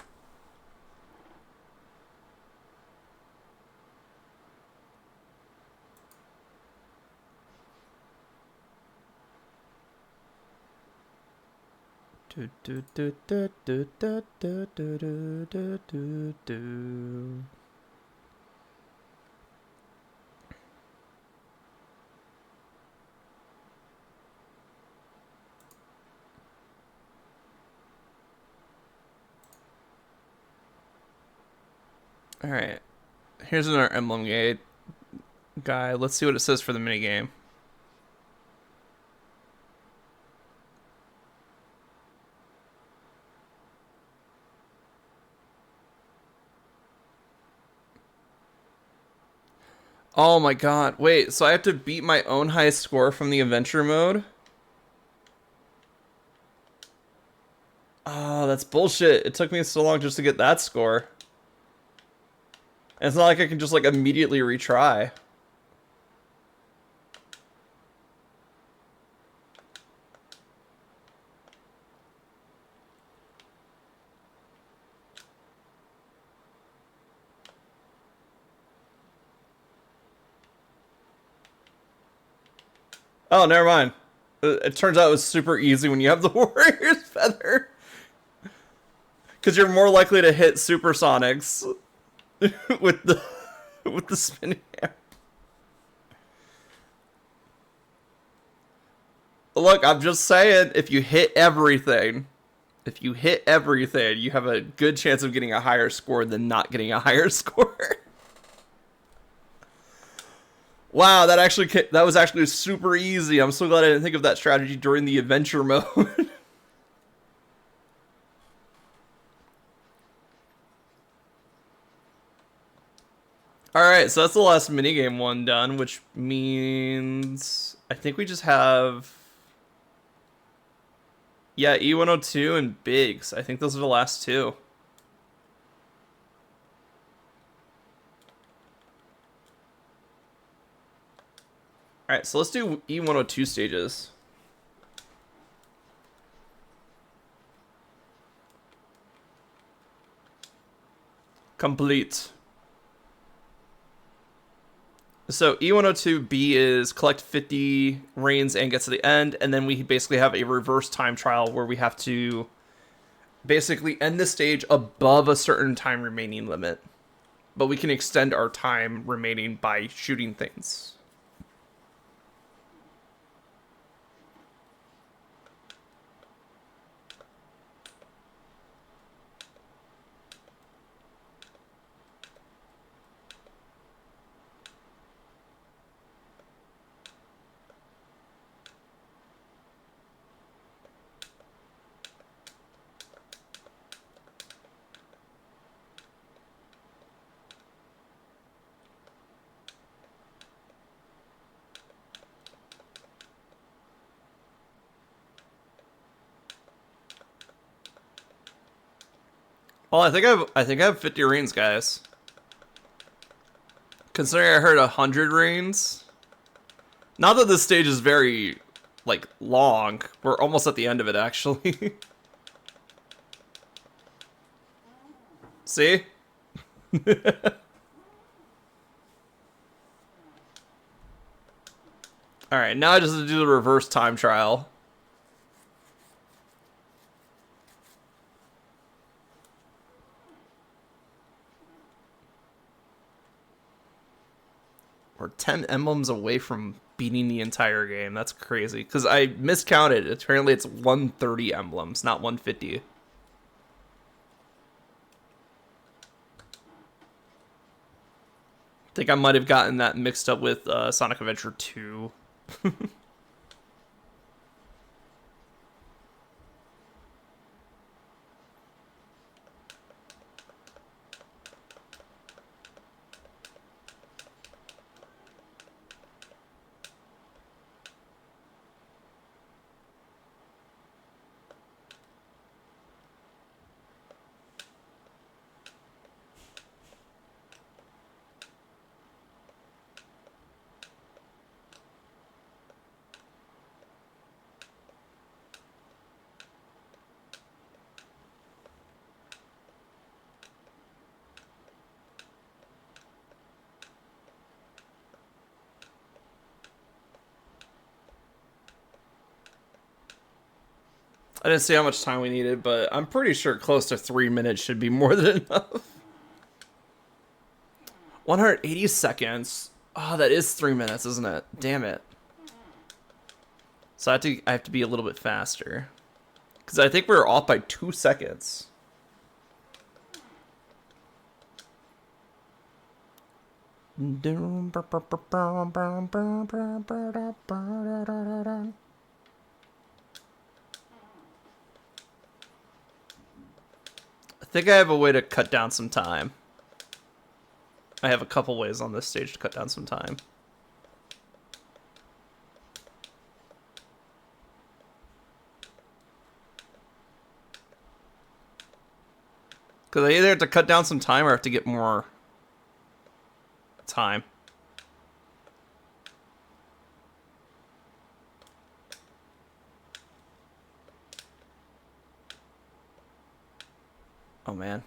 Do do do do do do do do do do do. Alright. Here's another emblem gate guy. Let's see what it says for the minigame. Oh my god. Wait, so I have to beat my own highest score from the adventure mode? Oh, that's bullshit. It took me so long just to get that score. And it's not like I can just like immediately retry. Oh, never mind. It turns out it was super easy when you have the Warrior's Feather. Because you're more likely to hit Supersonics with the spinning hammer. Look, I'm just saying, if you hit everything, you have a good chance of getting a higher score than not getting a higher score. Wow, that was actually super easy. I'm so glad I didn't think of that strategy during the adventure mode. Alright, so that's the last minigame one done, which means I think we just have... Yeah, E102 and Biggs. I think those are the last two. All right, so let's do E102 stages. Complete. So E102B is collect 50 reins and get to the end, and then we basically have a reverse time trial where we have to basically end the stage above a certain time remaining limit. But we can extend our time remaining by shooting things. Well, I think I have 50 reins, guys. Considering I heard 100 reins, not that this stage is very like long. We're almost at the end of it, actually. See? All right, now I just have to do the reverse time trial. We're 10 emblems away from beating the entire game. That's crazy. Because I miscounted. Apparently it's 130 emblems, not 150. I think I might have gotten that mixed up with Sonic Adventure 2. I didn't see how much time we needed, but I'm pretty sure close to 3 minutes should be more than enough. 180 seconds. Oh, that is 3 minutes, isn't it? Damn it. So I have to be a little bit faster. Because I think we were off by 2 seconds. I think I have a way to cut down some time. I have a couple ways on this stage to cut down some time. Because I either have to cut down some time or I have to get more time. Oh, man.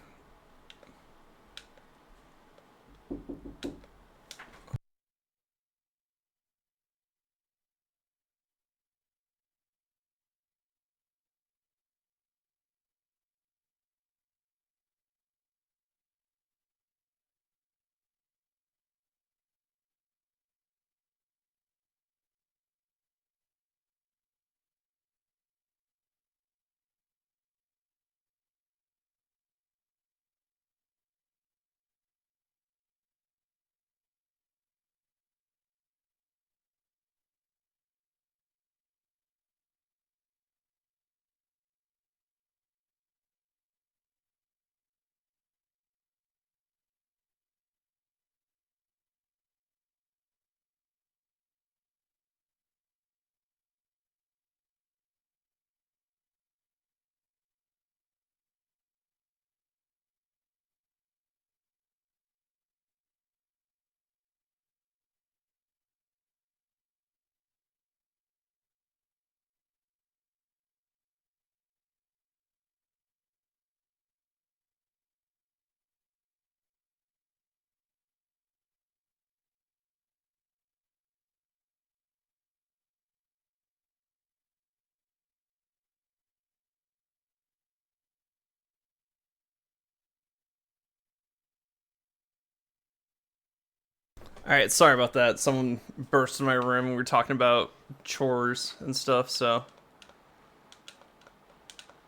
All right, sorry about that. Someone burst in my room. We were talking about chores and stuff, so.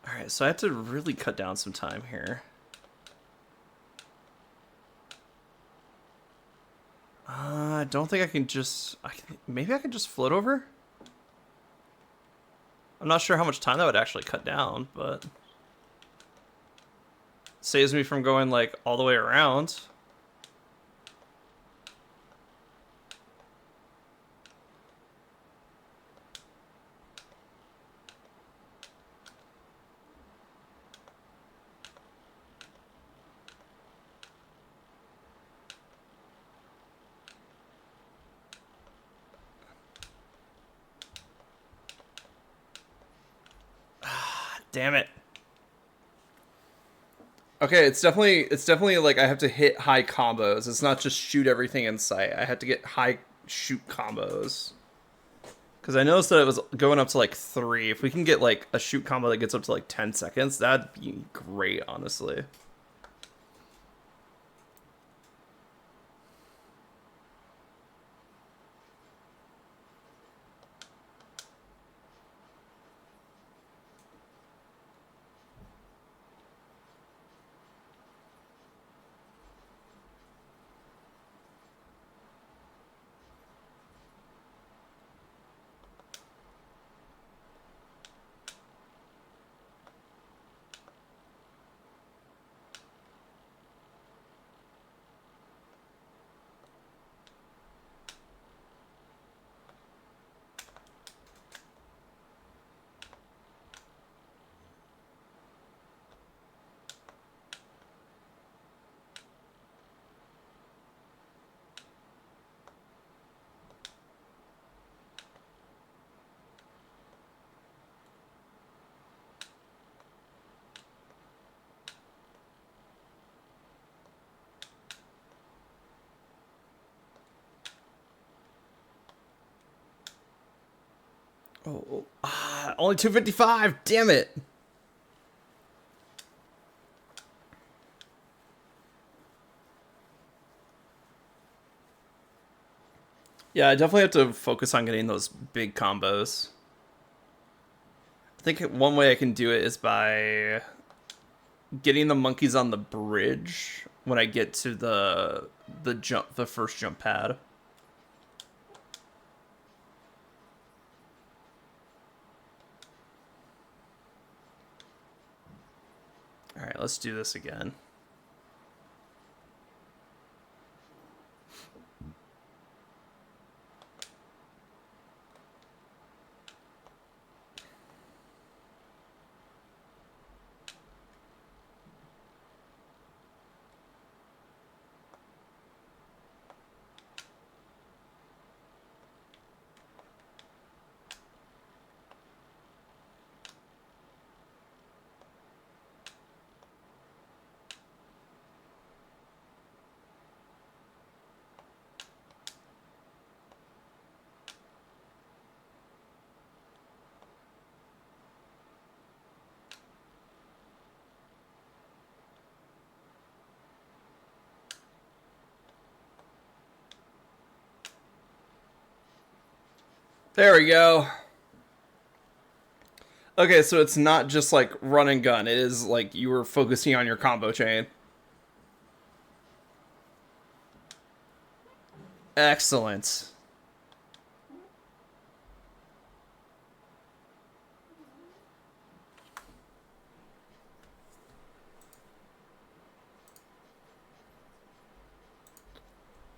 All right, so I have to really cut down some time here. I don't think I can just. Maybe I can just float over. I'm not sure how much time that would actually cut down, but saves me from going like all the way around. Damn it. Okay, it's definitely like I have to hit high combos. It's not just shoot everything in sight. I have to get high shoot combos. Because I noticed that it was going up to like 3. If we can get like a shoot combo that gets up to like 10 seconds, that'd be great, honestly. Only 255. Damn it. Yeah, I definitely have to focus on getting those big combos. I think one way I can do it is by getting the monkeys on the bridge when I get to the first jump pad. All right, let's do this again. There we go. Okay, so it's not just like run and gun. It is like you were focusing on your combo chain. Excellent.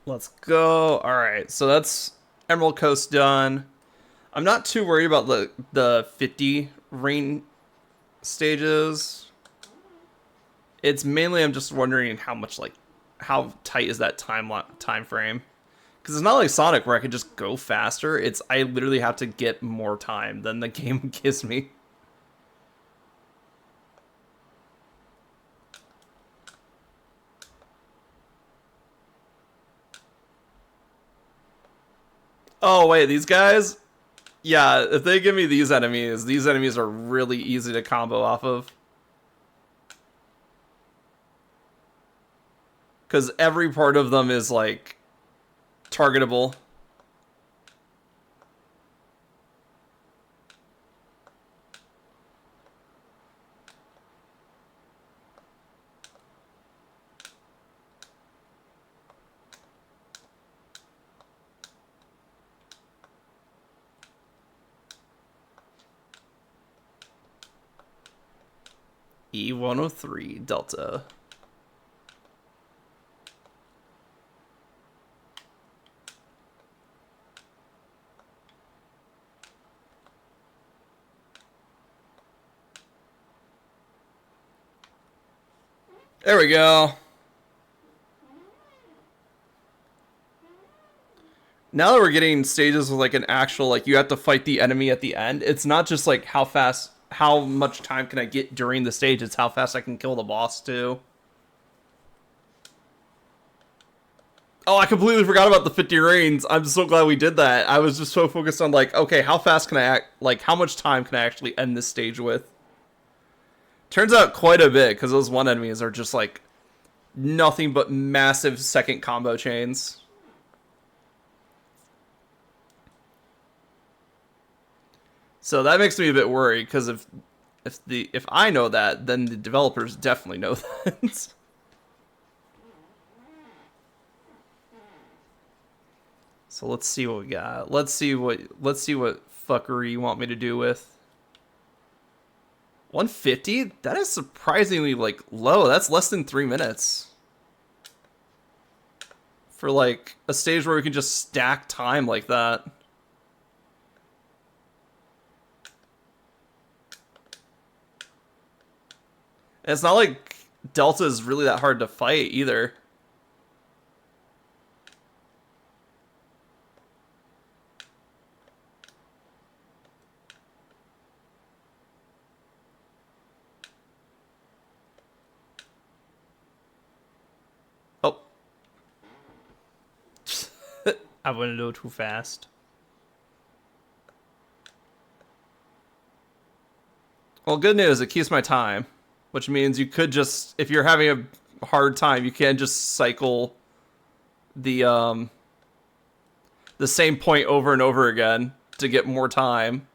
Let's go. All right, so that's Emerald Coast done. I'm not too worried about the 50 rain stages. It's mainly I'm just wondering how tight is that time frame? Because it's not like Sonic where I could just go faster. It's I literally have to get more time than the game gives me. Oh wait, these guys? Yeah, if they give me these enemies are really easy to combo off of. Because every part of them is like targetable. E103 Delta. There we go. Now that we're getting stages with like an actual, like, you have to fight the enemy at the end, it's not just like how much time can I get during the stage, it's how fast I can kill the boss too. Oh, I completely forgot about the 50 reigns. I'm so glad we did that. I was just so focused on like, okay, how fast can I act, like how much time can I actually end this stage with? Turns out quite a bit, because those one enemies are just like nothing but massive second combo chains. So that makes me a bit worried, because if I know that, then the developers definitely know that. So let's see what we got. Let's see what fuckery you want me to do with 150. That is surprisingly like low. That's less than 3 minutes for like a stage where we can just stack time like that. And it's not like Delta is really that hard to fight either. Oh. I went a little too fast. Well, good news, it keeps my time, which means you could just, if you're having a hard time, you can just cycle the same point over and over again to get more time.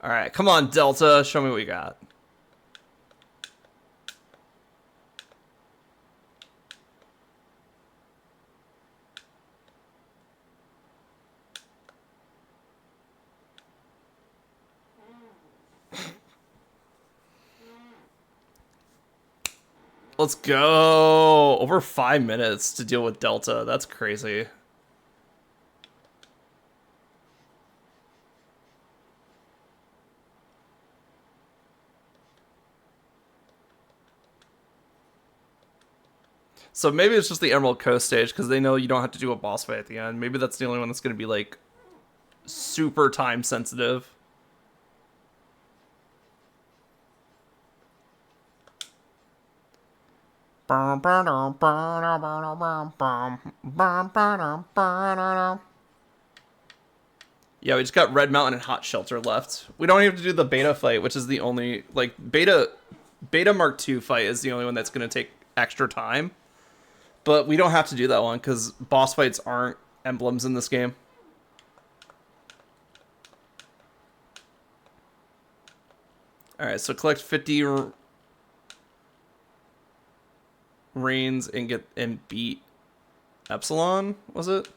All right, come on, Delta, show me what you got. Let's go. Over 5 minutes to deal with Delta. That's crazy. So maybe it's just the Emerald Coast stage, because they know you don't have to do a boss fight at the end. Maybe that's the only one that's going to be like super time sensitive. Yeah, we just got Red Mountain and Hot Shelter left. We don't have to do the beta fight, which is the only, like, beta Mark II fight is the only one that's going to take extra time. But we don't have to do that one, because boss fights aren't emblems in this game. Alright, so collect 50 reigns and beat Epsilon, was it?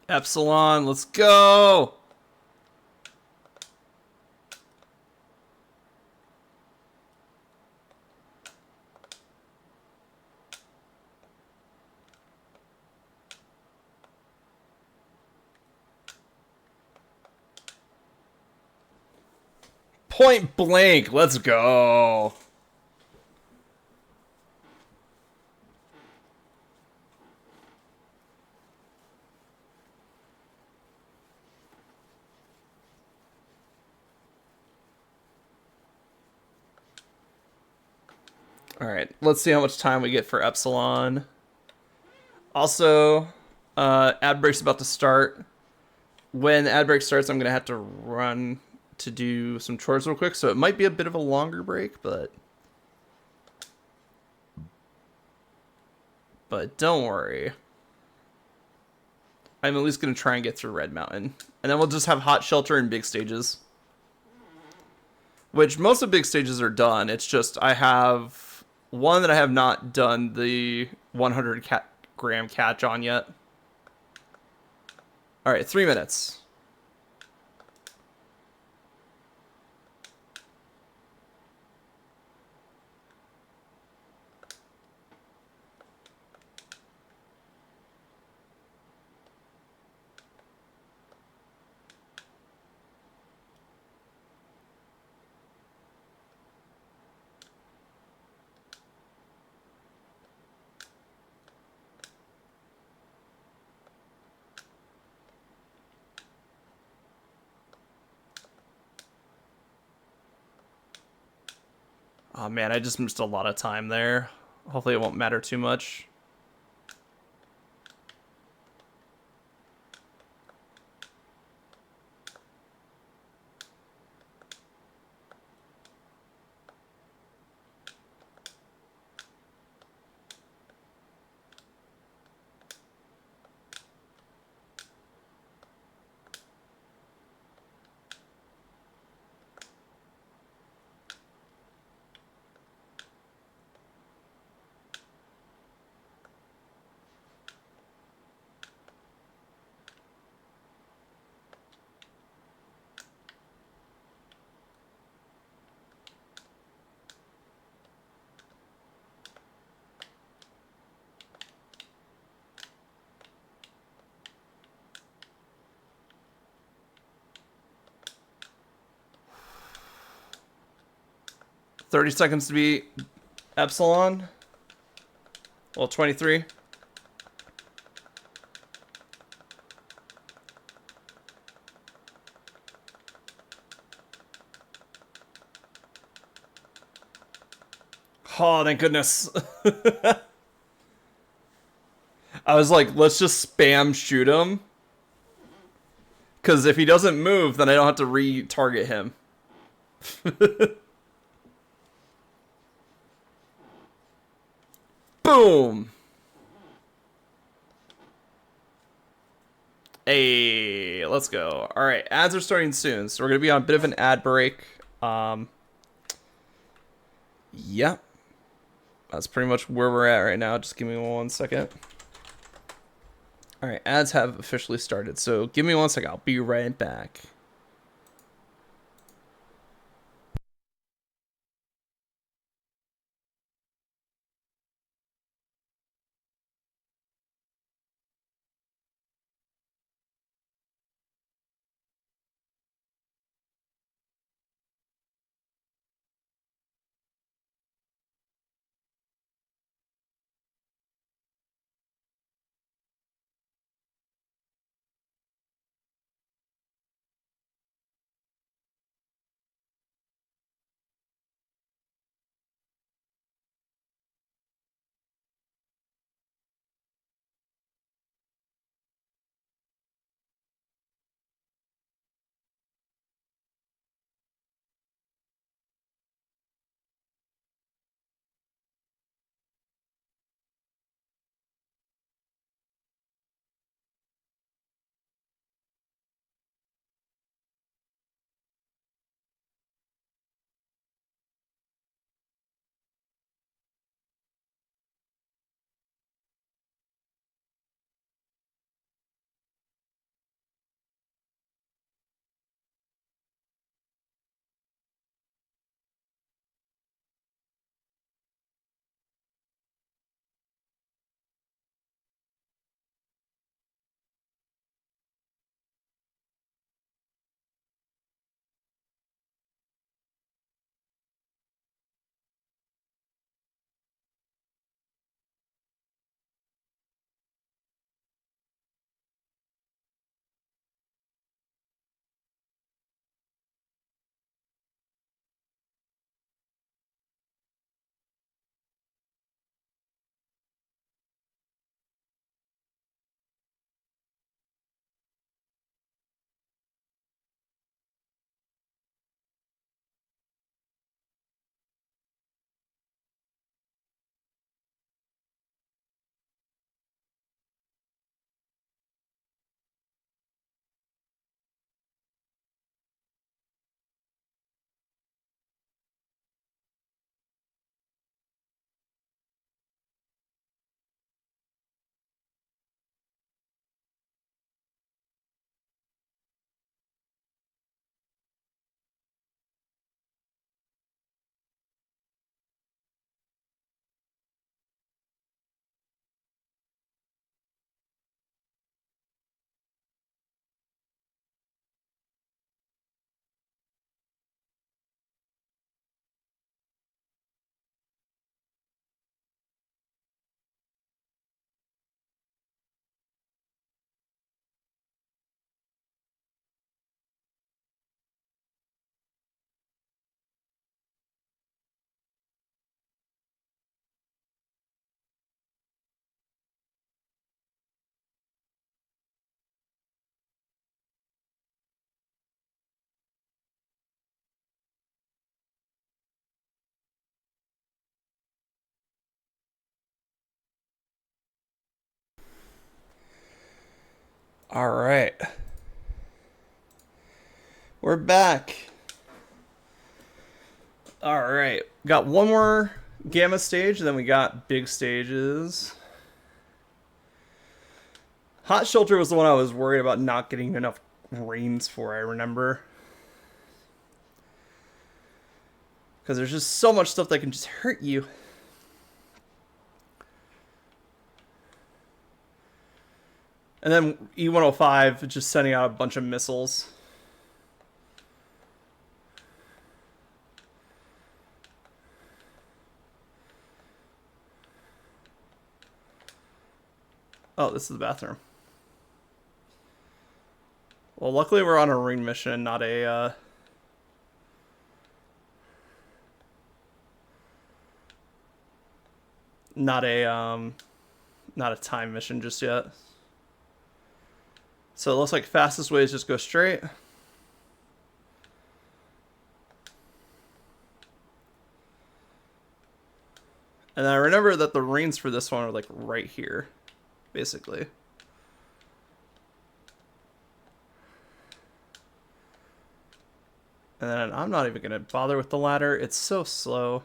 Epsilon, let's go! Point blank, let's go. All right, let's see how much time we get for Epsilon. Also, ad break's about to start. When ad break starts, I'm gonna have to run to do some chores real quick, so it might be a bit of a longer break, but don't worry. I'm at least gonna try and get through Red Mountain, and then we'll just have Hot Shelter and big stages. Which most of the big stages are done. It's just I have one that I have not done the 100 gram catch on yet. All right, 3 minutes. Oh man, I just missed a lot of time there. Hopefully it won't matter too much. $30 to be Epsilon. Well, 23. Oh, thank goodness. I was like, let's just spam shoot him. Because if he doesn't move, then I don't have to re-target him. Boom! Hey, let's go. All right, ads are starting soon, so we're gonna be on a bit of an ad break. Yeah, that's pretty much where we're at right now. Just give me 1 second. All right, ads have officially started, so give me 1 second. I'll be right back. All right. We're back. All right. Got one more gamma stage, and then we got big stages. Hot Shelter was the one I was worried about not getting enough rains for, I remember. Because there's just so much stuff that can just hurt you. And then E105 just sending out a bunch of missiles. Oh, this is the bathroom. Well, luckily we're on a ring mission, not a not a time mission just yet. So it looks like fastest way is just go straight. And I remember that the rings for this one are like right here, basically. And then I'm not even gonna bother with the ladder. It's so slow.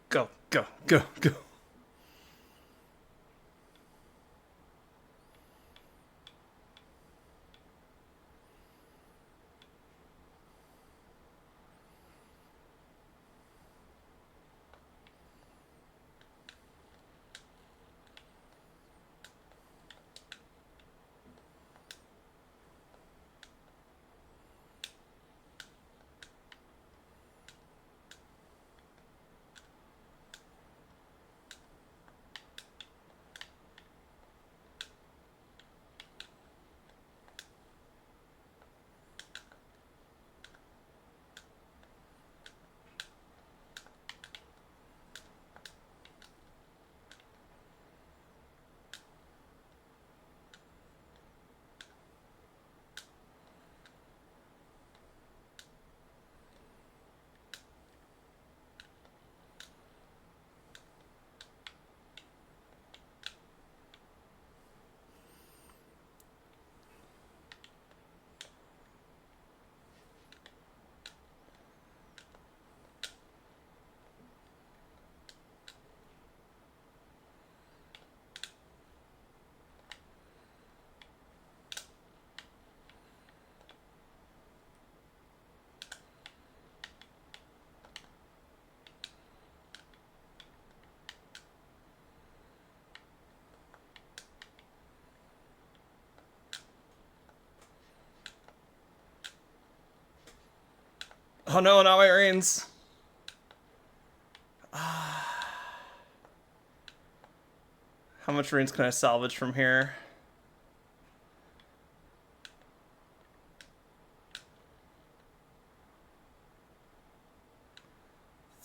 Go, go, go, go. Oh no, not my reins. How much reins can I salvage from here?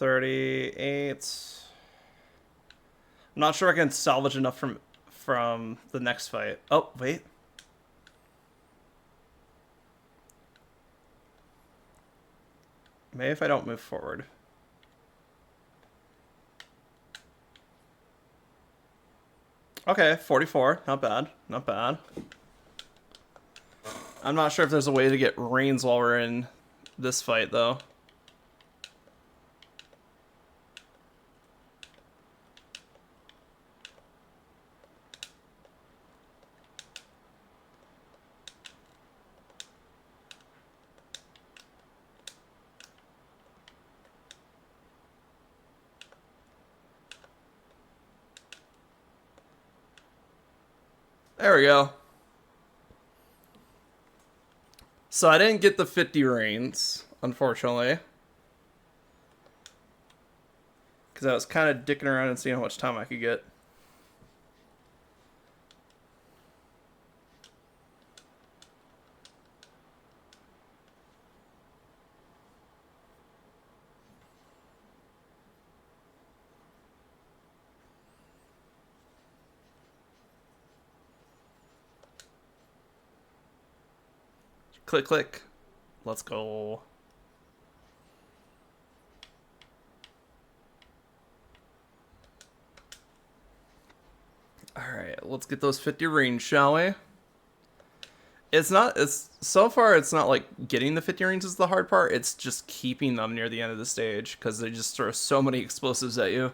$38. I'm not sure I can salvage enough from the next fight. Oh, wait. Maybe if I don't move forward. Okay, 44. Not bad. Not bad. I'm not sure if there's a way to get rains while we're in this fight, though. There we go. So I didn't get the 50 rains, unfortunately. Because I was kind of dicking around and seeing how much time I could get. Click, click. Let's go. Alright, let's get those 50 rings, shall we? It's so far it's not like getting the 50 rings is the hard part, it's just keeping them near the end of the stage, because they just throw so many explosives at you.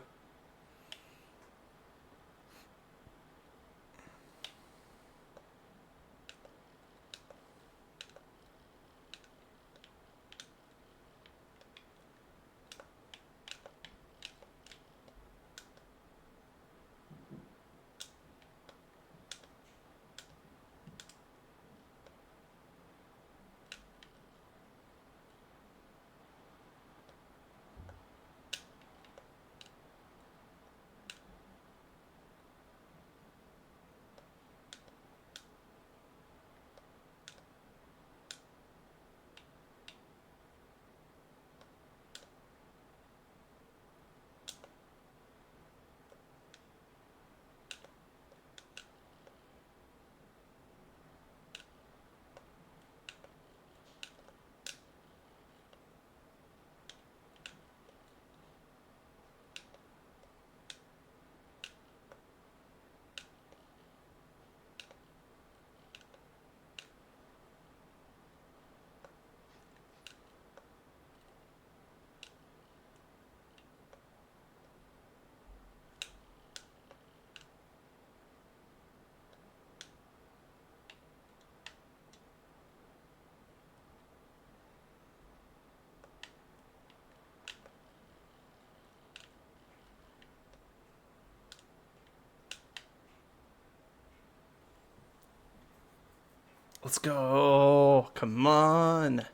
Let's go. Come on.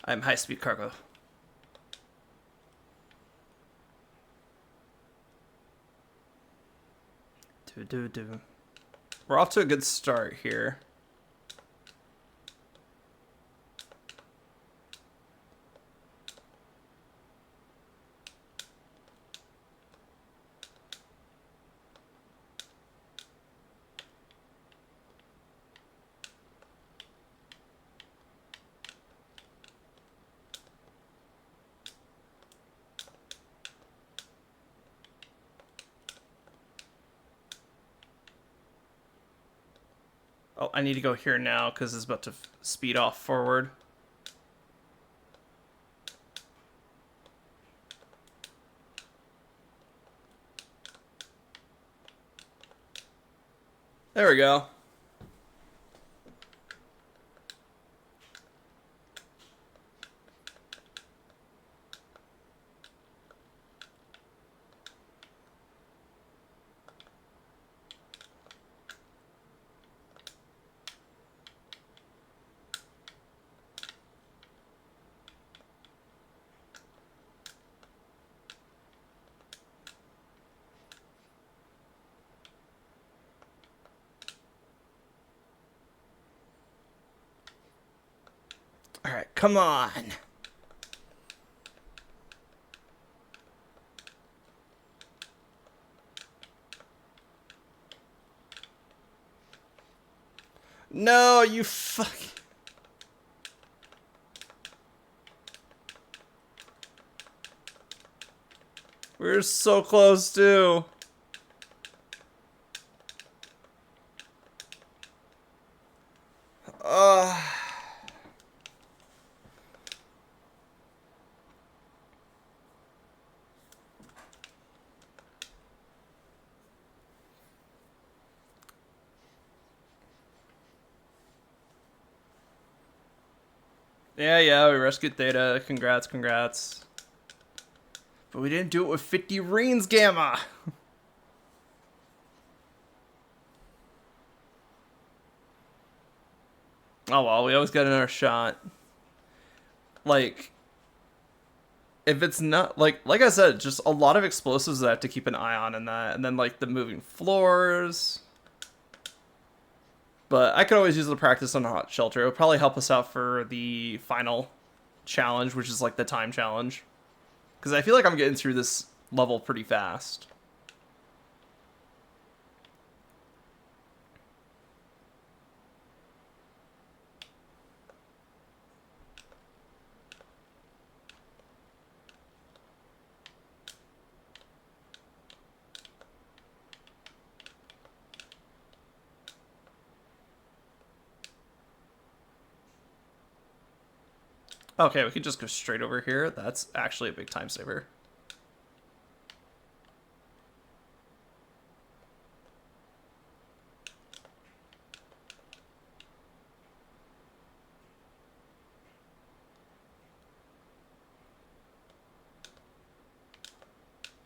I'm high-speed cargo. Do. We're off to a good start here. Oh, I need to go here now because it's about to speed off forward. There we go. All right, come on. No, you fuck. We're so close too. Uh, yeah, we rescued Theta. Congrats, congrats. But we didn't do it with 50 Reens Gamma. Oh well, we always got another shot. Like, if it's not like I said, just a lot of explosives that I have to keep an eye on in that, and then like the moving floors. But I could always use the practice on Hot Shelter. It would probably help us out for the final challenge, which is like the time challenge. Because I feel like I'm getting through this level pretty fast. Okay, we could just go straight over here. That's actually a big time saver.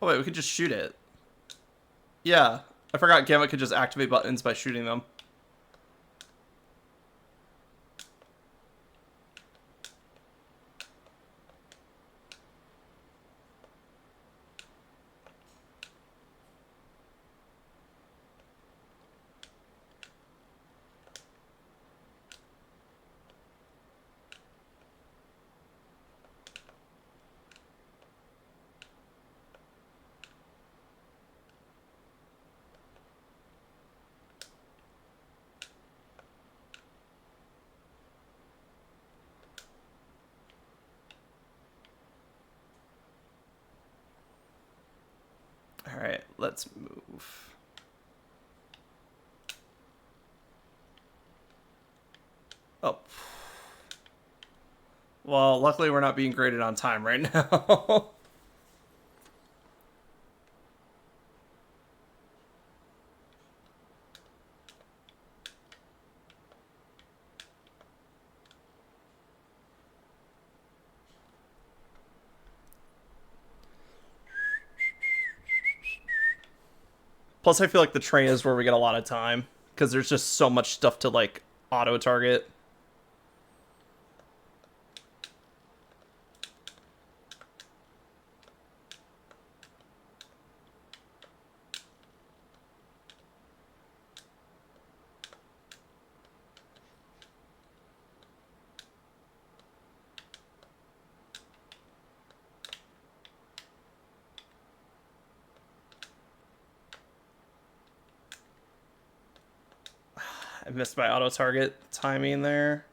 Oh wait, we could just shoot it. Yeah, I forgot Gamma could just activate buttons by shooting them. Alright, let's move. Oh. Well, luckily we're not being graded on time right now. Plus, I feel like the train is where we get a lot of time. Because there's just so much stuff to, like, auto-target. I missed my auto-target timing there.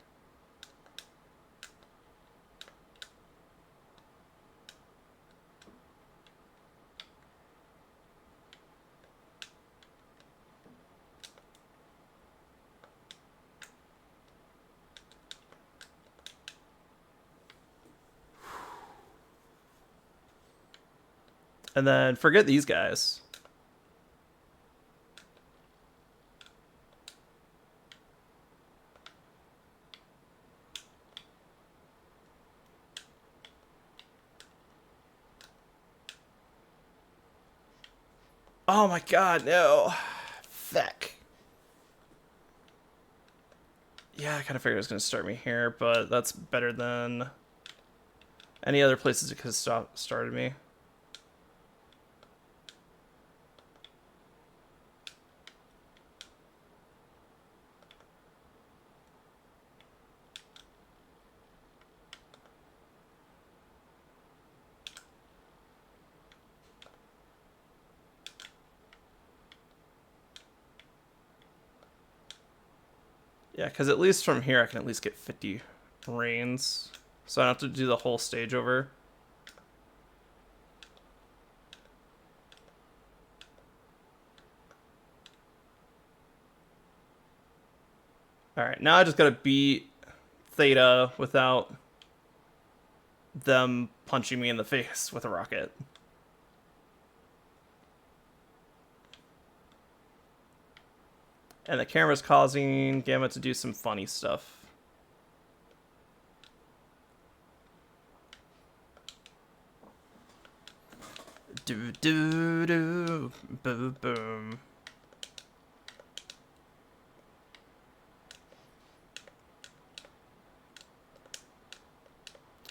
And then forget these guys. Oh my god, no. Feck. Yeah, I kind of figured it was going to start me here, but that's better than any other places it could have started me. Yeah, because at least from here I can at least get 50 reins. So I don't have to do the whole stage over. Alright, now I just gotta beat Theta without them punching me in the face with a rocket. And the camera's causing Gamma to do some funny stuff. Do do do boom boom.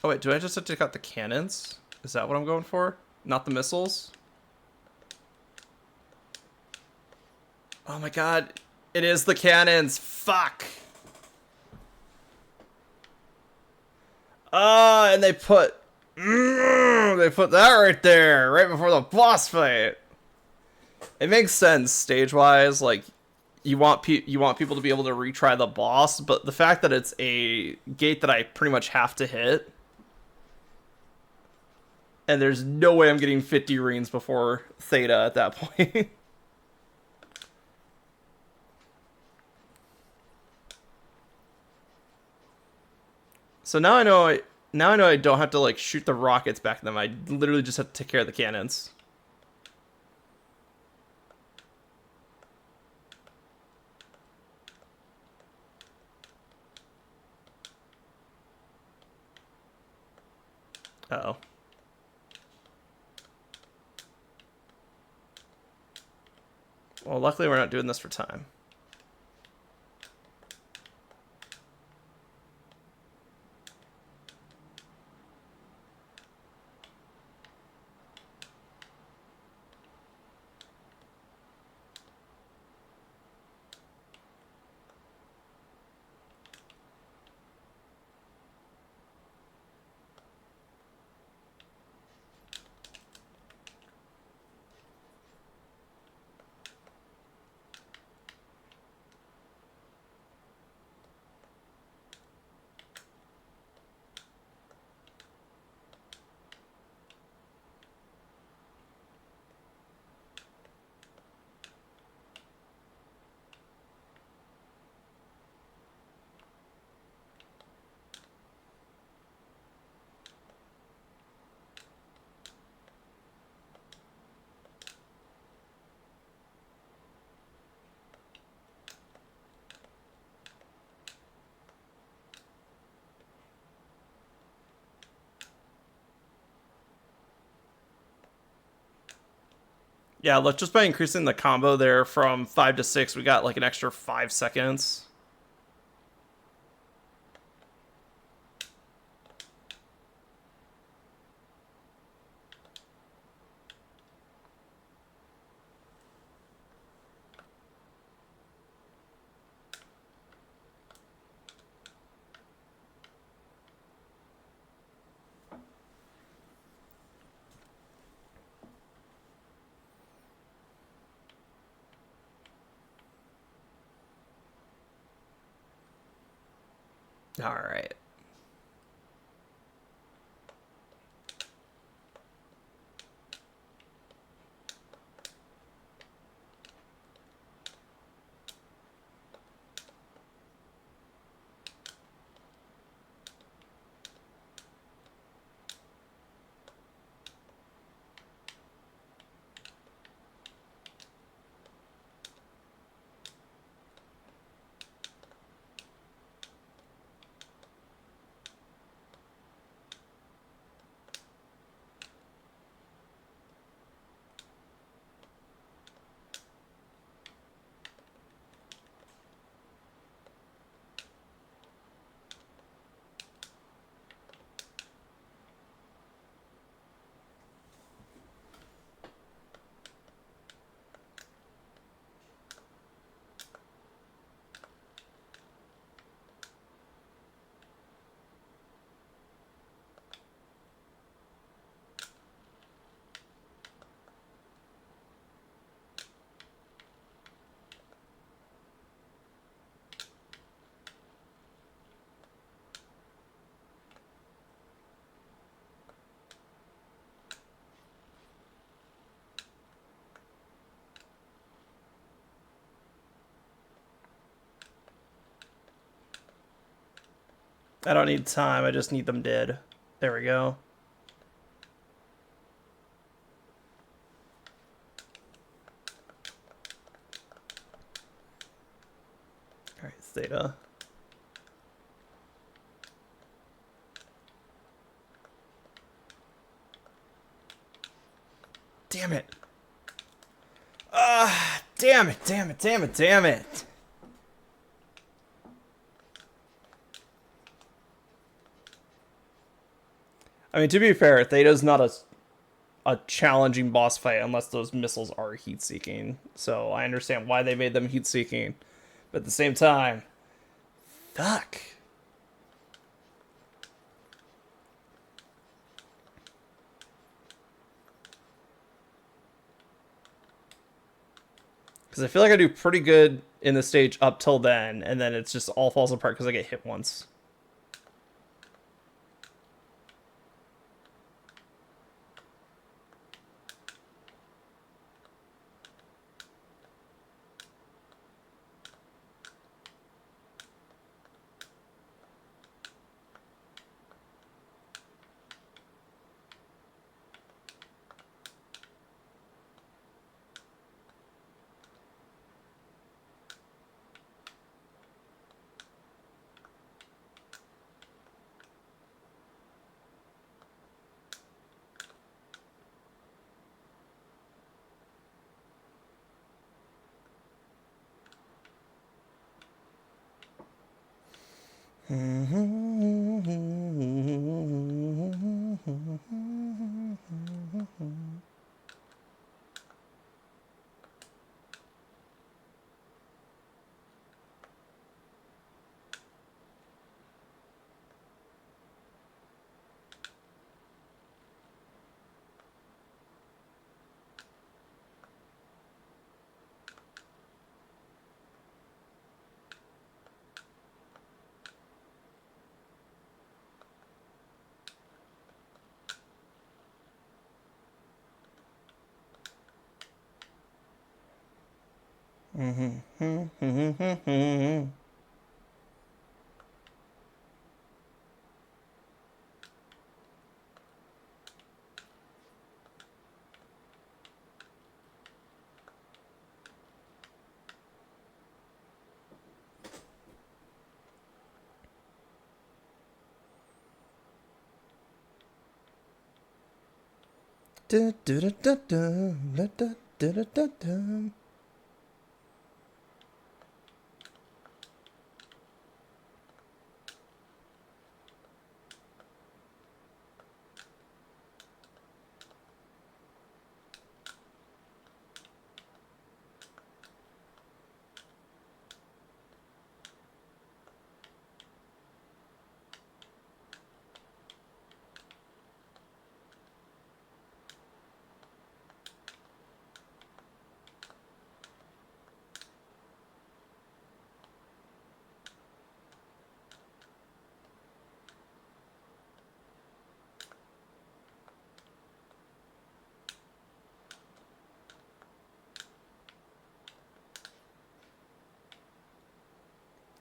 Oh wait, do I just have to take out the cannons? Is that what I'm going for? Not the missiles? Oh my god, it is the cannons. Fuck. And they put that right there, right before the boss fight. It makes sense stage-wise, like you want people to be able to retry the boss, but the fact that it's a gate that I pretty much have to hit, and there's no way I'm getting 50 reens before Theta at that point. So now I know I don't have to like shoot the rockets back at them. I literally just have to take care of the cannons. Uh-oh. Well, luckily we're not doing this for time. Yeah, look, just by increasing the combo there from 5 to 6, we got like an extra 5 seconds. All right. I don't need time, I just need them dead. There we go. Alright, theta. Damn it. Damn it, damn it, damn it, damn it. I mean, to be fair, Theta's not a challenging boss fight unless those missiles are heat-seeking. So I understand why they made them heat-seeking. But at the same time, fuck. Because I feel like I do pretty good in the stage up till then, and then it's just all falls apart because I get hit once.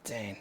Dang.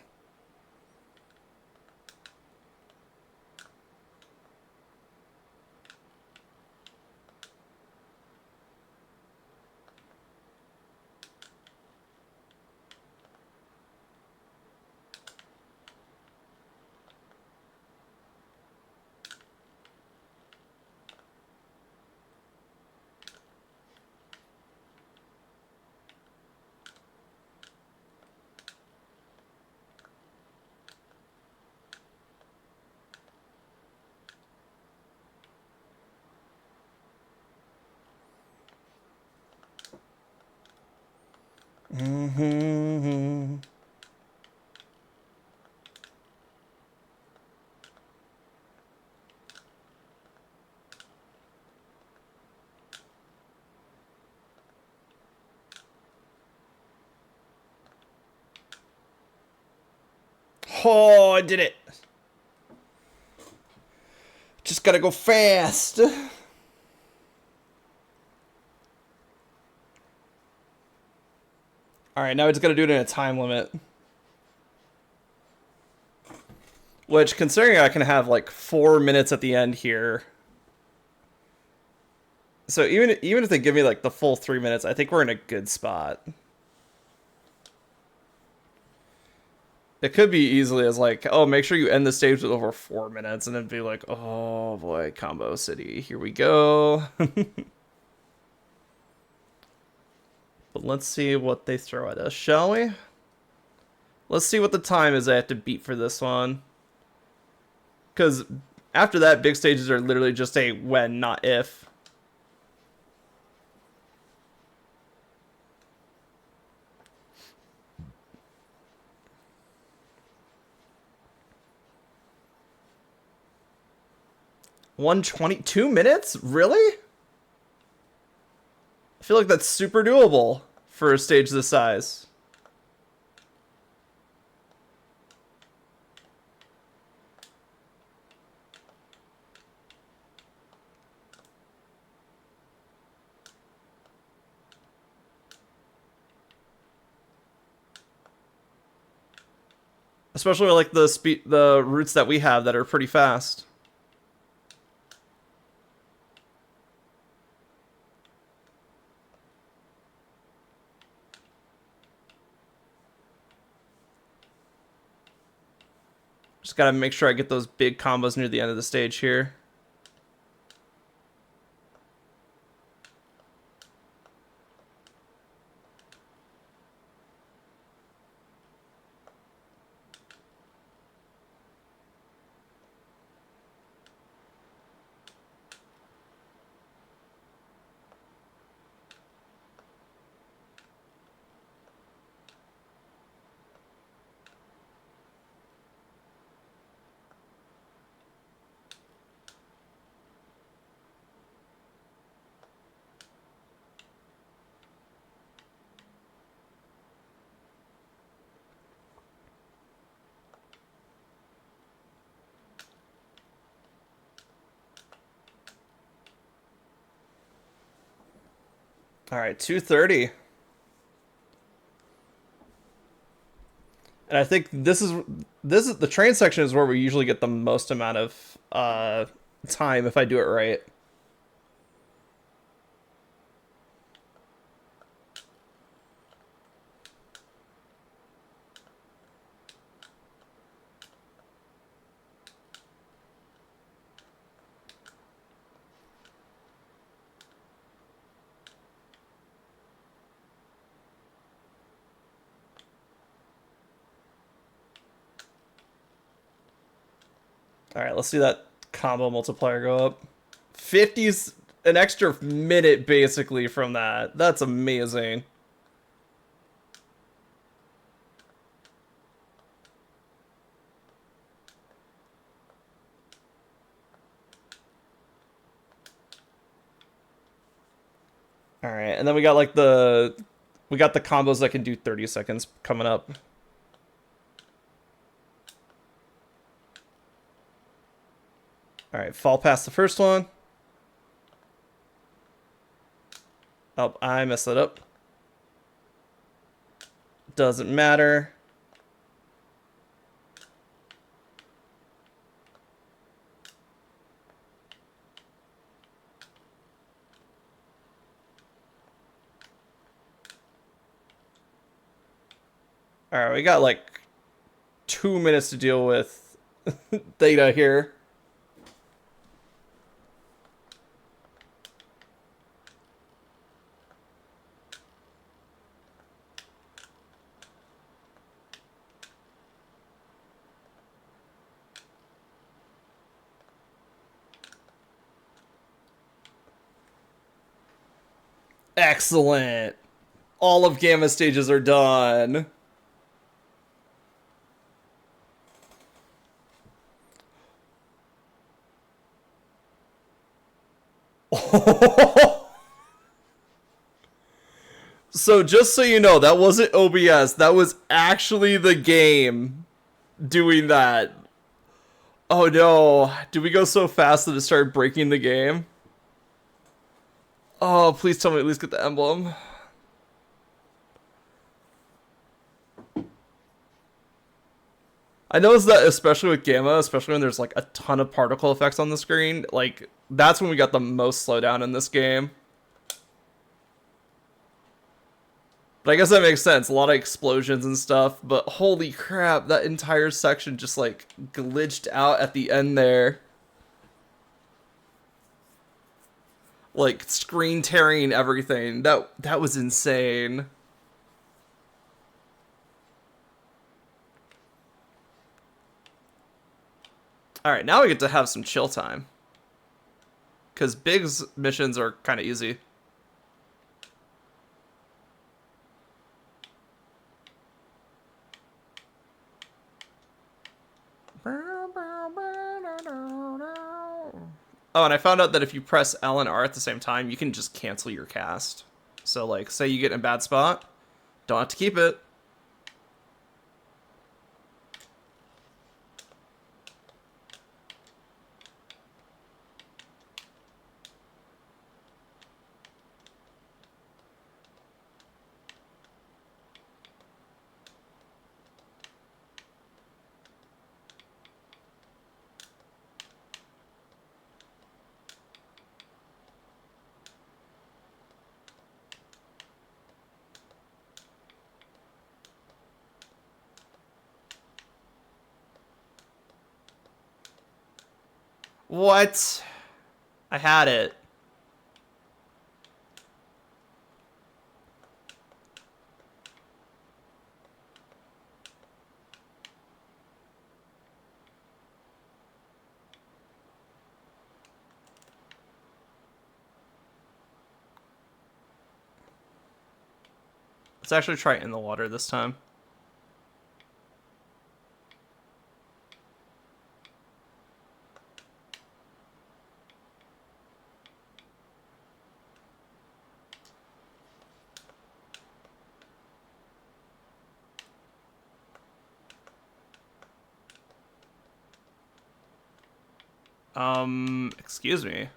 Oh, I did it. Just gotta go fast. Alright, now I just gotta do it in a time limit. Which, considering I can have like 4 minutes at the end here, so even if they give me like the full 3 minutes, I think we're in a good spot. It could be easily as like, oh, make sure you end the stage with over 4 minutes, and then be like, oh boy, Combo City, here we go. But let's see what they throw at us, shall we? Let's see what the time is I have to beat for this one. Because after that, big stages are literally just a when, not if. $122? Really? I feel like that's super doable for a stage this size. Especially like the routes that we have that are pretty fast. Just gotta make sure I get those big combos near the end of the stage here. All right, 230. And I think this is the train section is where we usually get the most amount of time if I do it right. All right, let's see that combo multiplier go up. 50's an extra minute basically from that. That's amazing. All right, and then we got like we got the combos that can do 30 seconds coming up. All right, fall past the first one. Oh, I messed it up. Doesn't matter. All right, we got like 2 minutes to deal with data here. Excellent. All of Gamma stages are done. So just so you know, that wasn't OBS. That was actually the game doing that. Oh no. Did we go so fast that it started breaking the game? Oh, please tell me at least get the emblem. I noticed that especially with Gamma, especially when there's like a ton of particle effects on the screen, like that's when we got the most slowdown in this game. But I guess that makes sense. A lot of explosions and stuff, but holy crap, that entire section just like glitched out at the end there. Like screen tearing everything. That was insane. All right, now we get to have some chill time. Cuz Big's missions are kind of easy. Oh, and I found out that if you press L and R at the same time, you can just cancel your cast. So, like, say you get in a bad spot, don't have to keep it. What? I had it. Let's actually try it in the water this time. Excuse me.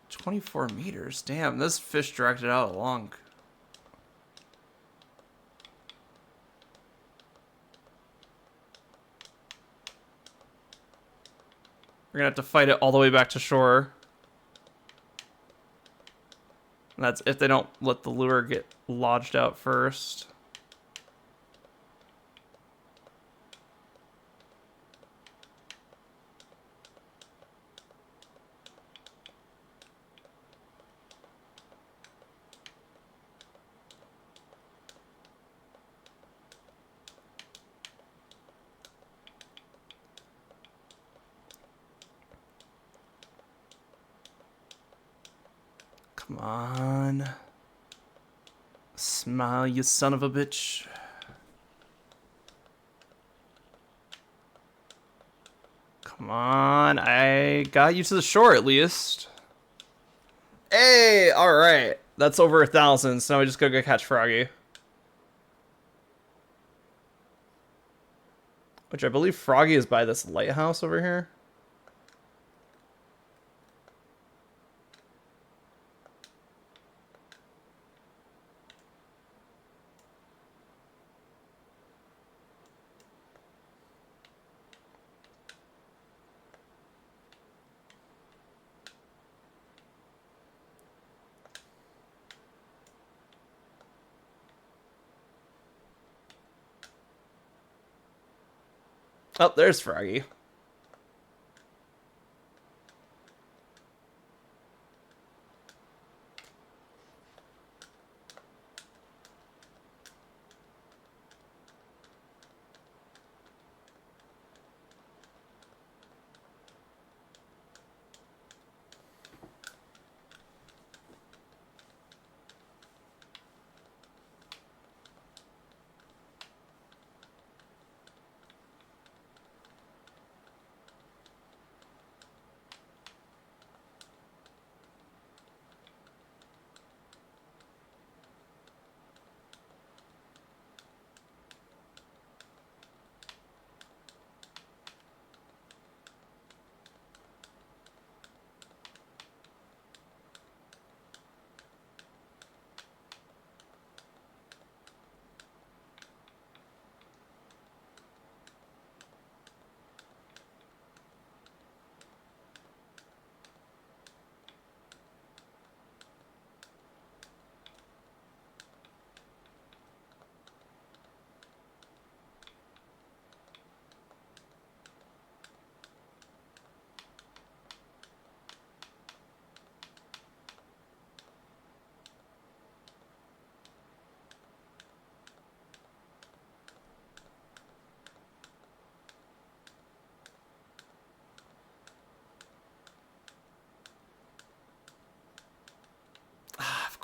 $24 meters. Damn, this fish dragged it out long. We're gonna have to fight it all the way back to shore. And that's if they don't let the lure get lodged out first. Come on. Smile, you son of a bitch. Come on. I got you to the shore at least. Hey, alright. That's over 1,000, so now we just go catch Froggy. Which I believe Froggy is by this lighthouse over here. Oh, there's Froggy.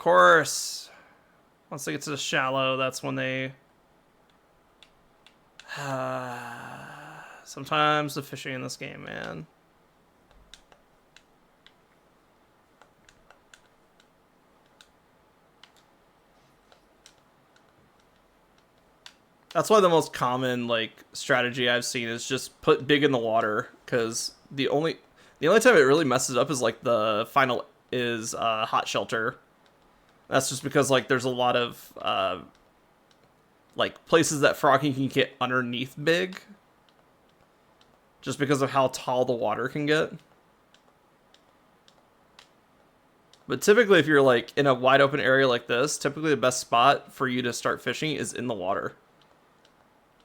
course. Once they get to the shallow, that's when they... Sometimes the fishing in this game, man. That's why the most common like strategy I've seen is just put big in the water, because the only time it really messes up is like the final is hot shelter. That's just because like there's a lot of like places that Froggy can get underneath big, just because of how tall the water can get. But typically, if you're like in a wide open area like this, typically the best spot for you to start fishing is in the water.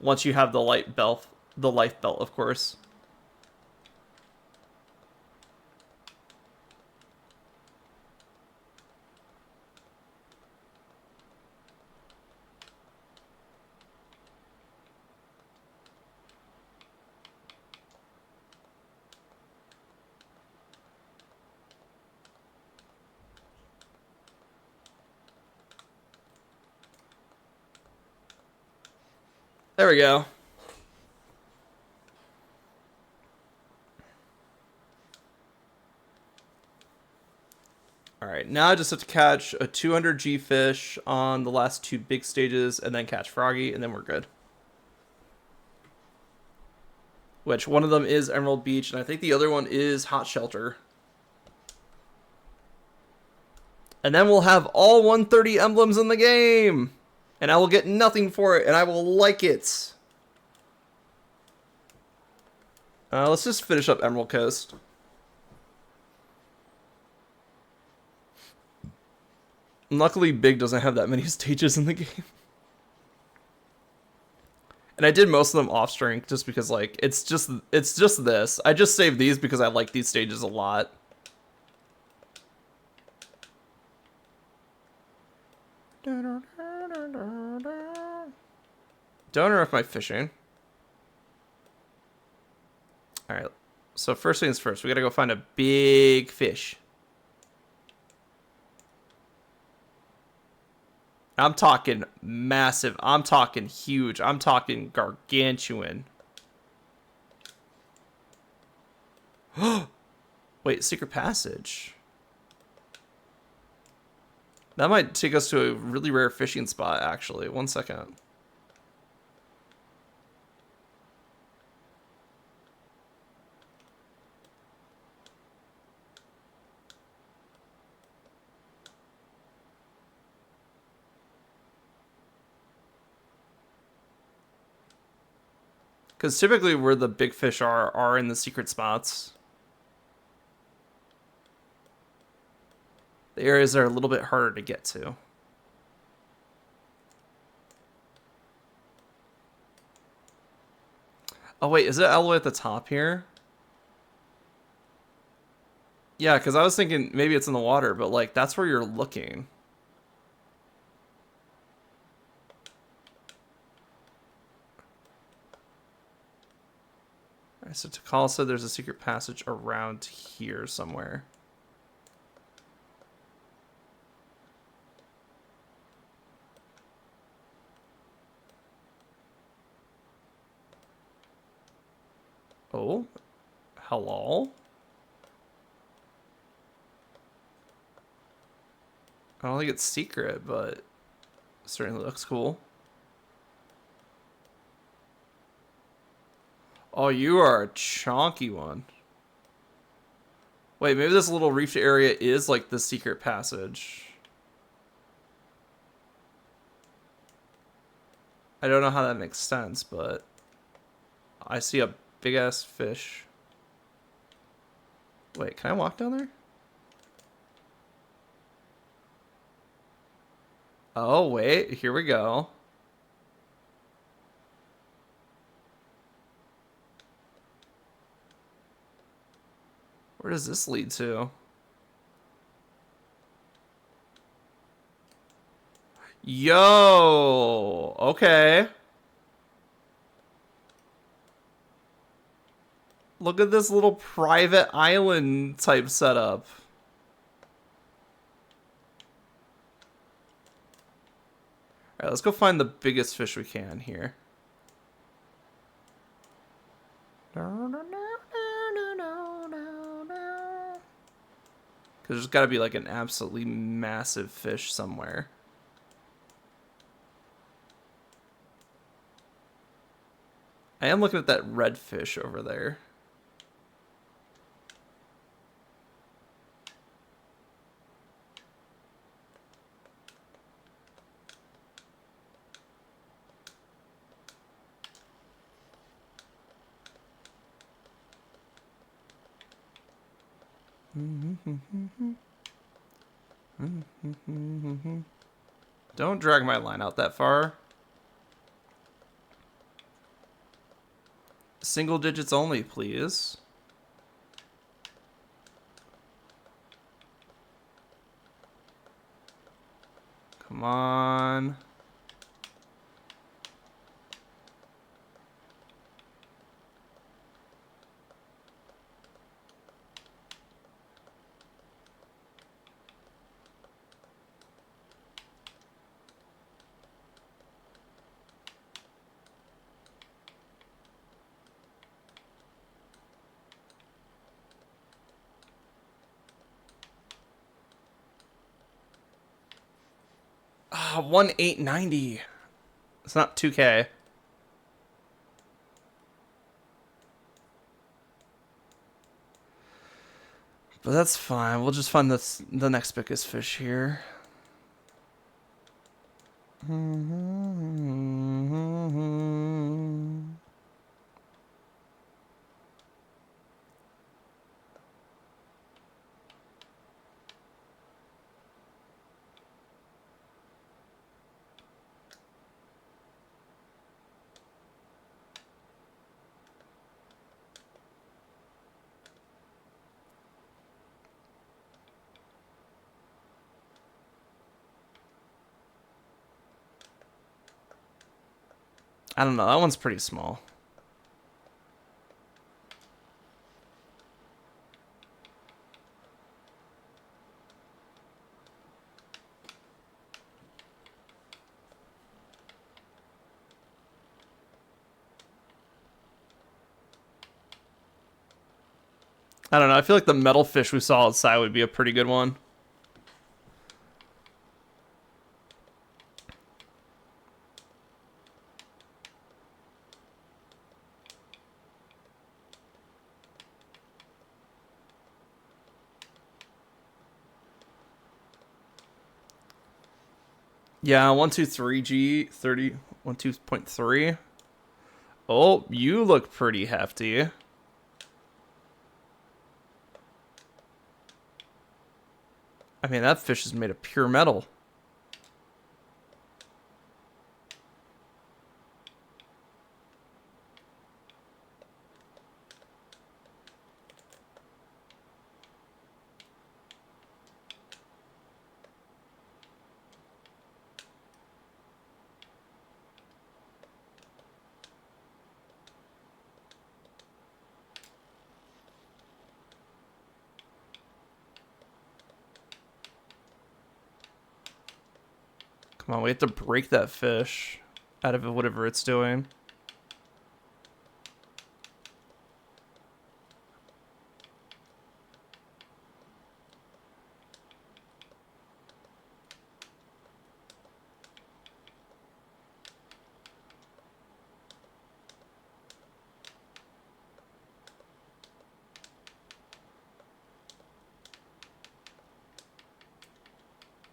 Once you have the life belt, of course. There we go. Alright, now I just have to catch a 200G fish on the last two big stages and then catch Froggy, and then we're good. Which, one of them is Emerald Beach, and I think the other one is Hot Shelter. And then we'll have all 130 emblems in the game! And I will get nothing for it, and I will like it. Let's just finish up Emerald Coast. Luckily, Big doesn't have that many stages in the game. And I did most of them off strength just because, like, it's just this. I just saved these because I like these stages a lot. Don't interrupt my fishing. Alright, so first things first, we gotta go find a big fish. I'm talking massive, I'm talking huge, I'm talking gargantuan. Wait, secret passage. That might take us to a really rare fishing spot, actually. One second. Because typically where the big fish are in the secret spots. The areas that are a little bit harder to get to. Oh wait, is it all the way at the top here? Yeah, because I was thinking maybe it's in the water, but like that's where you're looking. Alright, so Takal said there's a secret passage around here somewhere. Oh, hello? I don't think it's secret, but it certainly looks cool. Oh, you are a chonky one. Wait, maybe this little reef area is like the secret passage. I don't know how that makes sense, but I see a big ass fish. Wait, can I walk down there? Oh, wait, here we go. Where does this lead to? Yo, okay. Look at this little private island type setup. Alright, let's go find the biggest fish we can here. Because there's got to be like an absolutely massive fish somewhere. I am looking at that red fish over there. Don't drag my line out that far. Single digits only, please. Come on. Ah, 1,890. It's not 2K. But that's fine. We'll just find the next biggest fish here. I don't know. That one's pretty small. I don't know. I feel like the metal fish we saw outside would be a pretty good one. Yeah, 123G 30 12.3. Oh, you look pretty hefty. I mean, that fish is made of pure metal. Come on, we have to break that fish out of whatever it's doing.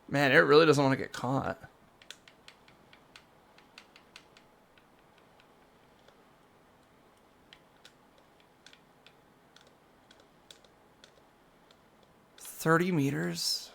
Man, it really doesn't want to get caught. $30 meters.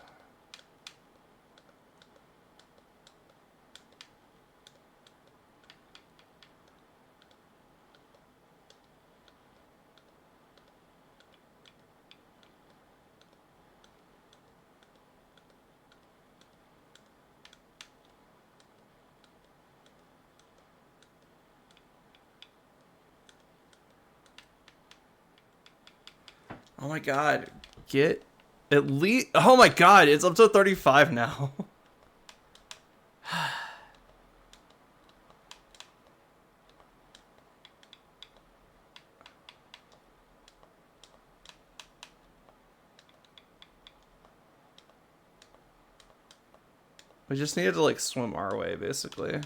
Oh my god. Get at least... Oh my god, it's up to 35 now. We just needed to like swim our way, basically.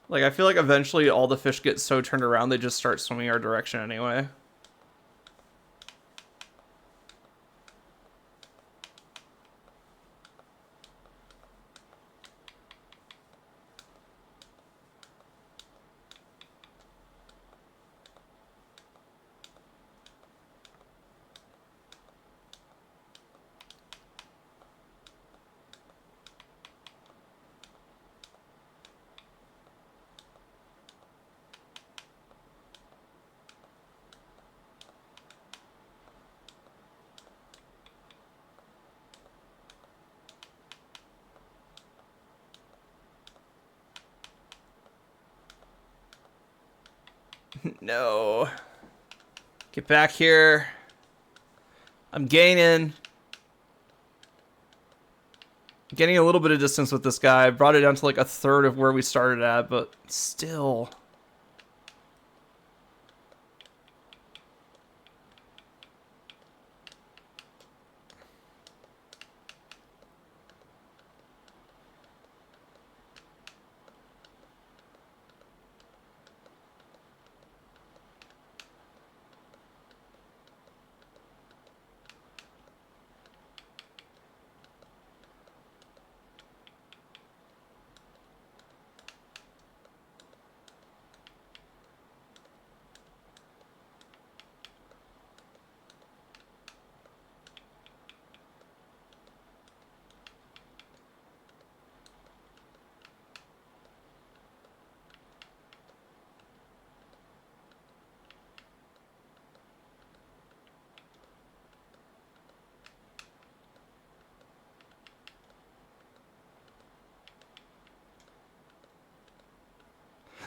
Like, I feel like eventually all the fish get so turned around they just start swimming our direction anyway. No. Get back here. I'm gaining. Getting a little bit of distance with this guy. I brought it down to like a third of where we started at, but still.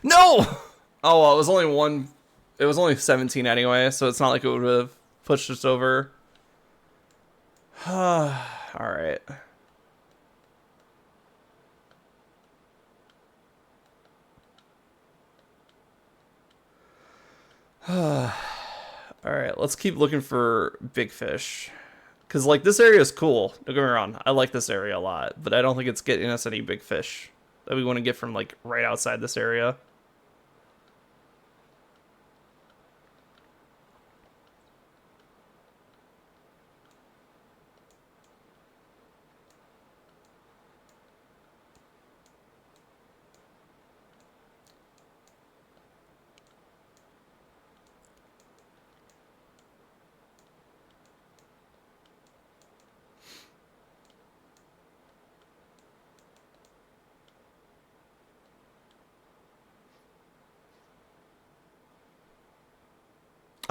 No! Oh, well, it was only one. It was only 17 anyway, so it's not like it would have pushed us over. Alright. Alright, let's keep looking for big fish. Because, like, this area is cool. Don't get me wrong. I like this area a lot. But I don't think it's getting us any big fish that we want to get from, like, right outside this area.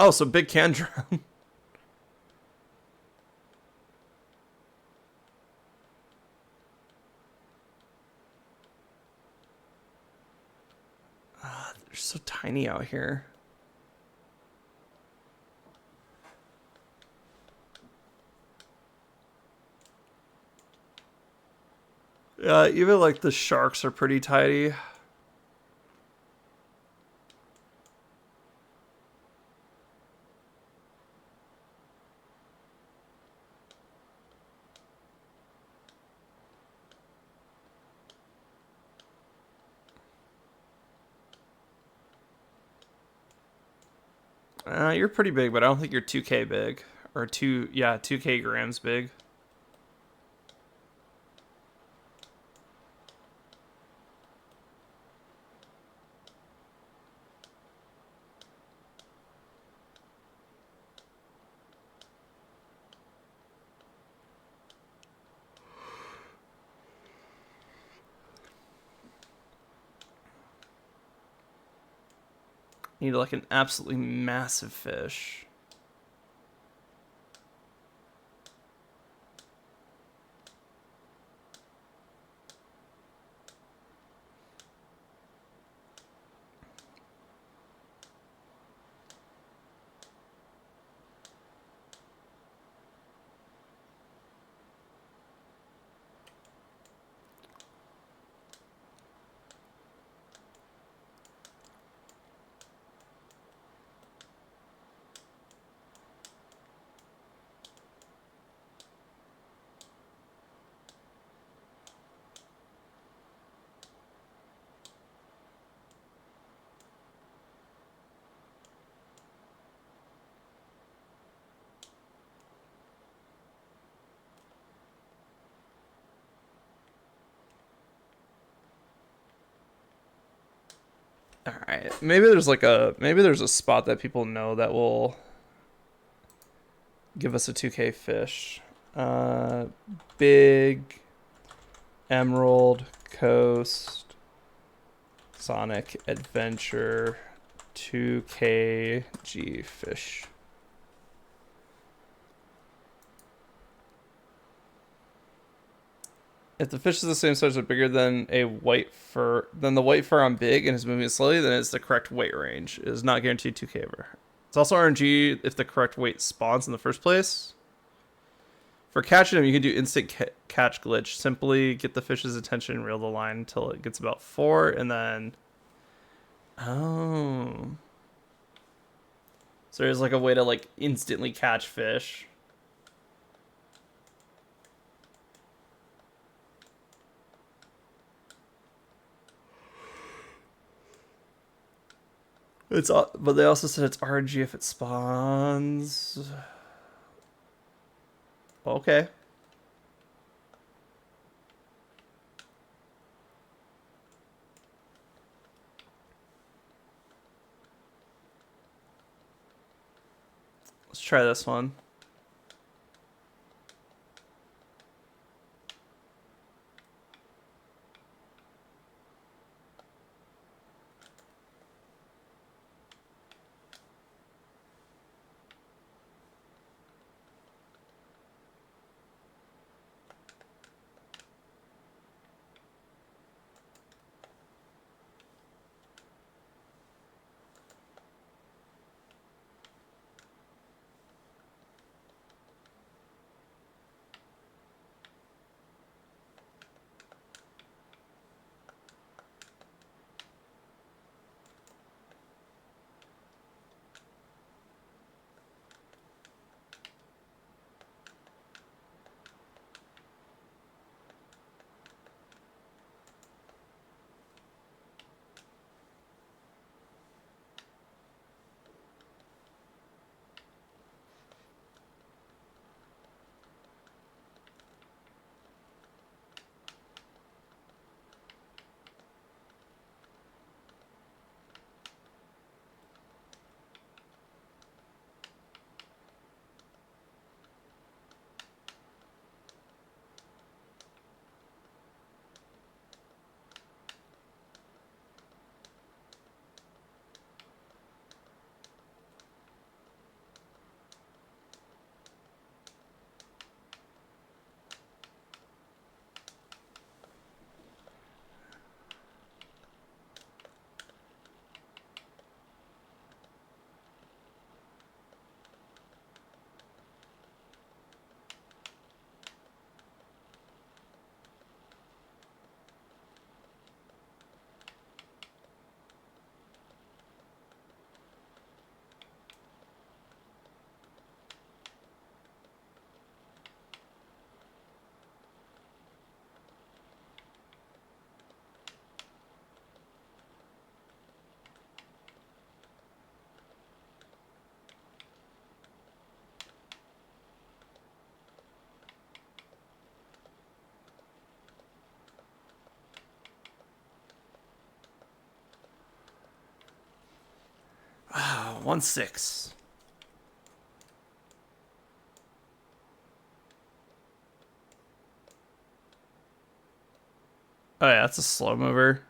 Oh, so big can drown. They're so tiny out here. Yeah, even like the sharks are pretty tiny. You're pretty big, but I don't think you're 2K big. Or 2K grams big. Need like an absolutely massive fish. All right. Maybe there's a spot that people know that will give us a 2K fish. Uh, Big Emerald Coast Sonic Adventure 2KG fish. If the fish is the same size or bigger than the white fur on big and is moving slowly, then it's the correct weight range. It is not guaranteed 2K ever. It's also RNG if the correct weight spawns in the first place. For catching them, you can do instant catch glitch. Simply get the fish's attention and reel the line until it gets about 4, and then... Oh. So there's like a way to like instantly catch fish. But they also said it's RNG if it spawns. Okay. Let's try this one. Wow, 1-6. Oh yeah, that's a slow mover.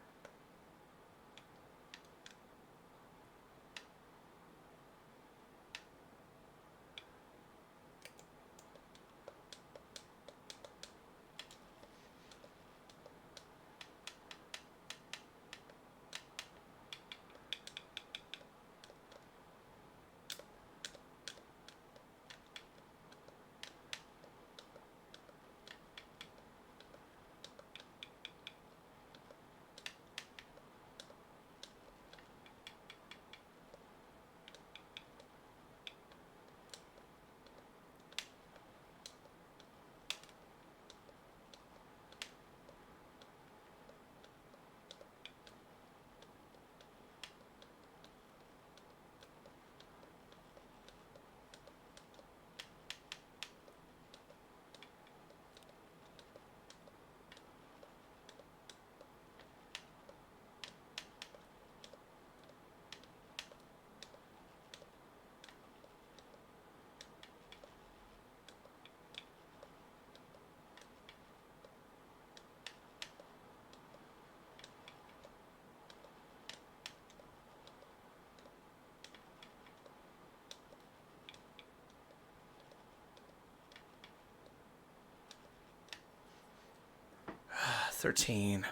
13.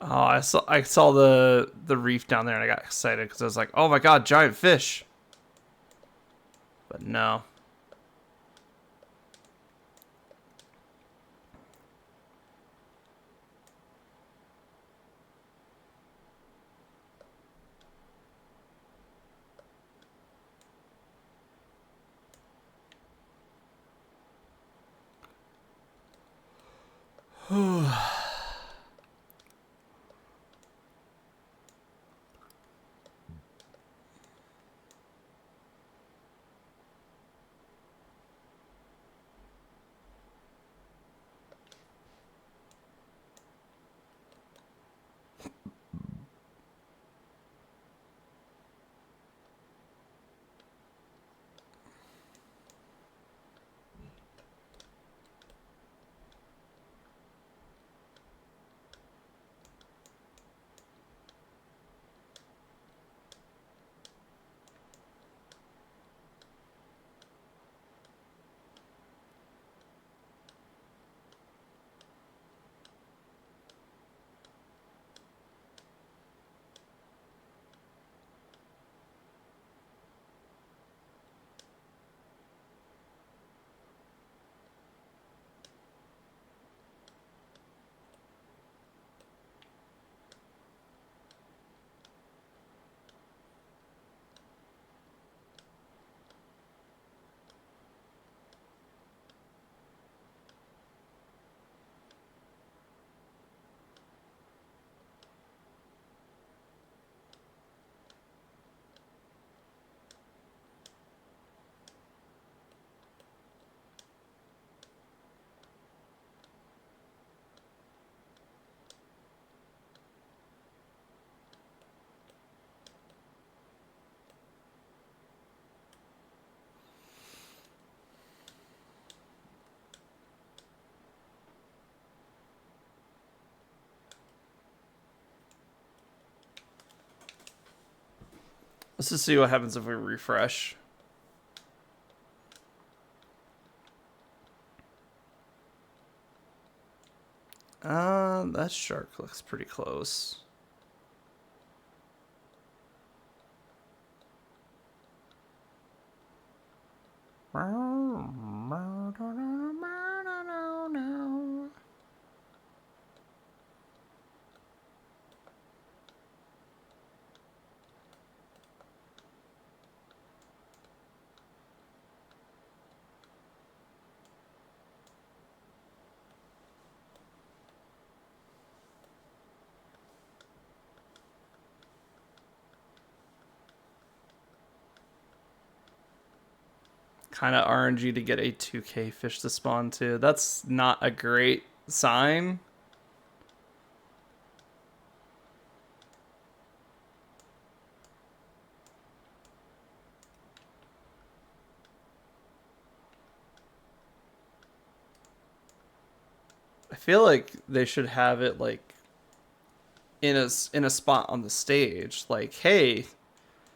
Oh, I saw the reef down there and I got excited because I was like, oh my god, giant fish. But no. Let's just see what happens if we refresh. That shark looks pretty close. Kind of RNG to get a 2K fish to spawn too. That's not a great sign. I feel like they should have it like in a spot on the stage. Like, hey,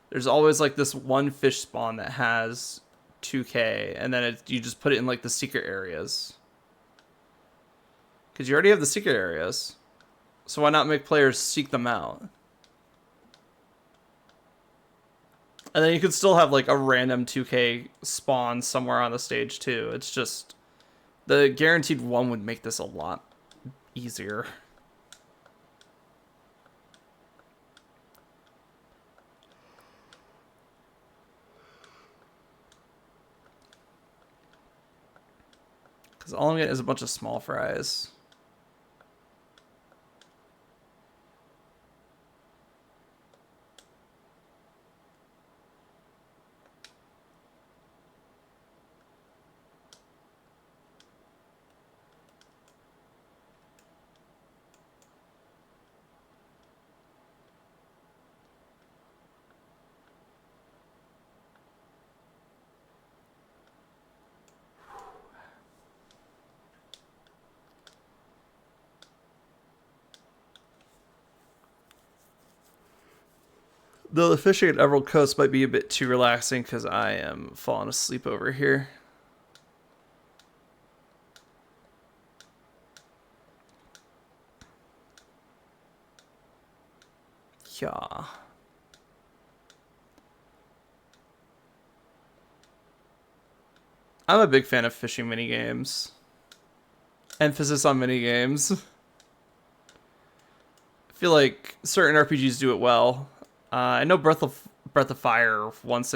there's always like this one fish spawn that has 2K, and then you just put it in like the secret areas. Because you already have the secret areas. So why not make players seek them out? And then you could still have like a random 2K spawn somewhere on the stage too. It's just the guaranteed one would make this a lot easier. Because all I'm getting is a bunch of small fries. Though the fishing at Emerald Coast might be a bit too relaxing because I am falling asleep over here. Yeah. I'm a big fan of fishing minigames. Emphasis on minigames. I feel like certain RPGs do it well. I know Breath of Fire, once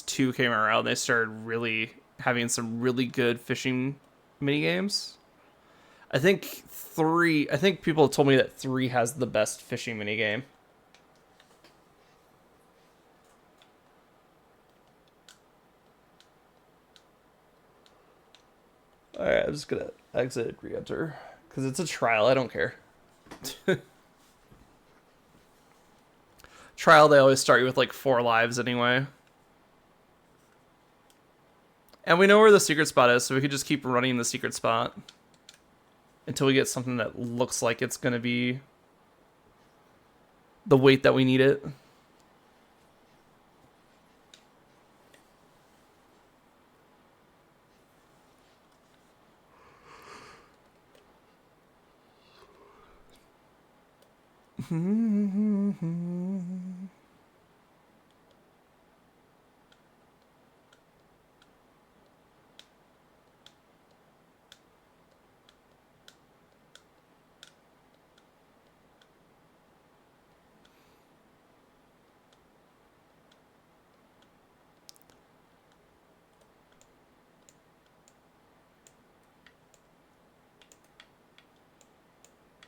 2 came around, they started really having some really good fishing minigames. I think people have told me that 3 has the best fishing minigame. Alright, I'm just gonna exit, re-enter. Because it's a trial, I don't care. Trial, they always start you with like 4 lives anyway. And we know where the secret spot is, so we could just keep running the secret spot. Until we get something that looks like it's gonna be the weight that we need it.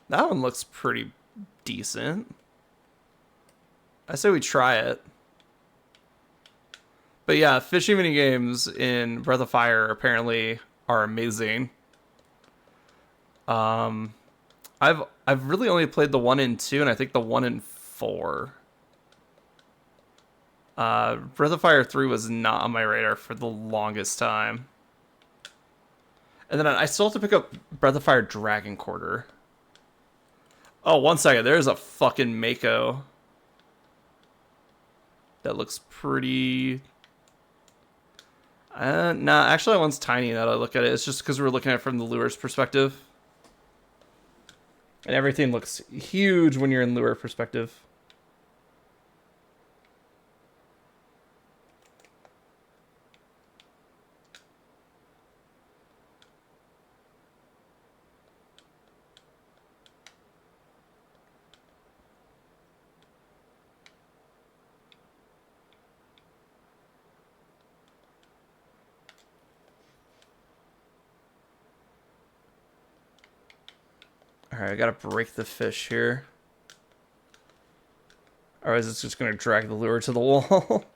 That one looks pretty decent. I say we try it. But yeah, fishing mini games in Breath of Fire apparently are amazing. Um, I've really only played the 1 and 2, and I think the 1 and 4. Breath of Fire 3 was not on my radar for the longest time. And then I still have to pick up Breath of Fire Dragon Quarter. Oh, 1 second. There's a fucking Mako. That looks pretty... nah, actually that one's tiny now that I look at it. It's just because we're looking at it from the lure's perspective. And everything looks huge when you're in lure perspective. Alright, I gotta break the fish here. Or is it just gonna drag the lure to the wall?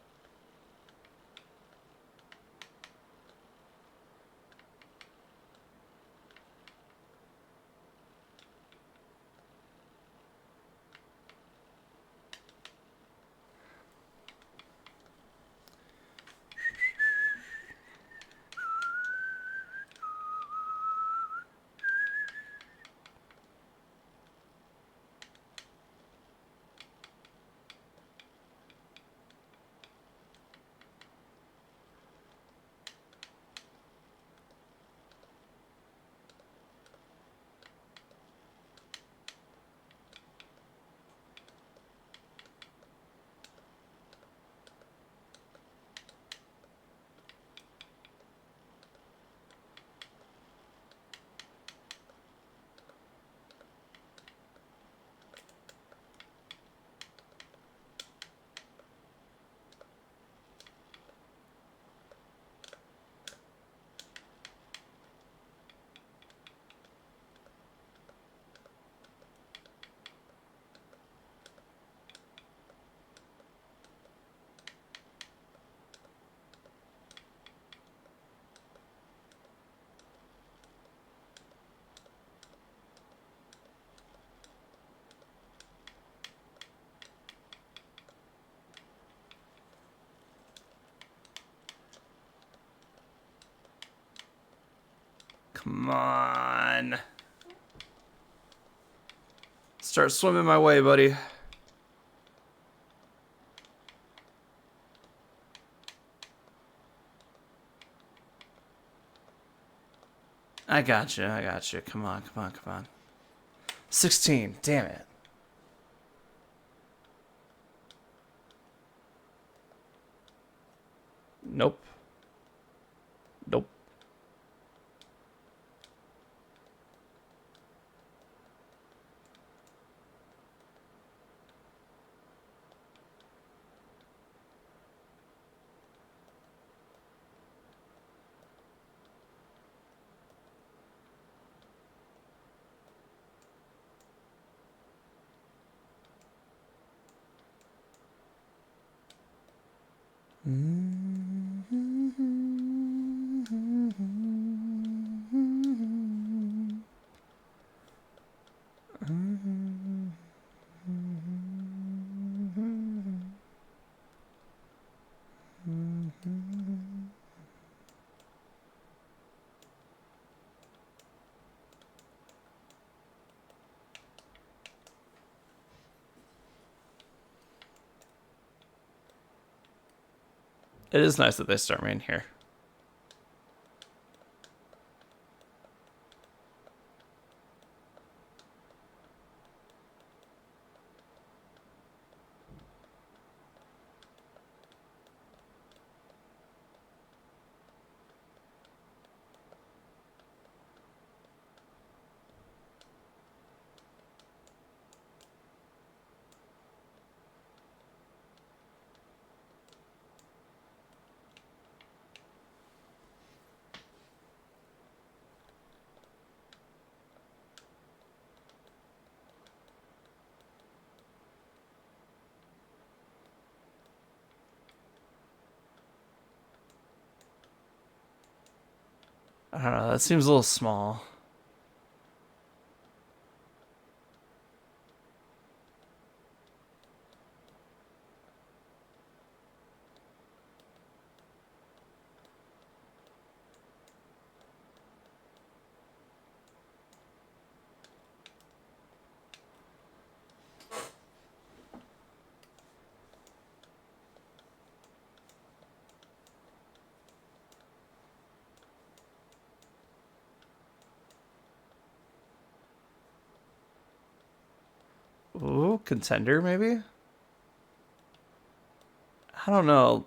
Come on. Start swimming my way, buddy. I got you. I got you. Come on, come on, come on. 16. Damn it. Nope. Nope. It is nice that they start me in here. I don't know. That seems a little small. Ooh, contender maybe? I don't know.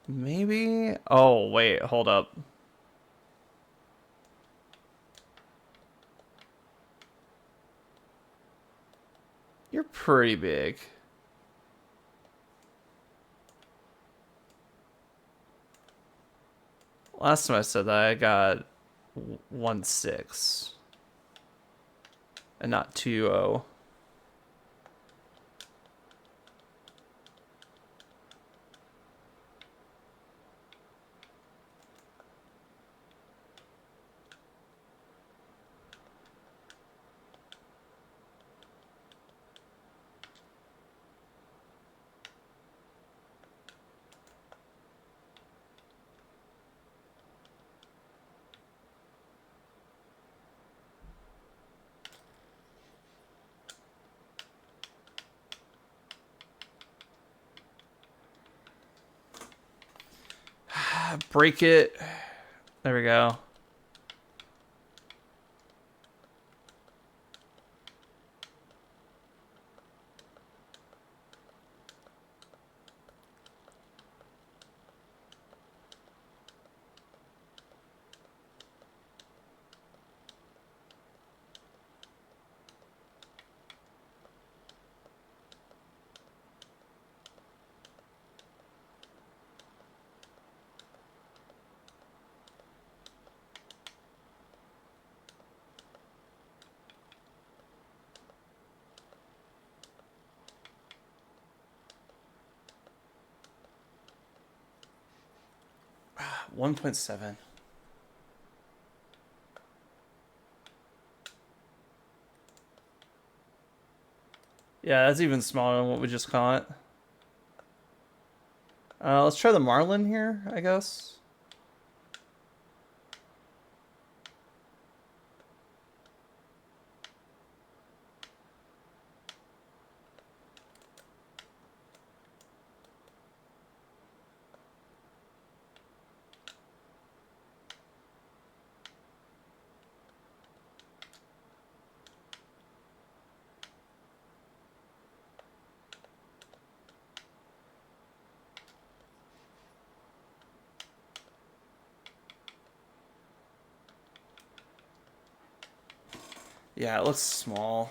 Maybe? Oh, wait, hold up. You're pretty big. Last time I said that, I got 1.6 and not 2.0. Break it. There we go. Ah, 1.7. Yeah, that's even smaller than what we just caught. Let's try the Marlin here, I guess. Yeah, it looks small.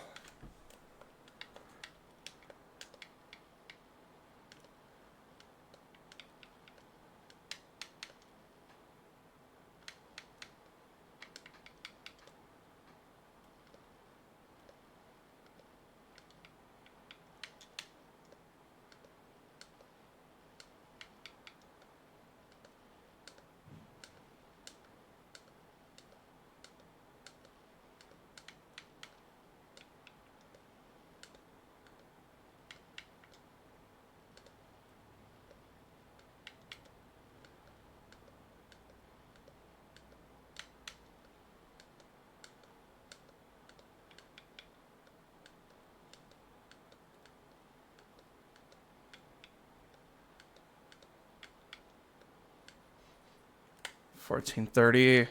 $14.30.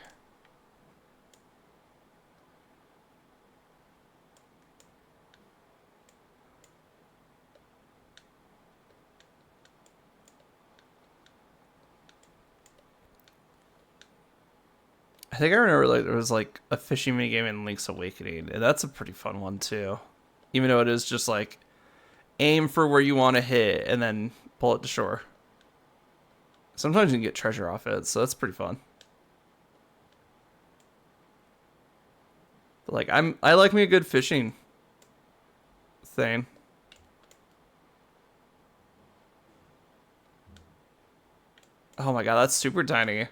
I think I remember like there was like a fishing minigame in Link's Awakening, and that's a pretty fun one too. Even though it is just like aim for where you want to hit and then pull it to shore. Sometimes you can get treasure off it, so that's pretty fun. But like I like me a good fishing thing. Oh my god, that's super tiny.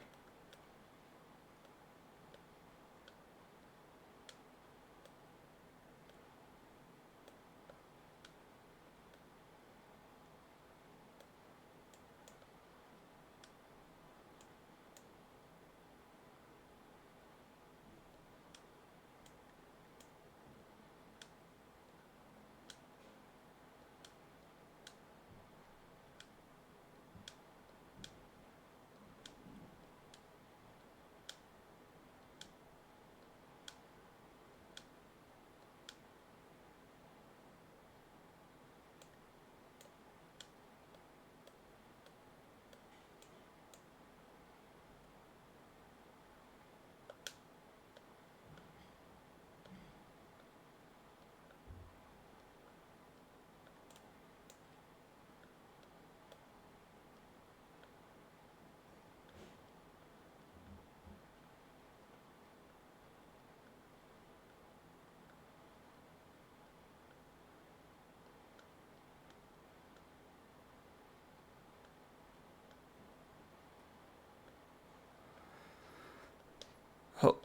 Oh.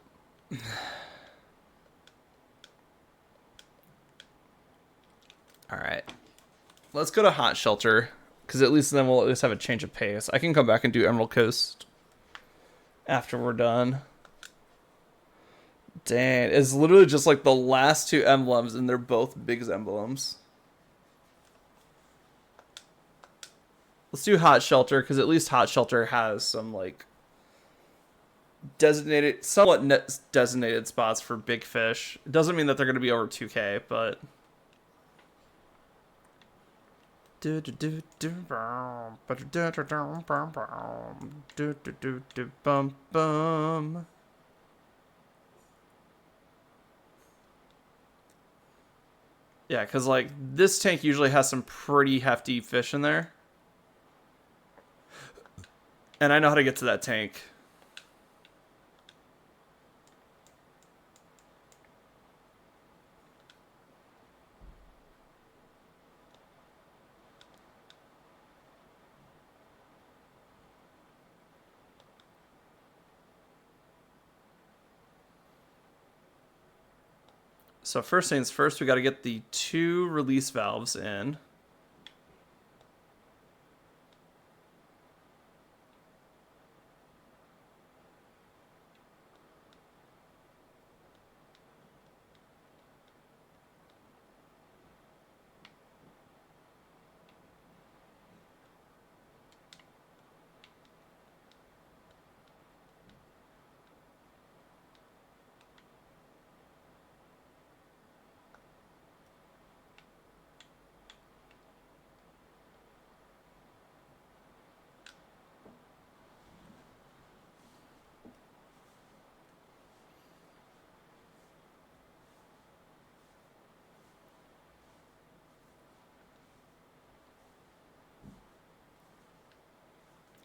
All right. Let's go to Hot Shelter, because at least then we'll at least have a change of pace. I can come back and do Emerald Coast after we're done. Dang, it's literally just like the last two emblems, and they're both big emblems. Let's do Hot Shelter, because at least Hot Shelter has some like designated, somewhat designated spots for big fish. It doesn't mean that they're going to be over 2K, but. Yeah, because like this tank usually has some pretty hefty fish in there. And I know how to get to that tank. So first things first, we got to get the 2 release valves in.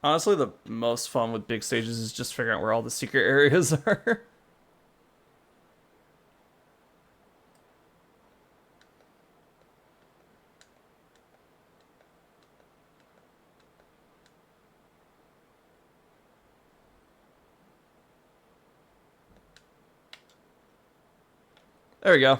Honestly, the most fun with big stages is just figuring out where all the secret areas are. There we go.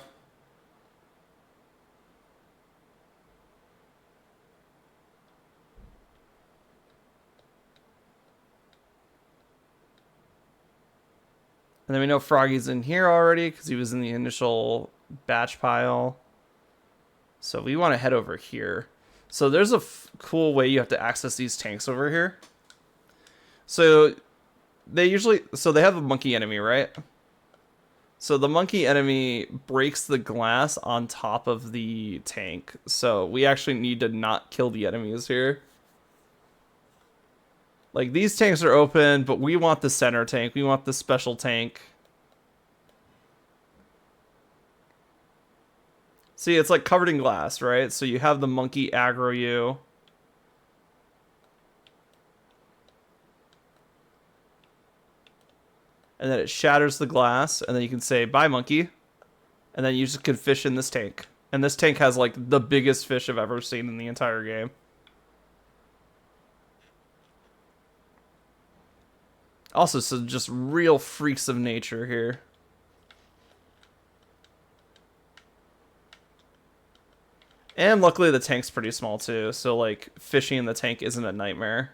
And then we know Froggy's in here already because he was in the initial batch pile. So we want to head over here. So there's a cool way you have to access these tanks over here. So they have a monkey enemy, right? So the monkey enemy breaks the glass on top of the tank. So we actually need to not kill the enemies here. Like, these tanks are open, but we want the center tank. We want the special tank. See, it's like covered in glass, right? So you have the monkey aggro you. And then it shatters the glass, and then you can say, bye, monkey. And then you just can fish in this tank. And this tank has, like, the biggest fish I've ever seen in the entire game. Also, some just real freaks of nature here. And luckily the tank's pretty small too, so like fishing in the tank isn't a nightmare.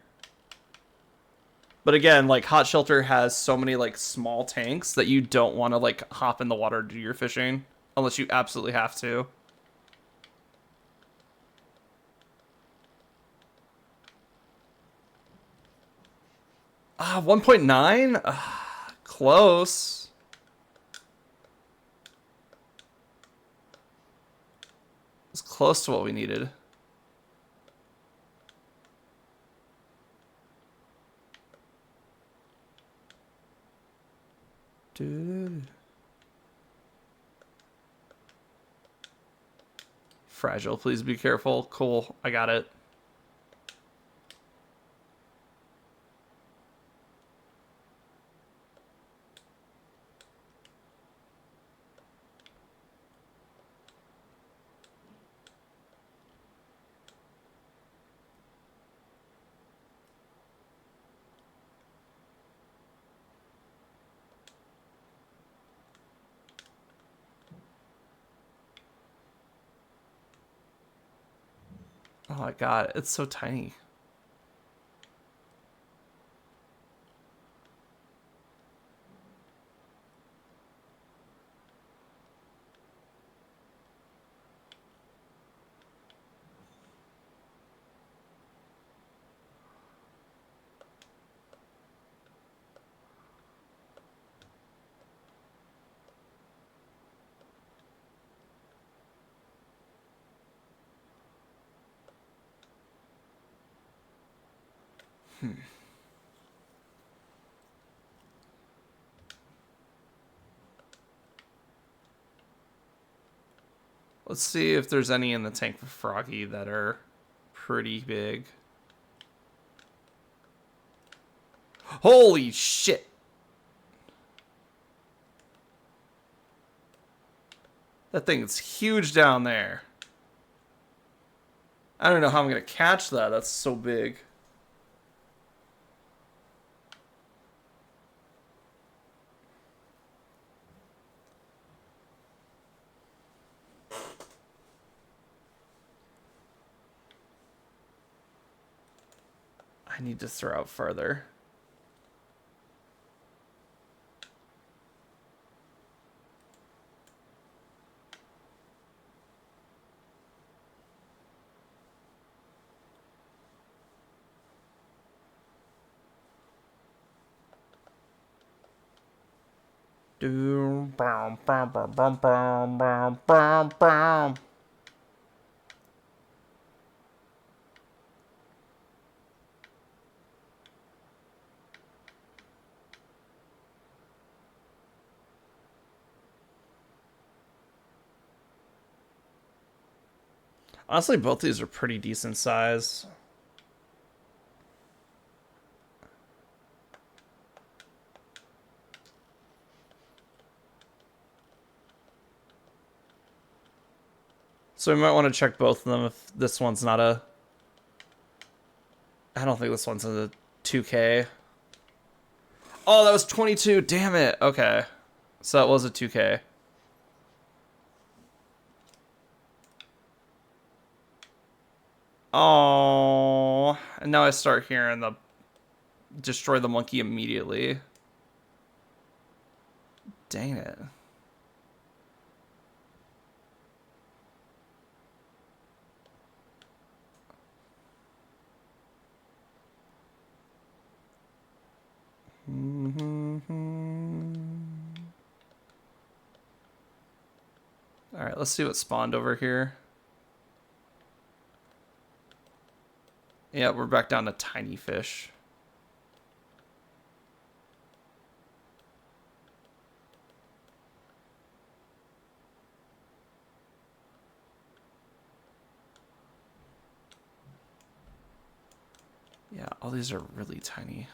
But again, like Hot Shelter has so many like small tanks that you don't want to like hop in the water to do your fishing unless you absolutely have to. Ah, 1.9? Close. It's close to what we needed. Dude. Fragile, please be careful. Cool, I got it. Oh my god, it's so tiny. Let's see if there's any in the tank for Froggy that are pretty big. Holy shit! That thing's huge down there. I don't know how I'm gonna catch that. That's so big. I need to throw out further. Honestly, both these are pretty decent size. So we might want to check both of them if this one's not a... I don't think this one's a 2K. Oh, that was 22. Damn it. Okay. So that was a 2K. Oh, and now I start hearing the destroy the monkey immediately. Dang it. All right, let's see what spawned over here. Yeah, we're back down to tiny fish. Yeah, all these are really tiny.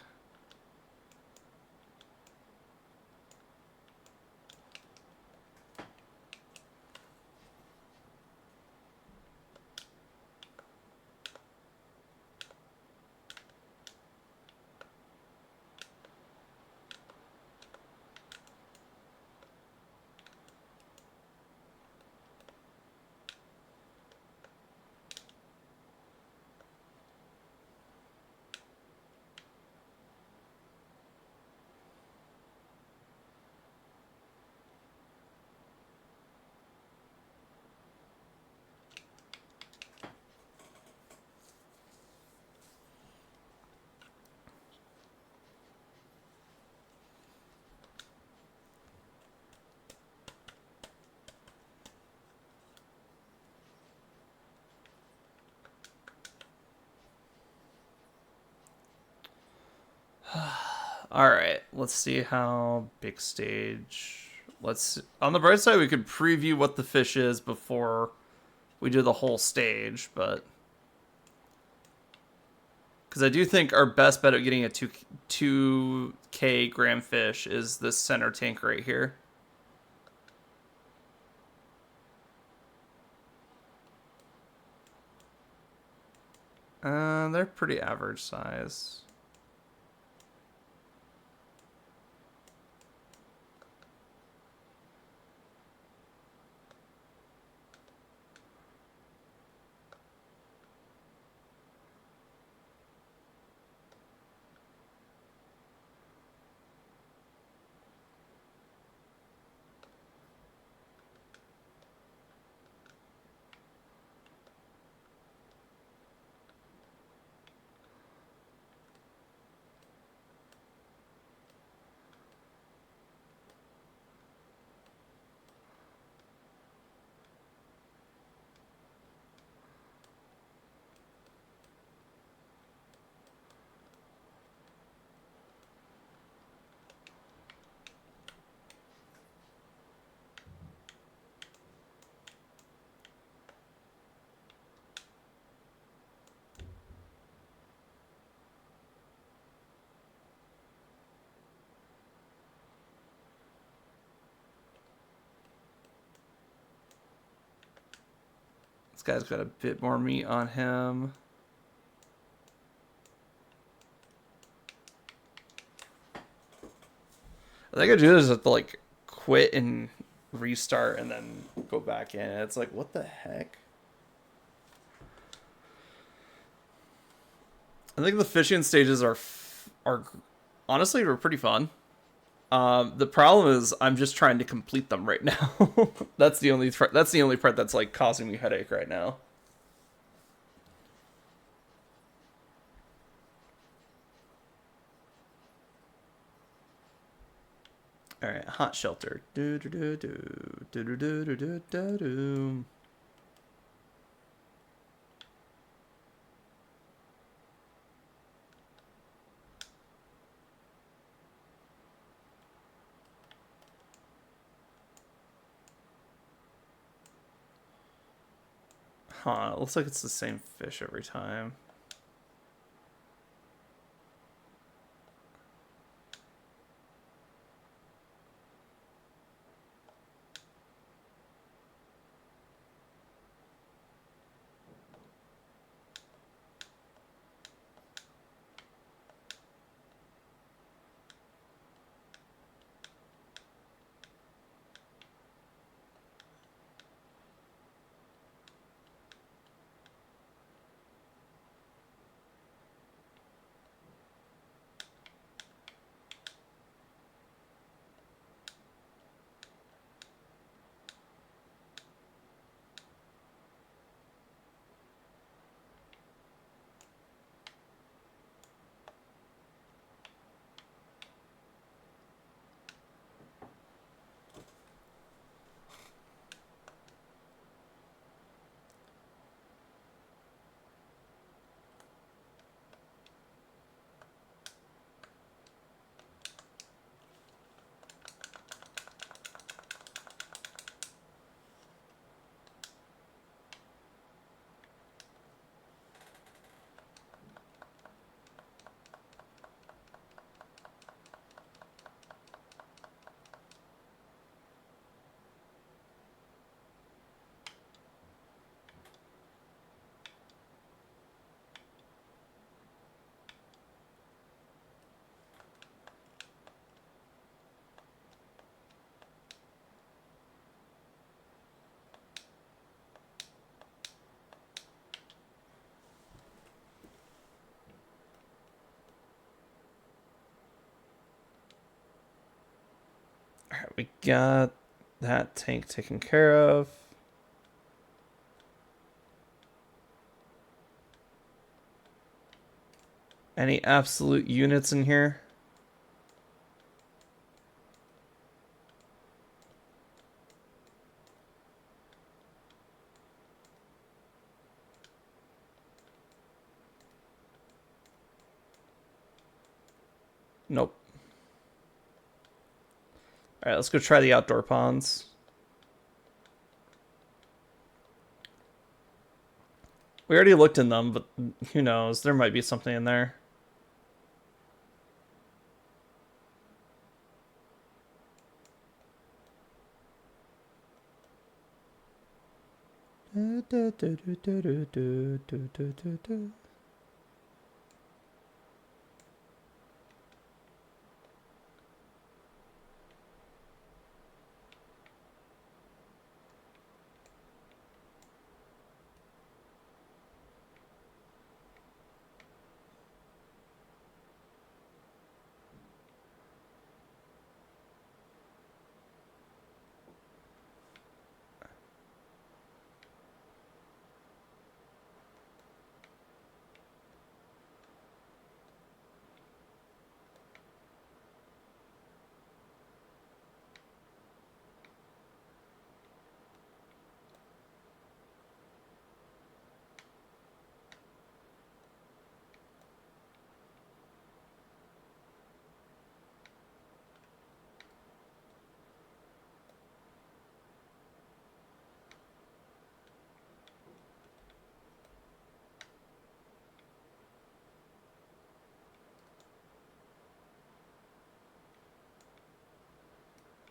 All right, let's see how big stage. Let's on the bright side, we could preview what the fish is before we do the whole stage, but because I do think our best bet at getting a 2K gram fish is this center tank right here. They're pretty average size. This guy's got a bit more meat on him. I think I do is have to like quit and restart and then go back in. It's like, what the heck? I think the fishing stages are honestly are pretty fun. The problem is I'm just trying to complete them right now. That's the only part that's like causing me headache right now. All right, hot shelter. Do do do do do do do do do do. Huh, it looks like it's the same fish every time. we got that tank taken care of. Any absolute units in here? Nope. Alright, let's go try the outdoor ponds. We already looked in them, but who knows? There might be something in there.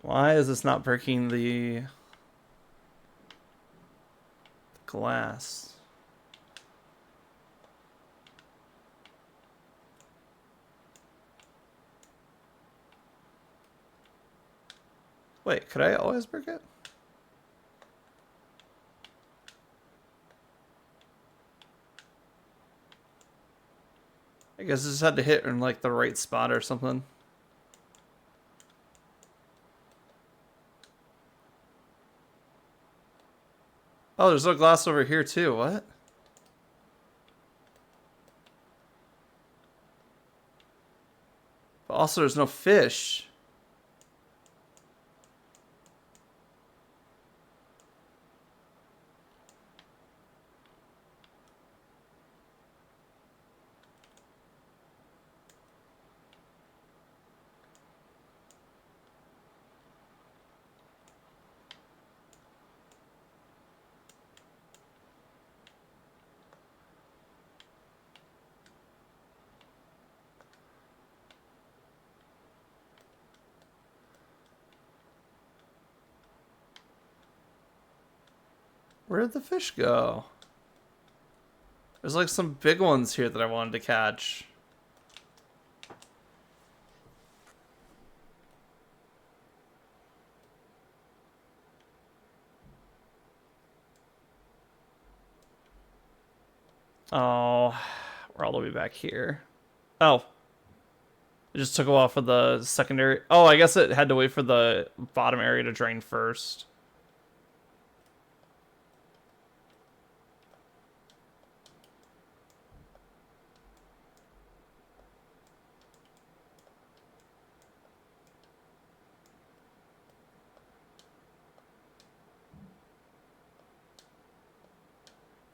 Why is this not breaking the glass? Wait, could I always break it? I guess I just had to hit in like the right spot or something. Oh, there's no glass over here too. What? But also, there's no fish. Where did the fish go? There's like some big ones here that I wanted to catch. Oh, we're all the way back here. Oh. It just took a while for the secondary. Oh, I guess it had to wait for the bottom area to drain first.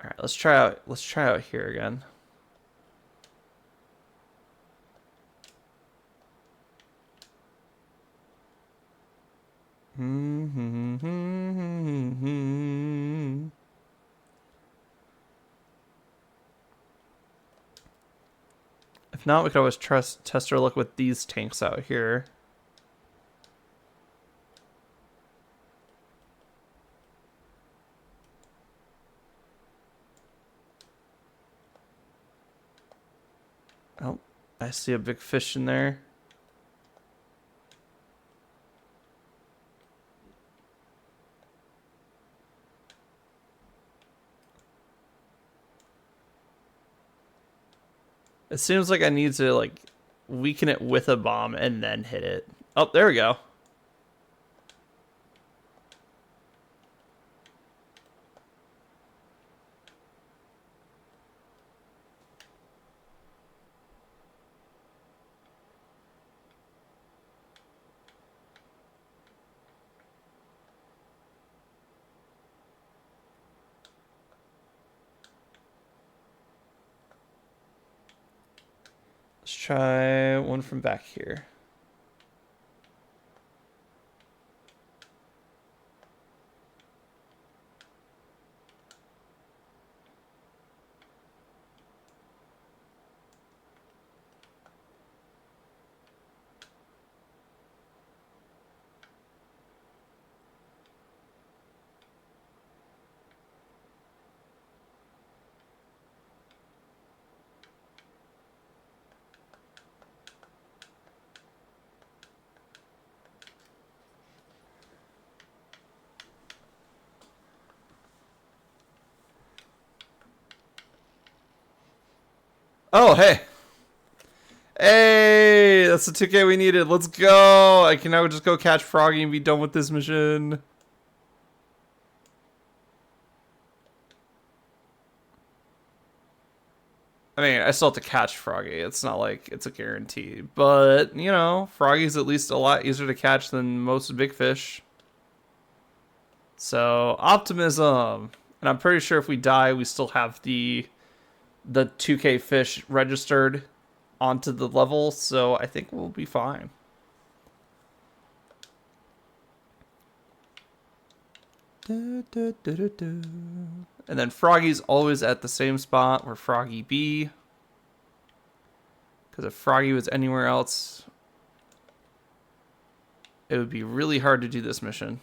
All right, let's try out here again. If not, we could always test our luck with these tanks out here. Oh, I see a big fish in there. It seems like I need to like weaken it with a bomb and then hit it. Oh, there we go. try one from back here. Oh, hey. Hey, that's the 2K we needed. Let's go. I can now just go catch Froggy and be done with this mission. I mean, I still have to catch Froggy. It's not like it's a guarantee. But, you know, Froggy's at least a lot easier to catch than most big fish. So, optimism. And I'm pretty sure if we die, we still have the 2K fish registered onto the level. So, I think we'll be fine. And then Froggy's always at the same spot where Froggy be. Because if Froggy was anywhere else, it would be really hard to do this mission.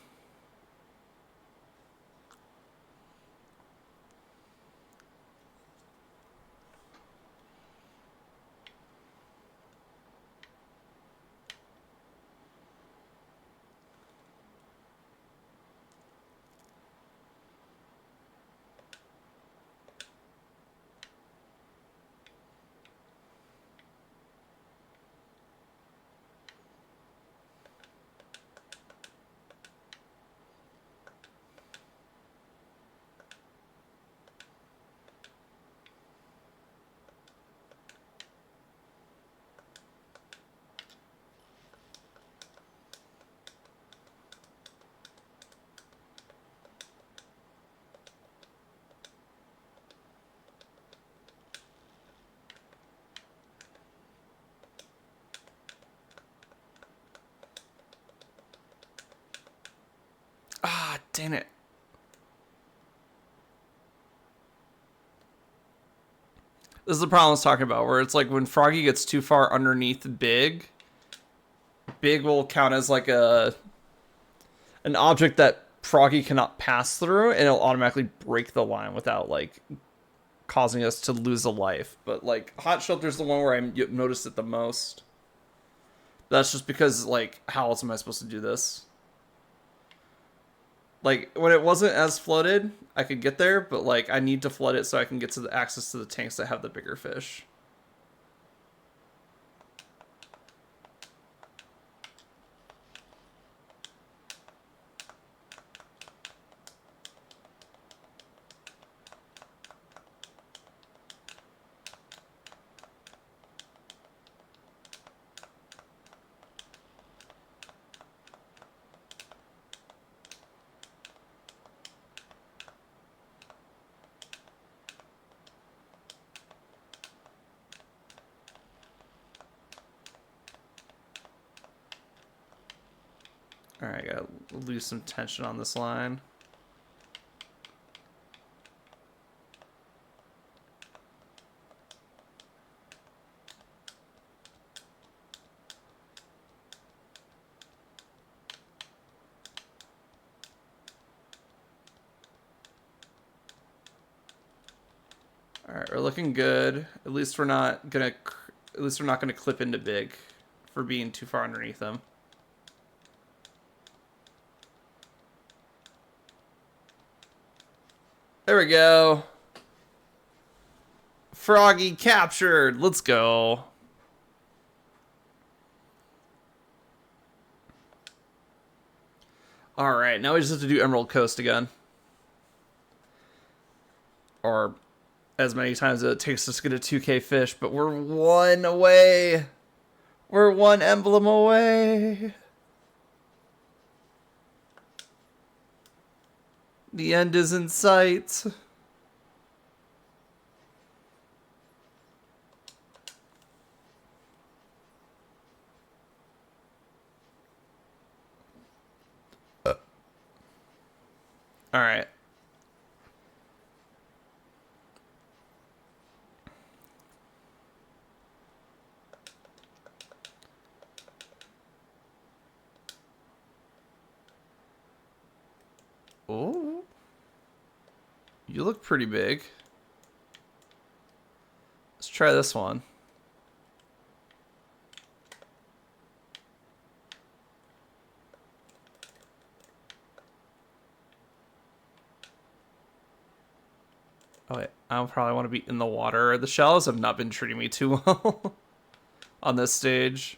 Ah, dang it. This is the problem I was talking about, where it's like when Froggy gets too far underneath Big will count as like an object that Froggy cannot pass through, and it'll automatically break the line without like causing us to lose a life. But like Hot Shelter's the one where I noticed it the most. That's just because like how else am I supposed to do this? Like, when it wasn't as flooded, I could get there, but, like, I need to flood it so I can get to the access to the tanks that have the bigger fish. Alright, gotta lose some tension on this line. Alright, we're looking good. At least we're not gonna clip into Big for being too far underneath them. There we go. Froggy captured. Let's go. Alright, now we just have to do Emerald Coast again. Or as many times as it takes us to get a 2K fish, but we're one away. We're one emblem away. The end is in sight. All right. Oh, you look pretty big. Let's try this one. Oh wait, I probably want to be in the water. The shallows have not been treating me too well on this stage.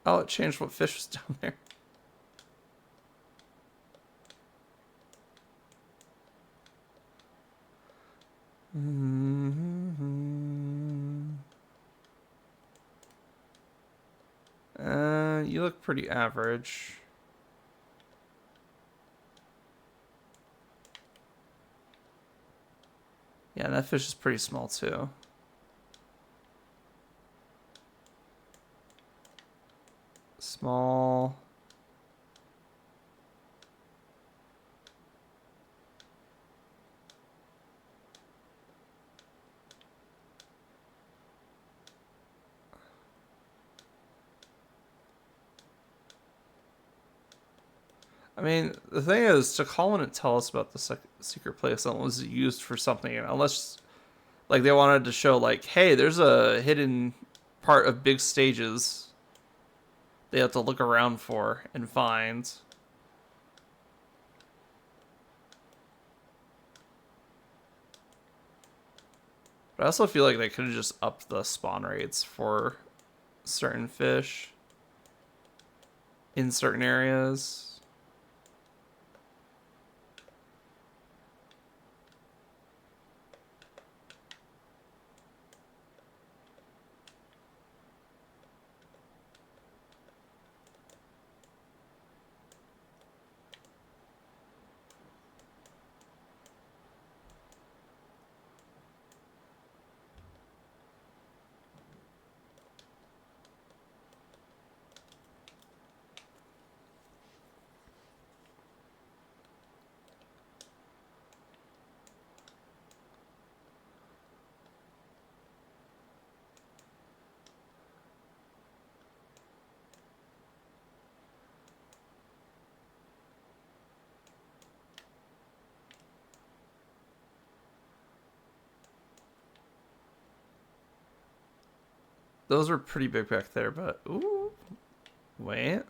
Oh, it changed what fish was down there. You look pretty average. Yeah, that fish is pretty small too. Small. I mean, the thing is, Takal didn't tell us about the secret place that was used for something, unless, like, they wanted to show, like, hey, there's a hidden part of big stages they have to look around for and find. But I also feel like they could have just upped the spawn rates for certain fish in certain areas. Those were pretty big back there, but ooh, wait.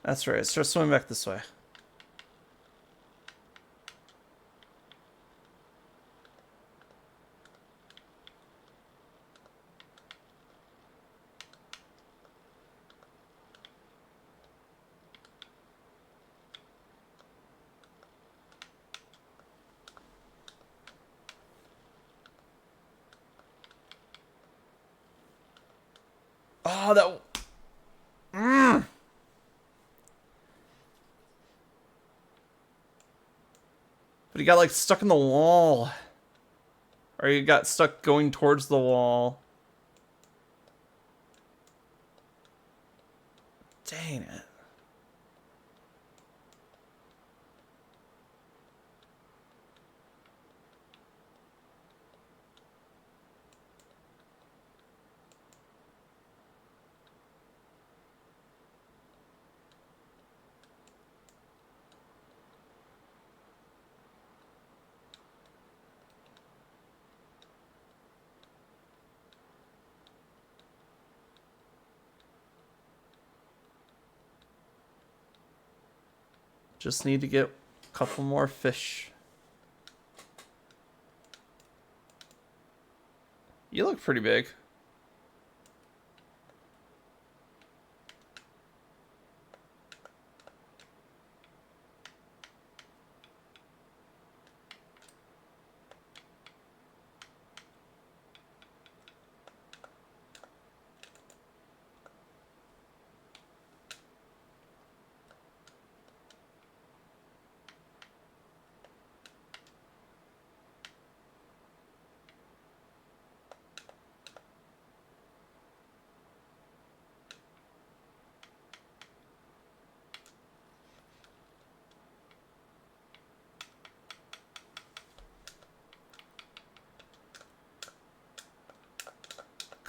That's right. Start swimming back this way. Oh, that. But he got like stuck in the wall. Or he got stuck going towards the wall. Dang it. Just need to get a couple more fish. You look pretty big.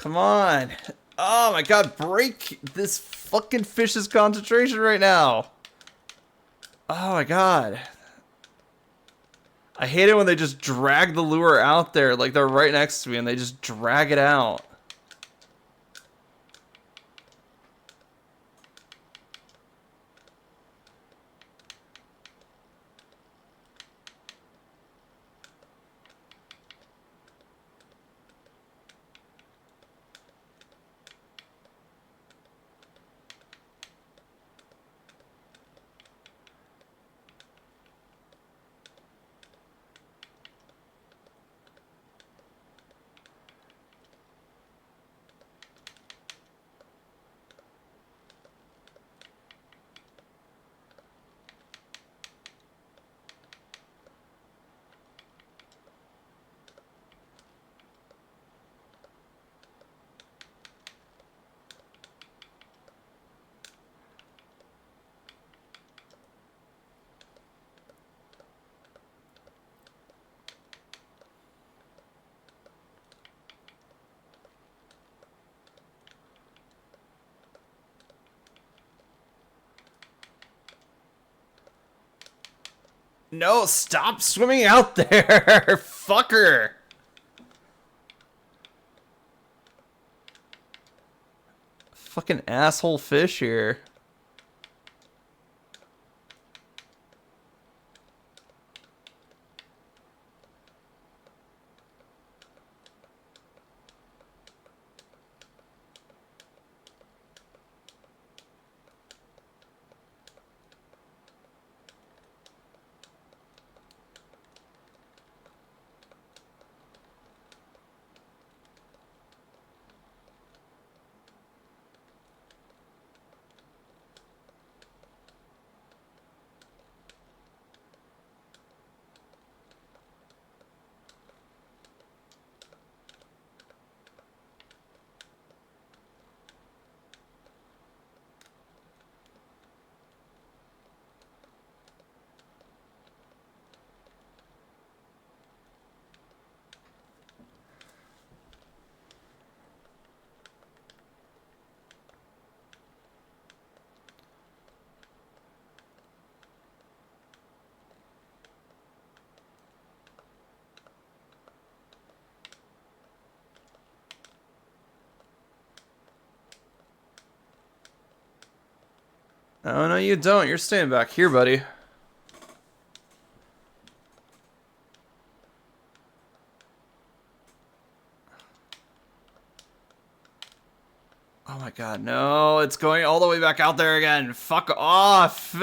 Come on. Oh my god, break this fucking fish's concentration right now. Oh my god. I hate it when they just drag the lure out there, like they're right next to me and they just drag it out. No, stop swimming out there, fucker. Fucking asshole fish here. Oh, no, you don't. You're staying back here, buddy. Oh my god, no. It's going all the way back out there again. Fuck off.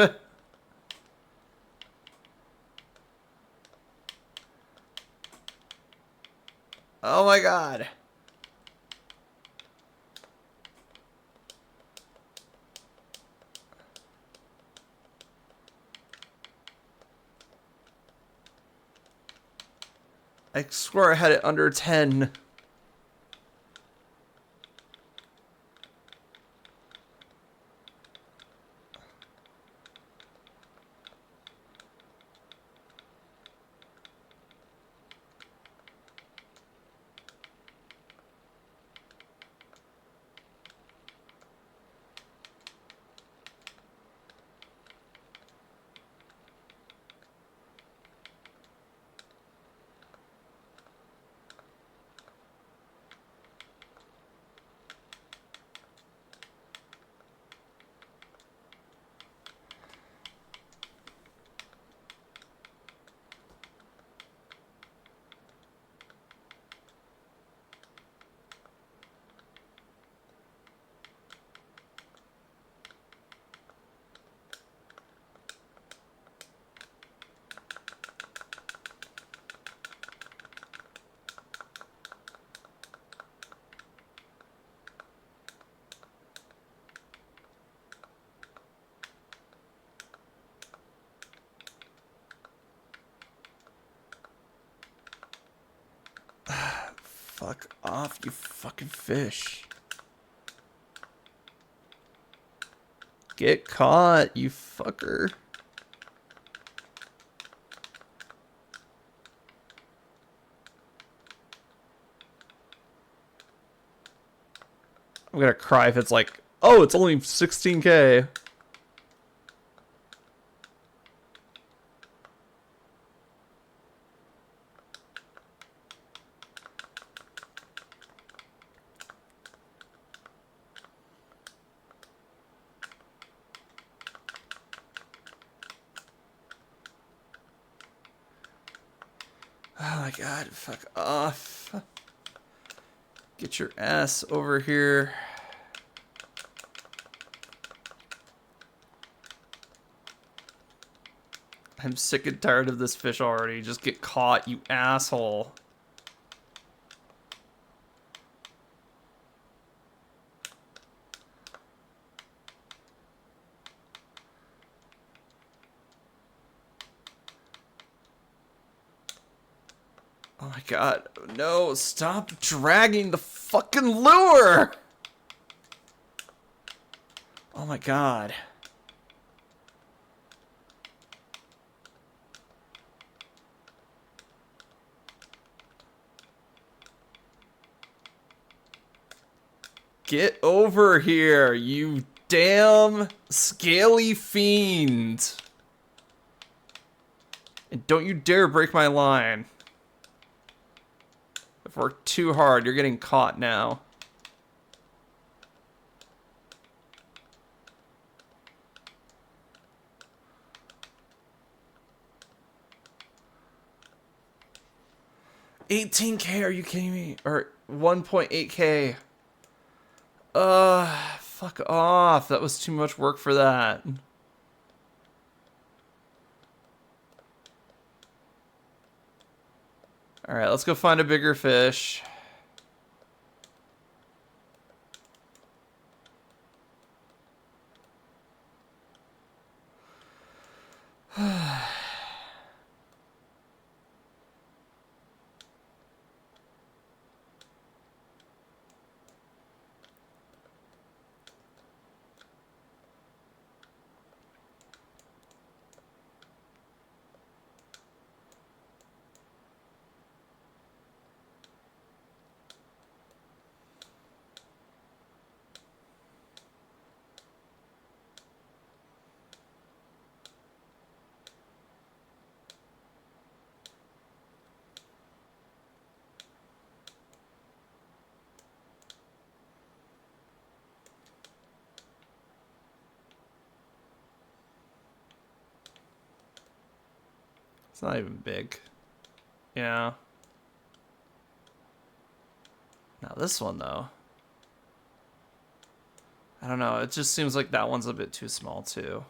Oh my god. I swear I had it under 10. Fuck off, you fucking fish. Get caught, you fucker. I'm gonna cry if it's like, oh, it's only 16K. Oh my god, fuck off. Get your ass over here. I'm sick and tired of this fish already. Just get caught, you asshole. Oh my god. No, stop dragging the fucking lure! Oh my god. Get over here, you damn scaly fiend. And don't you dare break my line. I've worked too hard. You're getting caught now. $18K, are you kidding me? Or 1.8K. Fuck off. That was too much work for that. Alright, let's go find a bigger fish. It's not even big. Yeah. Now this one, though. I don't know. It just seems like that one's a bit too small, too.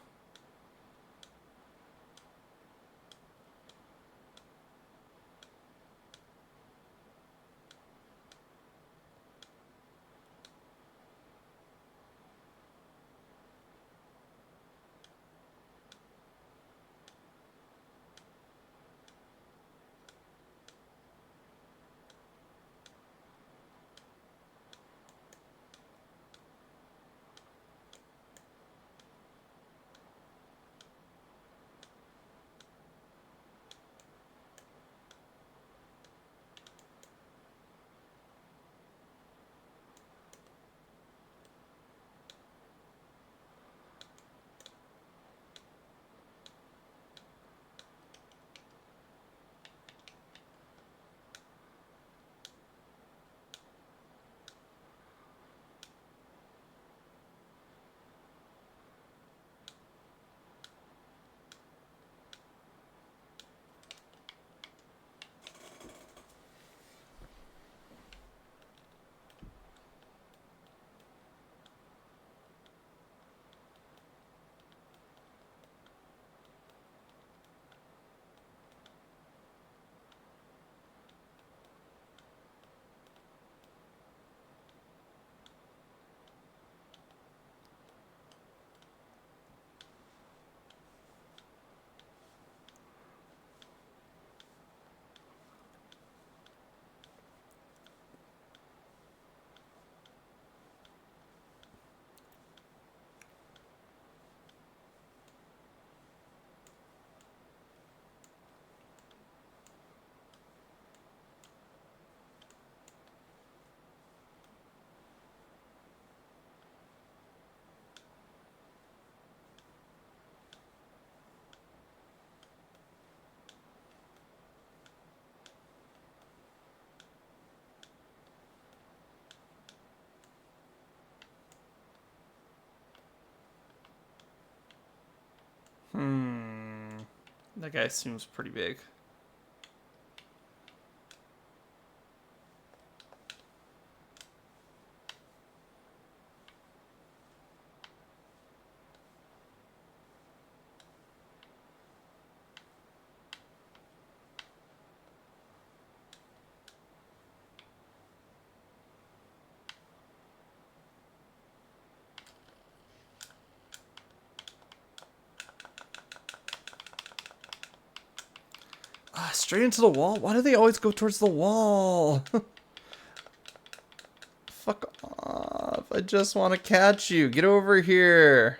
That guy seems pretty big. Straight into the wall? Why do they always go towards the wall? Fuck off. I just want to catch you. Get over here.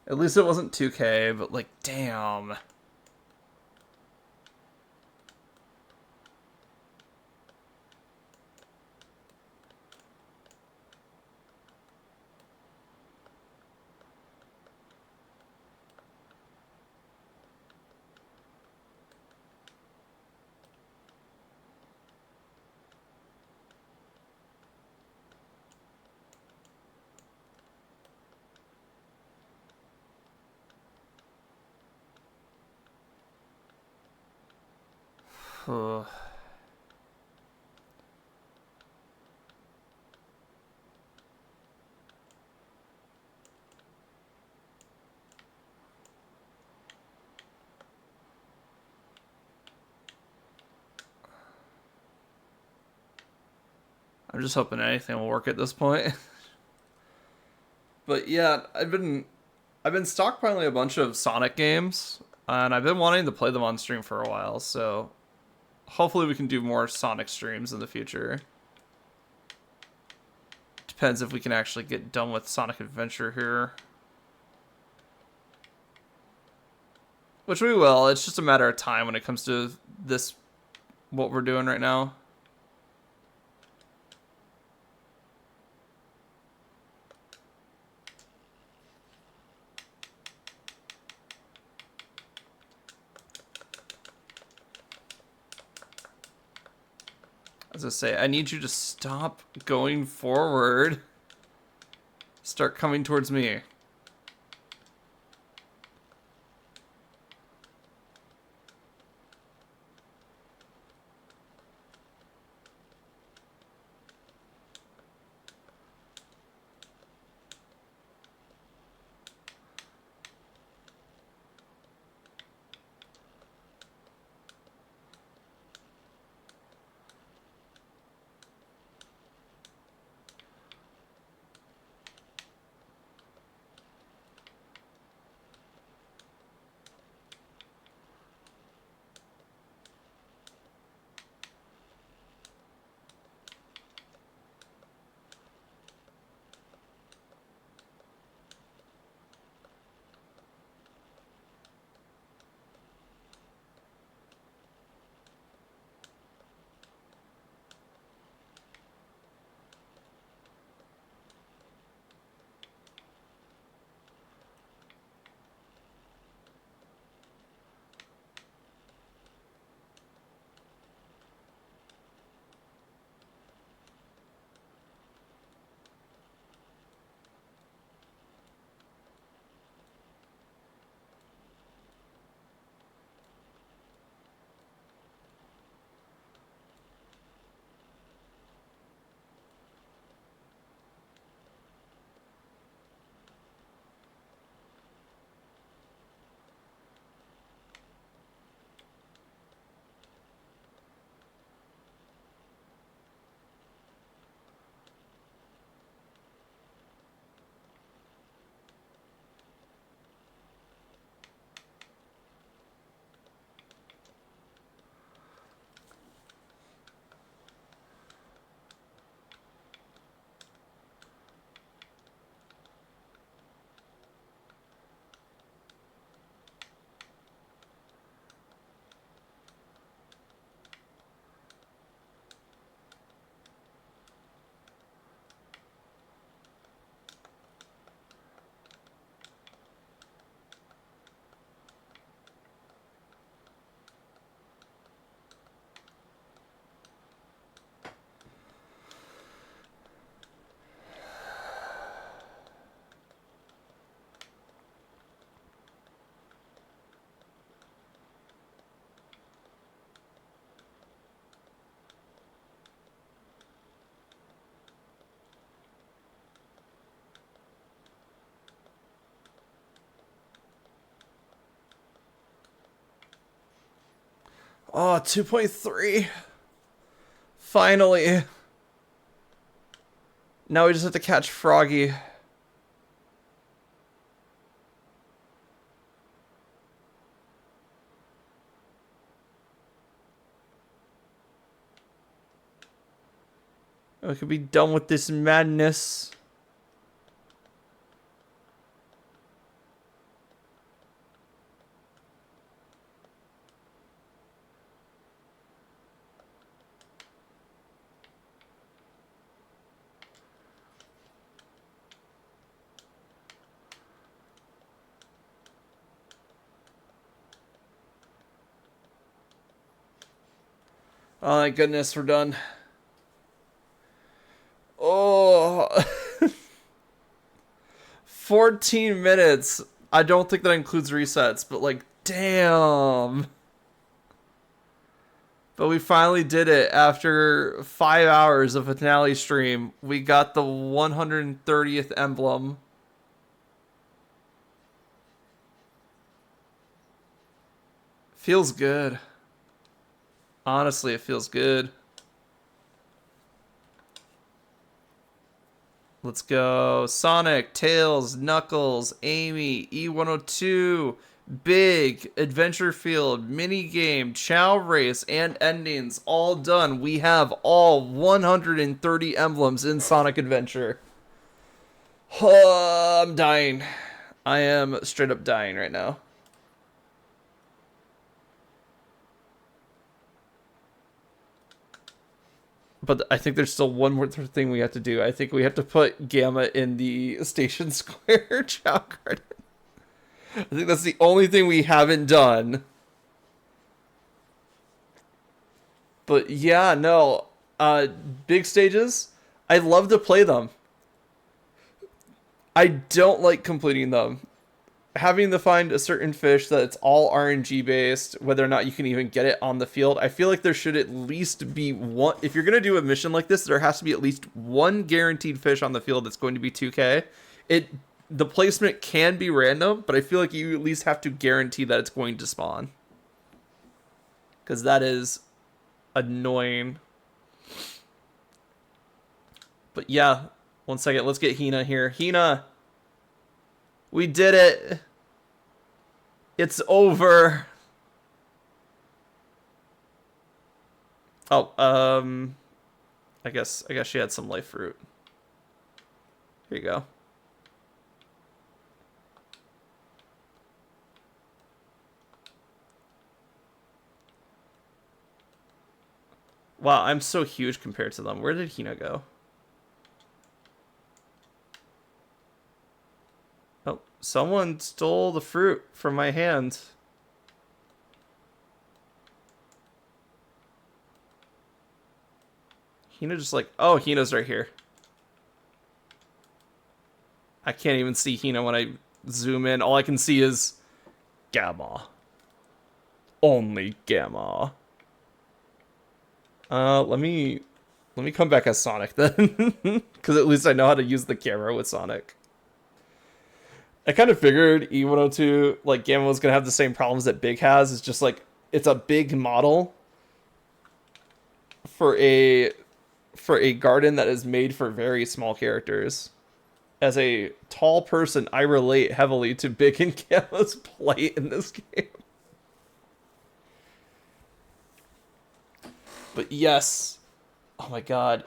At least it wasn't 2K, but like, damn. I'm just hoping anything will work at this point. But yeah, I've been stockpiling a bunch of Sonic games, and I've been wanting to play them on stream for a while. So hopefully we can do more Sonic streams in the future. Depends if we can actually get done with Sonic Adventure here. Which we will. It's just a matter of time when it comes to this, what we're doing right now. As I say, I need you to stop going forward. Start coming towards me. Oh, 2.3. Finally. Now we just have to catch Froggy. We could be done with this madness. Oh, my goodness, we're done. Oh. 14 minutes. I don't think that includes resets, but like, damn. But we finally did it after 5 hours of a finale stream. We got the 130th emblem. Feels good. Honestly, it feels good. Let's go. Sonic, Tails, Knuckles, Amy, E102, Big, Adventure Field, Minigame, Chow Race, and endings all done. We have all 130 emblems in Sonic Adventure. I'm dying. I am straight up dying right now. But I think there's still one more thing we have to do. I think we have to put Gamma in the Station Square Chow Garden. I think that's the only thing we haven't done. But yeah, no. Big stages, I love to play them. I don't like completing them. Having to find a certain fish that it's all RNG based, whether or not you can even get it on the field. I feel like there should at least be one. If you're going to do a mission like this, there has to be at least one guaranteed fish on the field that's going to be 2K. The placement can be random, but I feel like you at least have to guarantee that it's going to spawn. Because that is annoying. But yeah, one second. Let's get Hina here. Hina! We did it. It's over. Oh, I guess she had some life fruit. Here you go. Wow, I'm so huge compared to them. Where did Hina go? Oh, someone stole the fruit from my hand. Hina just like, oh, Hina's right here. I can't even see Hina when I zoom in. All I can see is Gamma. Only Gamma. Let me come back as Sonic then. Because at least I know how to use the camera with Sonic. I kind of figured E102, like, Gamma was going to have the same problems that Big has. It's just, like, it's a big model for a garden that is made for very small characters. As a tall person, I relate heavily to Big and Gamma's plight in this game. But yes. Oh my god.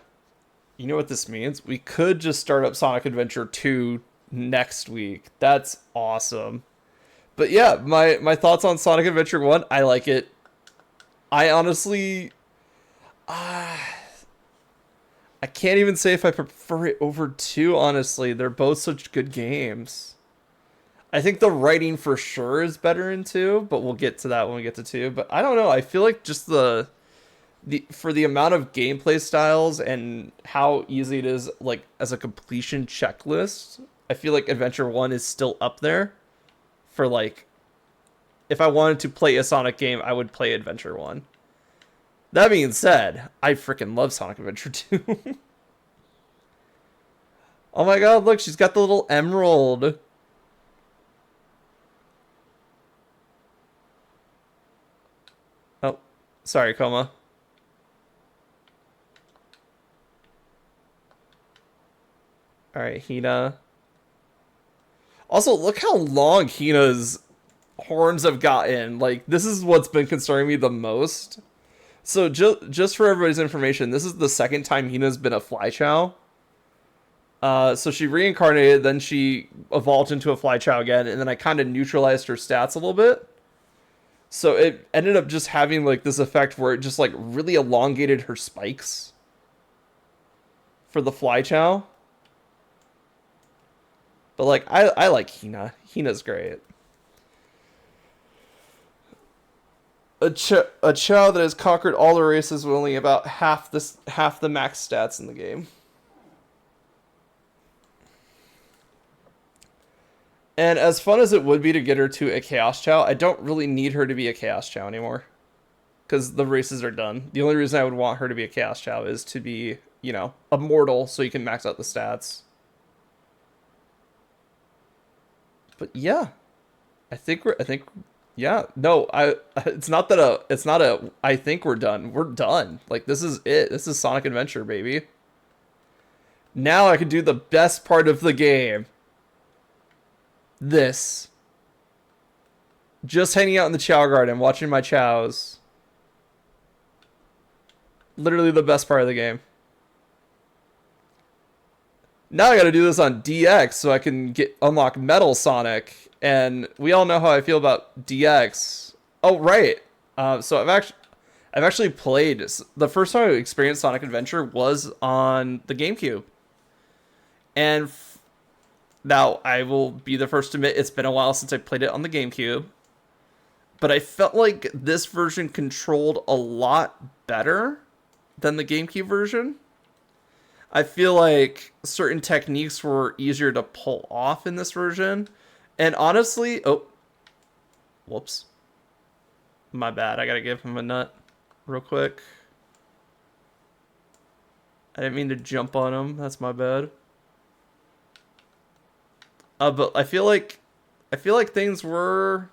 You know what this means? We could just start up Sonic Adventure 2 next week. That's awesome. But yeah, my thoughts on Sonic Adventure 1, I like it. I honestly I can't even say if I prefer it over 2, honestly. They're both such good games. I think the writing for sure is better in 2, but we'll get to that when we get to 2. But I don't know, I feel like just for the amount of gameplay styles and how easy it is, like, as a completion checklist, I feel like Adventure 1 is still up there for, like, if I wanted to play a Sonic game, I would play Adventure 1. That being said, I freaking love Sonic Adventure 2. Oh my god, look, she's got the little emerald. Oh, sorry, Coma. Alright, Hina. Also, look how long Hina's horns have gotten. Like, this is what's been concerning me the most. So, just for everybody's information, this is the second time Hina's been a Fly Chow. So she reincarnated, then she evolved into a Fly Chow again, and then I kind of neutralized her stats a little bit. So it ended up just having, like, this effect where it just, like, really elongated her spikes for the Fly Chow. But, like, I like Hina. Hina's great. A Chow that has conquered all the races with only about half the max stats in the game. And as fun as it would be to get her to a Chaos Chow, I don't really need her to be a Chaos Chow anymore. because the races are done. The only reason I would want her to be a Chaos Chow is to be, you know, immortal so you can max out the stats. But yeah, I think yeah, no, it's not that it's not a I think we're done. We're done. Like this is it. This is Sonic Adventure, baby. Now I can do the best part of the game. This. Just hanging out in the Chow Garden, watching my chows. Literally the best part of the game. Now I gotta do this on DX so I can unlock Metal Sonic. And we all know how I feel about DX. Oh, right. So I've actually played... The first time I experienced Sonic Adventure was on the GameCube. And now I will be the first to admit it's been a while since I played it on the GameCube. But I felt like this version controlled a lot better than the GameCube version. I feel like certain techniques were easier to pull off in this version. And honestly... Oh. Whoops. My bad. I gotta give him a nut real quick. I didn't mean to jump on him. That's my bad. But I feel like things were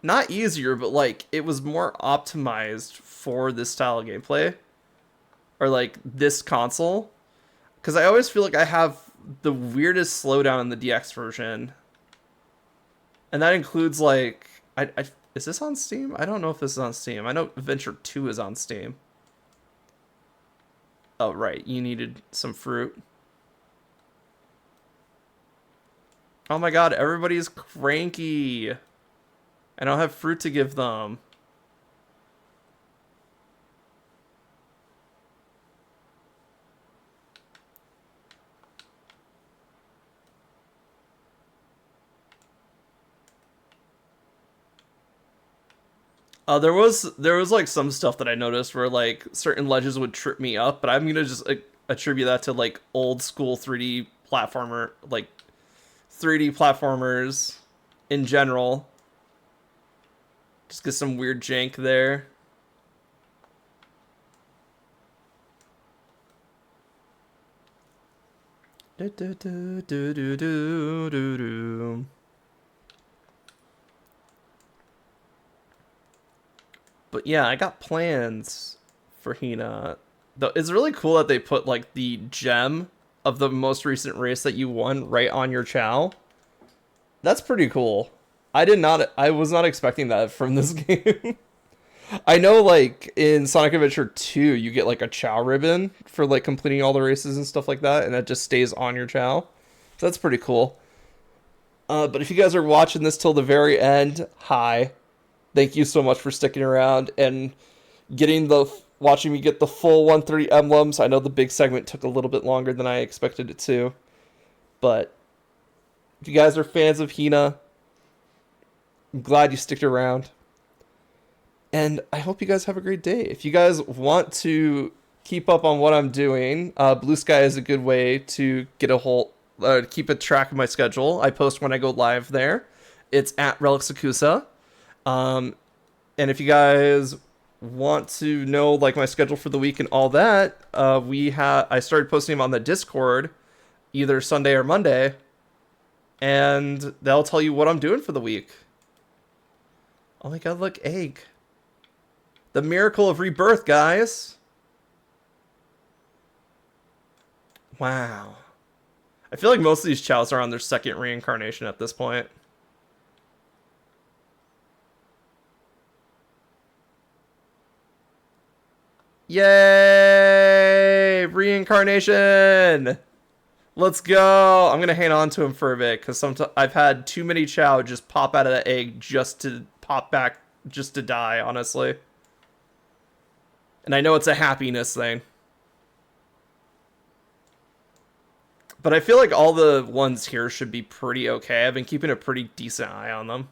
not easier, but like it was more optimized for this style of gameplay, or like this console. Because I always feel like I have the weirdest slowdown in the DX version, and that includes like is this on Steam? I don't know if this is on Steam. I know Adventure 2 is on Steam. Oh right, you needed some fruit. Oh my god, everybody's cranky. I don't have fruit to give them. There was like some stuff that I noticed where like certain ledges would trip me up, but I'm gonna just attribute that to like old school 3D platformer, like 3D platformers in general. Just get some weird jank there. Do, do, do, do, do, do, do, do. But yeah, I got plans for Hina. Though it's really cool that they put like the gem of the most recent race that you won right on your Chow. That's pretty cool. I was not expecting that from this game. I know like in Sonic Adventure 2 you get like a Chow ribbon for like completing all the races and stuff like that, and that just stays on your Chow. So that's pretty cool. But if you guys are watching this till the very end, hi. Thank you so much for sticking around and watching me get the full 130 emblems. I know the big segment took a little bit longer than I expected it to. But if you guys are fans of Hina, I'm glad you sticked around. And I hope you guys have a great day. If you guys want to keep up on what I'm doing, Blue Sky is a good way to get keep a track of my schedule. I post when I go live there. It's at Relicsakusa. And if you guys want to know like my schedule for the week and all that, I started posting them on the Discord either Sunday or Monday, and they'll tell you what I'm doing for the week. Oh my god, look, egg. The miracle of rebirth, guys. Wow. I feel like most of these chows are on their second reincarnation at this point. Yay! Reincarnation! Let's go! I'm gonna hang on to him for a bit, because I've had too many Chow just pop out of the egg just to pop back, just to die, honestly. And I know it's a happiness thing. But I feel like all the ones here should be pretty okay. I've been keeping a pretty decent eye on them.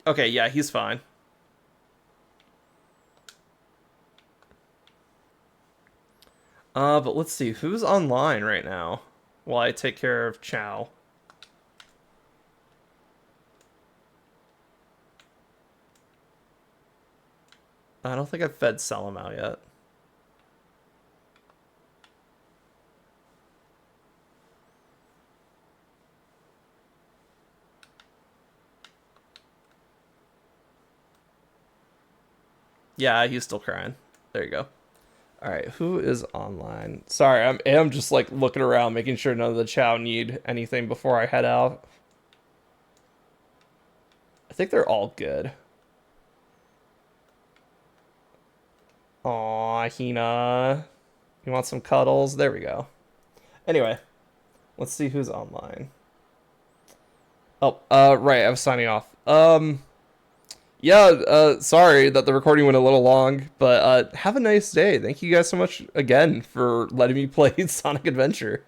Okay, yeah, he's fine. But let's see, who's online right now? while I take care of Chow. I don't think I've fed Selim out yet. Yeah, he's still crying. There you go. All right, who is online? Sorry, I am just like looking around, making sure none of the Chow need anything before I head out. I think they're all good. Aw, Hina. You want some cuddles? There we go. Anyway, let's see who's online. Oh, right, I was signing off. Yeah, sorry that the recording went a little long, but have a nice day. Thank you guys so much again for letting me play Sonic Adventure.